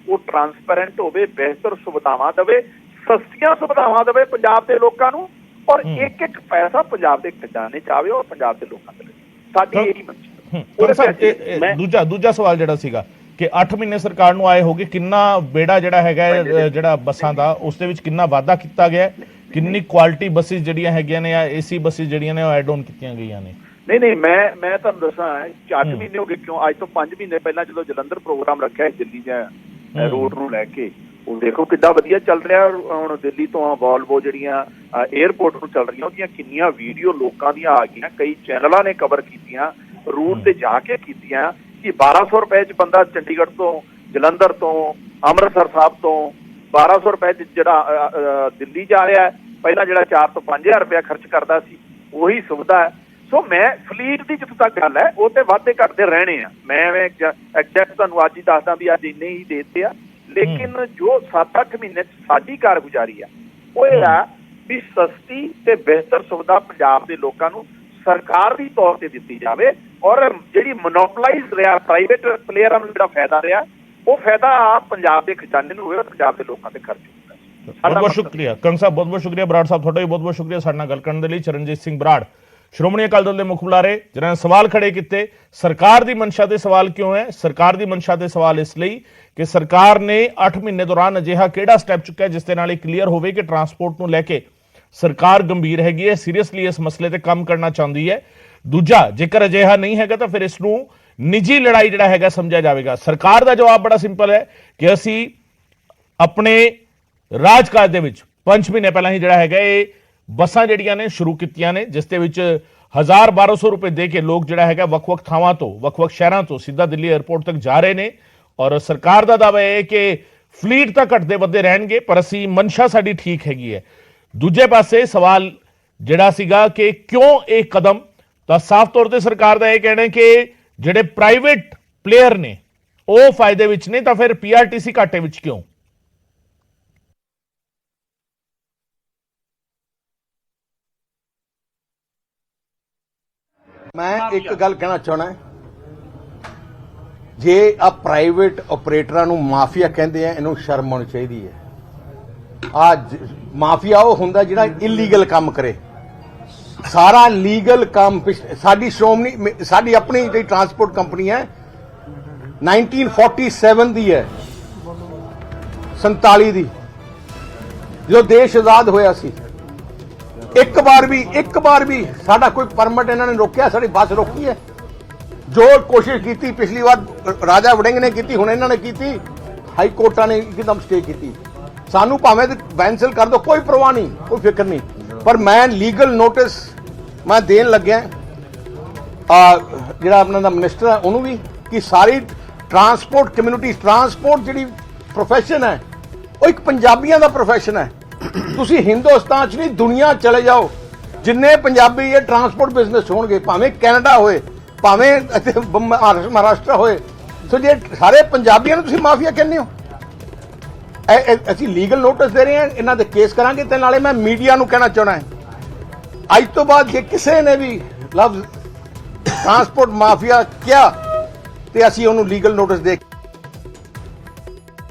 ਉਹ ਟਰਾਂਸਪੇਰੈਂਟ ਹੋਵੇ, ਬਿਹਤਰ ਸੁਵਿਧਾਵਾਂ ਦੇਵੇ, ਸਸਤੀਆਂ ਸੁਵਿਧਾਵਾਂ ਦੇਵੇ ਪੰਜਾਬ ਦੇ ਲੋਕਾਂ ਨੂੰ, ਔਰ ਇੱਕ ਇੱਕ ਪੈਸਾ ਪੰਜਾਬ ਦੇ ਖਜ਼ਾਨੇ 'ਚ ਆਵੇ ਔਰ ਪੰਜਾਬ ਦੇ ਲੋਕਾਂ ਦੇ ਲਈ। ਸਾਡੀ ਇਹੀ ਮਨਸ਼ਾ। ਦੂਜਾ ਸਵਾਲ ਜਿਹੜਾ ਸੀਗਾ ਕਿ 8 ਮਹੀਨੇ ਸਰਕਾਰ ਨੂੰ ਆਏ ਹੋਗੇ, ਕਿੰਨਾ ਬੇੜਾ ਜਿਹੜਾ ਹੈਗਾ ਜਿਹੜਾ ਬੱਸਾਂ ਦਾ ਉਸ ਦੇ ਵਿੱਚ ਕਿੰਨਾ ਵਾਧਾ ਕੀਤਾ ਗਿਆ, ਕਿੰਨੀ ਕੁਆਲਿਟੀ ਬੱਸਿਸ ਜਿਹੜੀਆਂ ਹੈਗੀਆਂ ਨੇ ਜਾਂ ਏਸੀ ਬੱਸਿਸ ਜਿਹੜੀਆਂ ਨੇ ਉਹ ਐਡ ਆਨ ਕੀਤੀਆਂ ਗਈਆਂ ਨੇ? ਨਹੀਂ ਮੈਂ ਤੁਹਾਨੂੰ ਦੱਸਾਂ 8 ਮਹੀਨੇ ਹੋ ਗਏ ਕਿਉਂ, ਅੱਜ ਤੋਂ 5 ਮਹੀਨੇ ਪਹਿਲਾਂ ਜਦੋਂ ਜਲੰਧਰ ਪ੍ਰੋਗਰਾਮ ਰੱਖਿਆ ਦਿੱਲੀ ਜਾਂ ਰੋਡ ਨੂੰ ਲੈ ਕੇ, ਉਹ ਦੇਖੋ ਕਿੱਦਾਂ ਵਧੀਆ ਚੱਲ ਰਿਹਾ। ਹੁਣ ਦਿੱਲੀ ਤੋਂ ਵੋਲਵੋ ਜਿਹੜੀਆਂ 에ਅਰਪੋਰਟ ਨੂੰ ਚੱਲ ਰਹੀਆਂ, ਉਹਦੀਆਂ ਕਿੰਨੀਆਂ ਵੀਡੀਓ ਲੋਕਾਂ ਦੀਆਂ ਆ ਗਈਆਂ, ਕਈ ਚੈਨਲਾਂ ਨੇ ਕਵਰ ਕੀਤੀਆਂ, ਰੂਟ ਤੇ ਜਾ ਕੇ ਕੀਤੀਆਂ ਕਿ 1200 ਰੁਪਏ 'ਚ ਬੰਦਾ ਚੰਡੀਗੜ੍ਹ ਤੋਂ, ਜਲੰਧਰ ਤੋਂ, ਅੰਮ੍ਰਿਤਸਰ ਸਾਹਿਬ ਤੋਂ 1200 ਰੁਪਏ 'ਚ ਜਿਹੜਾ ਦਿੱਲੀ ਜਾ ਰਿਹਾ ਹੈ, ਪਹਿਲਾਂ ਜਿਹੜਾ 4 ਤੋਂ 5000 ਰੁਪਇਆ ਖਰਚ ਕਰਦਾ ਸੀ, ਉਹੀ ਸੁਵਿਧਾ ਹੈ। ਸੋ ਮੈਂ ਫਲੀਟ ਦੀ ਜਿੱਥੋਂ ਤੱਕ ਗੱਲ ਹੈ ਉਹ ਤੇ ਵਾਧੇ ਘੱਟਦੇ ਰਹਿਣੇ ਆ। ਮੈਂ ਐਗਜ਼ੈਕਟ ਤੁਹਾਨੂੰ ਅੱਜ ਹੀ ਦੱਸਦਾ ਵੀ ਅੱਜ ਇੰਨੇ ਹੀ ਦੇਤੇ ਆ, ਲੇਕਿਨ ਜੋ 7-8 ਮਹੀਨੇ 'ਚ ਸਾਡੀ ਕਾਰਗੁਜ਼ਾਰੀ ਆ ਉਹ ਇਹ ਆ ਵੀ ਸਸਤੀ ਤੇ ਬਿਹਤਰ ਸੁਵਿਧਾ ਪੰਜਾਬ ਦੇ ਲੋਕਾਂ ਨੂੰ ਸਰਕਾਰ ਦੀ ਤੌਰ ਤੇ ਦਿੱਤੀ ਜਾਵੇ, ਔਰ ਜਿਹੜੀ ਮੋਨੋਪਲਾਈਜ਼ ਰਿਹਾ ਪ੍ਰਾਈਵੇਟ ਪਲੇਅਰਾਂ ਨੂੰ ਜਿਹੜਾ ਫਾਇਦਾ ਰਿਹਾ ਉਹ ਫਾਇਦਾ ਪੰਜਾਬ ਦੇ ਖਜ਼ਾਨੇ ਨੂੰ ਹੋਵੇ, ਪੰਜਾਬ ਦੇ ਲੋਕਾਂ ਤੇ ਖਰਚ ਹੋਵੇ। ਬਹੁਤ ਬਹੁਤ ਸ਼ੁਕਰੀਆ ਕੰਗ ਸਾਹਿਬ, ਬਹੁਤ ਬਹੁਤ ਸ਼ੁਕਰੀਆ ਬਰਾੜ ਸਾਹਿਬ, ਤੁਹਾਡਾ ਵੀ ਬਹੁਤ ਬਹੁਤ ਸ਼ੁਕਰੀਆ ਸਾਡੇ ਨਾਲ ਗੱਲ ਕਰਨ ਦੇ ਲਈ। ਚਰਨਜੀਤ ਸਿੰਘ ਬਰਾੜ, ਸ਼੍ਰੋਮਣੀ ਅਕਾਲੀ ਦਲ ਦੇ ਮੁੱਖ ਬੁਲਾਰੇ, ਜਿਨ੍ਹਾਂ ਨੇ ਸਵਾਲ ਖੜੇ ਕੀਤੇ ਸਰਕਾਰ ਦੀ ਮਨਸ਼ਾ ਦੇ ਸਵਾਲ ਕਿਉਂ ਹੈ। ਸਰਕਾਰ ਦੀ ਮਨਸ਼ਾ ਦੇ ਸਵਾਲ ਇਸ ਲਈ ਕਿ ਸਰਕਾਰ ਨੇ 8 ਮਹੀਨੇ ਦੌਰਾਨ ਅਜਿਹਾ ਕਿਹੜਾ ਸਟੈਪ ਚੁੱਕਿਆ ਜਿਸ ਦੇ ਨਾਲ ਇਹ ਕਲੀਅਰ ਹੋਵੇ ਕਿ ਟਰਾਂਸਪੋਰਟ ਨੂੰ ਲੈ ਕੇ ਸਰਕਾਰ ਗੰਭੀਰ ਹੈਗੀ ਹੈ, ਸੀਰੀਅਸਲੀ ਇਸ ਮਸਲੇ ਤੇ ਕੰਮ ਕਰਨਾ ਚਾਹੁੰਦੀ ਹੈ। ਦੂਜਾ, ਜੇਕਰ ਅਜਿਹਾ ਨਹੀਂ ਹੈਗਾ ਤਾਂ ਫਿਰ ਇਸ ਨੂੰ ਨਿੱਜੀ ਲੜਾਈ ਜਿਹੜਾ ਹੈਗਾ ਸਮਝਿਆ ਜਾਵੇਗਾ। ਸਰਕਾਰ ਦਾ ਜਵਾਬ ਬੜਾ ਸਿੰਪਲ ਹੈ ਕਿ ਅਸੀਂ ਆਪਣੇ ਰਾਜਕਾਜ ਦੇ ਵਿੱਚ 5 ਮਹੀਨੇ ਪਹਿਲਾਂ ਹੀ ਜਿਹੜਾ ਹੈਗਾ ਇਹ ਬੱਸਾਂ ਜਿਹੜੀਆਂ ਨੇ ਸ਼ੁਰੂ ਕੀਤੀਆਂ ਨੇ, ਜਿਸ ਦੇ ਵਿੱਚ 1000-1200 ਰੁਪਏ ਦੇ ਕੇ ਲੋਕ ਜਿਹੜਾ ਹੈਗਾ ਵੱਖ-ਵੱਖ ਥਾਵਾਂ ਤੋਂ, ਵੱਖ-ਵੱਖ ਸ਼ਹਿਰਾਂ ਤੋਂ ਸਿੱਧਾ ਦਿੱਲੀ 에ਅਰਪੋਰਟ ਤੱਕ ਜਾ ਰਹੇ ਨੇ। ਔਰ ਸਰਕਾਰ ਦਾ ਦਾਅਵਾ ਹੈ ਕਿ ਫਲੀਟ ਤਾਂ ਘਟਦੇ ਵੱਧਦੇ ਰਹਿਣਗੇ ਪਰ ਅਸੀਂ ਮਨਸ਼ਾ ਸਾਡੀ ਠੀਕ ਹੈਗੀ ਹੈ। ਦੂਜੇ ਪਾਸੇ ਸਵਾਲ ਜਿਹੜਾ ਸੀਗਾ ਕਿ ਕਿਉਂ ਇਹ ਕਦਮ, ਤਾਂ ਸਾਫ਼ ਤੌਰ ਤੇ ਸਰਕਾਰ ਦਾ ਇਹ ਕਹਿਣਾ ਹੈ ਕਿ ਜਿਹੜੇ ਪ੍ਰਾਈਵੇਟ ਪਲੇਅਰ ਨੇ ਉਹ ਫਾਇਦੇ ਵਿੱਚ ਨੇ, ਤਾਂ ਫਿਰ ਪੀਆਰਟੀਸੀ ਘਾਟੇ ਵਿੱਚ ਕਿਉਂ? ਮੈਂ ਇੱਕ ਗੱਲ ਕਹਿਣਾ ਚਾਹਣਾ, ਜੇ ਆ ਪ੍ਰਾਈਵੇਟ ਆਪਰੇਟਰਾਂ ਨੂੰ ਮਾਫੀਆ ਕਹਿੰਦੇ ਆ, ਇਹਨੂੰ ਸ਼ਰਮ ਆਉਣੀ ਚਾਹੀਦੀ ਹੈ। ਆ ਮਾਫੀਆ ਉਹ ਹੁੰਦਾ ਜਿਹੜਾ ਇਲੀਗਲ ਕੰਮ ਕਰੇ। ਸਾਰਾ ਲੀਗਲ ਕੰਮ ਸਾਡੀ ਸ਼੍ਰੋਮਣੀ, ਸਾਡੀ ਆਪਣੀ ਜਿਹੜੀ ਟਰਾਂਸਪੋਰਟ ਕੰਪਨੀ ਹੈ 1947 ਦੀ ਹੈ, 47 ਦੀ, ਜਦੋਂ ਦੇਸ਼ ਆਜ਼ਾਦ ਹੋਇਆ ਸੀ। ਇੱਕ ਵਾਰ ਵੀ ਸਾਡਾ ਕੋਈ ਪਰਮਿਟ ਇਹਨਾਂ ਨੇ ਰੋਕਿਆ? ਸਾਡੀ ਬੱਸ ਰੋਕੀ ਹੈ? ਜੋ ਕੋਸ਼ਿਸ਼ ਕੀਤੀ ਪਿਛਲੀ ਵਾਰ ਰਾਜਾ ਵੜਿੰਗ ਨੇ ਕੀਤੀ, ਹੁਣ ਇਹਨਾਂ ਨੇ ਕੀਤੀ, ਹਾਈ ਕੋਰਟਾਂ ਨੇ ਇੱਕਦਮ ਸਟੇ ਕੀਤੀ। ਸਾਨੂੰ ਭਾਵੇਂ ਕੈਂਸਲ ਕਰ ਦੋ, ਕੋਈ ਪਰਵਾਹ ਨਹੀਂ, ਕੋਈ ਫਿਕਰ ਨਹੀਂ, ਪਰ ਮੈਂ ਲੀਗਲ ਨੋਟਿਸ ਮੈਂ ਦੇਣ ਲੱਗਿਆ ਜਿਹੜਾ ਆਪਣਾ ਦਾ ਮਿਨਿਸਟਰ ਹੈ ਉਹਨੂੰ ਵੀ, ਕਿ ਸਾਰੀ ਟਰਾਂਸਪੋਰਟ ਕਮਿਊਨਿਟੀ, ਟਰਾਂਸਪੋਰਟ ਜਿਹੜੀ ਪ੍ਰੋਫੈਸ਼ਨ ਹੈ ਉਹ ਇੱਕ ਪੰਜਾਬੀਆਂ ਦਾ ਪ੍ਰੋਫੈਸ਼ਨ ਹੈ। ਤੁਸੀਂ ਹਿੰਦੁਸਤਾਨ 'ਚ ਨਹੀਂ, ਦੁਨੀਆ ਚਲੇ ਜਾਓ, ਜਿੰਨੇ ਪੰਜਾਬੀ ਇਹ ਟਰਾਂਸਪੋਰਟ ਬਿਜ਼ਨਸ ਹੋਣਗੇ, ਭਾਵੇਂ ਕੈਨੇਡਾ ਹੋਏ, ਭਾਵੇਂ ਮਹਾਰਾਸ਼ਟਰ ਹੋਏ, ਸੋ ਜੇ ਸਾਰੇ ਪੰਜਾਬੀਆਂ ਨੂੰ ਤੁਸੀਂ ਮਾਫੀਆ ਕਹਿੰਦੇ ਹੋ। ਅਸੀਂ ਲੀਗਲ ਨੋਟਿਸ ਦੇ ਰਹੇ ਹਾਂ, ਇਹਨਾਂ ਦੇ ਕੇਸ ਕਰਾਂਗੇ। ਤੇ ਨਾਲੇ ਮੈਂ ਮੀਡੀਆ ਨੂੰ ਕਹਿਣਾ ਚਾਹਣਾ ਹੈ, ਅੱਜ ਤੋਂ ਬਾਅਦ ਜੇ ਕਿਸੇ ਨੇ ਵੀ ਲਫ਼ਜ਼ ਟਰਾਂਸਪੋਰਟ ਮਾਫੀਆ ਕਿਹਾ ਤੇ ਅਸੀਂ ਉਹਨੂੰ ਲੀਗਲ ਨੋਟਿਸ ਦੇ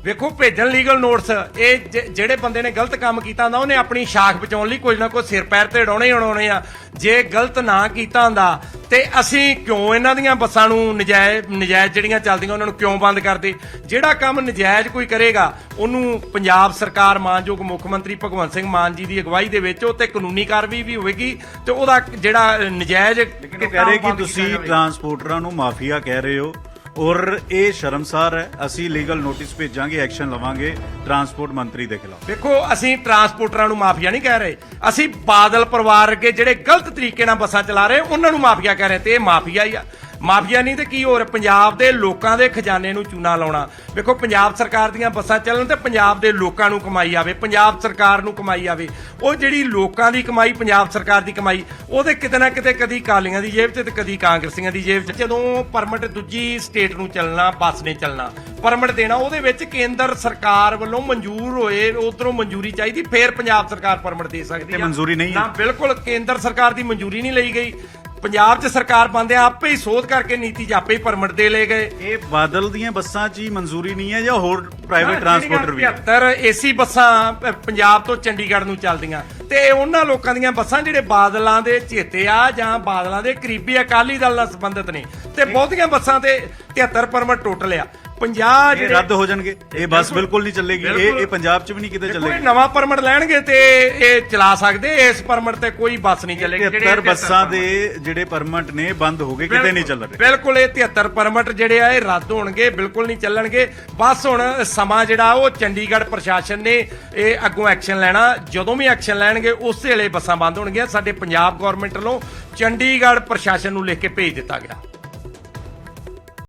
ਵੇਖੋ ਭੇਜਣ ਲੀਗਲ ਨੋਟਿਸ। ਇਹ ਜਿਹੜੇ ਬੰਦੇ ਨੇ ਗਲਤ ਕੰਮ ਕੀਤਾ ਹੁੰਦਾ ਉਹਨੇ ਆਪਣੀ ਸ਼ਾਖ ਬਚਾਉਣ ਲਈ ਕੁਝ ਨਾ ਕੁਝ ਸਿਰ ਪੈਰ ਤੇ ਉਡਾਉਣੇ ਆ। ਜੇ ਗਲਤ ਨਾ ਕੀਤਾ ਹੁੰਦਾ ਤੇ ਅਸੀਂ ਕਿਉਂ ਇਹਨਾਂ ਦੀਆਂ ਬੱਸਾਂ ਨੂੰ ਨਜਾਇਜ਼ ਜਿਹੜੀਆਂ ਚੱਲਦੀਆਂ ਉਹਨਾਂ ਨੂੰ ਕਿਉਂ ਬੰਦ ਕਰਦੇ? ਜਿਹੜਾ ਕੰਮ ਨਜਾਇਜ਼ ਕੋਈ ਕਰੇਗਾ ਉਹਨੂੰ ਪੰਜਾਬ ਸਰਕਾਰ, ਮਾਨਯੋਗ ਮੁੱਖ ਮੰਤਰੀ ਭਗਵੰਤ ਸਿੰਘ ਮਾਨ ਜੀ ਦੀ ਅਗਵਾਈ ਦੇ ਵਿੱਚ ਉਹ ਤੇ ਕਾਨੂੰਨੀ ਕਾਰਵਾਈ ਵੀ ਹੋਵੇਗੀ ਤੇ ਉਹਦਾ ਜਿਹੜਾ ਨਜਾਇਜ਼ ਕਹਿ ਰਹੇ ਕਿ ਤੁਸੀਂ ਟਰਾਂਸਪੋਰਟਰਾਂ ਨੂੰ ਮਾਫੀਆ ਕਹਿ ਰਹੇ ਹੋ ਔਰ ਇਹ ਸ਼ਰਮਸਾਰ ਹੈ। ਅਸੀਂ ਲੀਗਲ ਨੋਟਿਸ ਭੇਜਾਂਗੇ, ਐਕਸ਼ਨ ਲਵਾਂਗੇ ਟਰਾਂਸਪੋਰਟ ਮੰਤਰੀ ਦੇ ਖਿਲਾਫ। ਦੇਖੋ ਅਸੀਂ ਟਰਾਂਸਪੋਰਟਰਾਂ ਨੂੰ ਮਾਫੀਆ ਨਹੀਂ ਕਹਿ ਰਹੇ, ਅਸੀਂ ਬਾਦਲ ਪਰਿਵਾਰ ਅੱਗੇ ਜਿਹੜੇ ਗਲਤ ਤਰੀਕੇ ਨਾਲ ਬੱਸਾਂ ਚਲਾ ਰਹੇ ਉਹਨਾਂ ਨੂੰ ਮਾਫੀਆ ਕਹਿ ਰਹੇ, ਤੇ ਇਹ ਮਾਫੀਆ ਹੀ ਆ। ਮਾਫੀਆ ਨਹੀਂ ਤੇ ਕੀ ਹੋਰ? ਪੰਜਾਬ ਦੇ ਲੋਕਾਂ ਦੇ ਖਜ਼ਾਨੇ ਨੂੰ ਚੂਨਾ ਲਾਉਣਾ। ਵੇਖੋ ਪੰਜਾਬ ਸਰਕਾਰ ਦੀਆਂ ਬੱਸਾਂ ਚੱਲਣ ਤੇ ਪੰਜਾਬ ਦੇ ਲੋਕਾਂ ਨੂੰ ਕਮਾਈ ਆਵੇ, ਪੰਜਾਬ ਸਰਕਾਰ ਨੂੰ ਕਮਾਈ ਆਵੇ। ਉਹ ਜਿਹੜੀ ਲੋਕਾਂ ਦੀ ਕਮਾਈ, ਪੰਜਾਬ ਸਰਕਾਰ ਦੀ ਕਮਾਈ, ਉਹਦੇ ਕਿਤੇ ਨਾ ਕਿਤੇ ਕਦੀ ਕਾਲੀਆਂ ਦੀ ਜੇਬ 'ਚ ਤੇ ਕਦੀ ਕਾਂਗਰਸੀਆਂ ਦੀ ਜੇਬ 'ਚ। ਜਦੋਂ ਪਰਮਿਟ ਦੂਜੀ ਸਟੇਟ ਨੂੰ ਚੱਲਣਾ, ਬੱਸ ਨੇ ਚੱਲਣਾ, ਪਰਮਿਟ ਦੇਣਾ, ਉਹਦੇ ਵਿੱਚ ਕੇਂਦਰ ਸਰਕਾਰ ਵੱਲੋਂ ਮਨਜ਼ੂਰ ਹੋਏ, ਉਧਰੋਂ ਮਨਜ਼ੂਰੀ ਚਾਹੀਦੀ, ਫਿਰ ਪੰਜਾਬ ਸਰਕਾਰ ਪਰਮਿਟ ਦੇ ਸਕਦੀ ਹੈ। ਮਨਜ਼ੂਰੀ ਨਹੀਂ ਨਾ, ਬਿਲਕੁਲ ਕੇਂਦਰ ਸਰਕਾਰ ਦੀ ਮਨਜ਼ੂਰੀ ਨਹੀਂ ਲਈ ਗਈ। ਪੰਜਾਬ 'ਚ ਸਰਕਾਰ ਬੰਦਿਆਂ ਆਪੇ ਹੀ ਸੋਧ ਕਰਕੇ ਨੀਤੀ 'ਚ ਆਪੇ ਹੀ ਪਰਮਿਟ ਦੇ ਲਏ ਗਏ। ਇਹ ਬਾਦਲ ਦੀਆਂ ਬੱਸਾਂ 'ਚ ਹੀ ਮਨਜ਼ੂਰੀ ਨਹੀਂ ਹੈ ਜਾਂ ਹੋਰ ਪ੍ਰਾਈਵੇਟ ਟਰਾਂਸਪੋਰਟਰ ਵੀ? 73 ਏਸੀ ਬੱਸਾਂ ਪੰਜਾਬ ਤੋਂ ਚੰਡੀਗੜ੍ਹ ਨੂੰ ਚੱਲਦੀਆਂ ਤੇ ਉਹਨਾਂ ਲੋਕਾਂ ਦੀਆਂ ਬੱਸਾਂ ਜਿਹੜੇ ਬਾਦਲਾਂ ਦੇ ਚੇਤੇ ਆ ਜਾਂ ਬਾਦਲਾਂ ਦੇ ਕਰੀਬੀ ਅਕਾਲੀ ਦਲ ਨਾਲ ਸੰਬੰਧਿਤ ਨੇ, ਤੇ ਬਹੁਤੀਆਂ ਬੱਸਾਂ ਤੇ 73 ਪਰਮਿਟ ਟੋਟਲ ਆ। 50 ਰੱਦ ਹੋ ਜਾਣਗੇ, ਇਹ ਬੱਸ ਬਿਲਕੁਲ ਨਹੀਂ ਚੱਲੇਗੀ। ਇਹ ਪੰਜਾਬ 'ਚ ਵੀ ਨਹੀਂ ਕਿਤੇ ਚੱਲੇਗੀ। ਕੋਈ ਨਵਾਂ ਪਰਮਿਟ ਲੈਣਗੇ ਤੇ ਇਹ ਚਲਾ ਸਕਦੇ, ਇਸ ਪਰਮਿਟ ਤੇ ਕੋਈ ਬੱਸ ਨਹੀਂ ਚੱਲੇਗੀ। 73 ਬੱਸਾਂ ਦੇ ਜਿਹੜੇ ਪਰਮਿਟ ਨੇ ਬੰਦ ਹੋ ਗਏ, ਕਿਤੇ ਨਹੀਂ ਚੱਲ ਰਹੇ। ਬਿਲਕੁਲ ਇਹ 73 ਪਰਮਿਟ ਜਿਹੜੇ ਆ ਇਹ ਰੱਦ ਹੋਣਗੇ, ਬਿਲਕੁਲ ਨਹੀਂ ਚੱਲਣਗੇ। ਬਸ ਹੁਣ ਸਮਾਂ ਜਿਹੜਾ ਉਹ ਚੰਡੀਗੜ੍ਹ ਪ੍ਰਸ਼ਾਸਨ ਨੇ ਇਹ ਅੱਗੋਂ ਐਕਸ਼ਨ ਲੈਣਾ। ਜਦੋਂ ਵੀ ਐਕਸ਼ਨ ਲੈਣਗੇ ਉਸੇ ਵੇਲੇ ਬੱਸਾਂ ਬੰਦ ਹੋਣਗੀਆਂ। ਸਾਡੇ ਪੰਜਾਬ ਗਵਰਨਮੈਂਟ ਵੱਲੋਂ ਚੰਡੀਗੜ੍ਹ ਪ੍ਰਸ਼ਾਸਨ ਨੂੰ ਲਿਖ ਕੇ ਭੇਜ ਦਿੱਤਾ ਗਿਆ।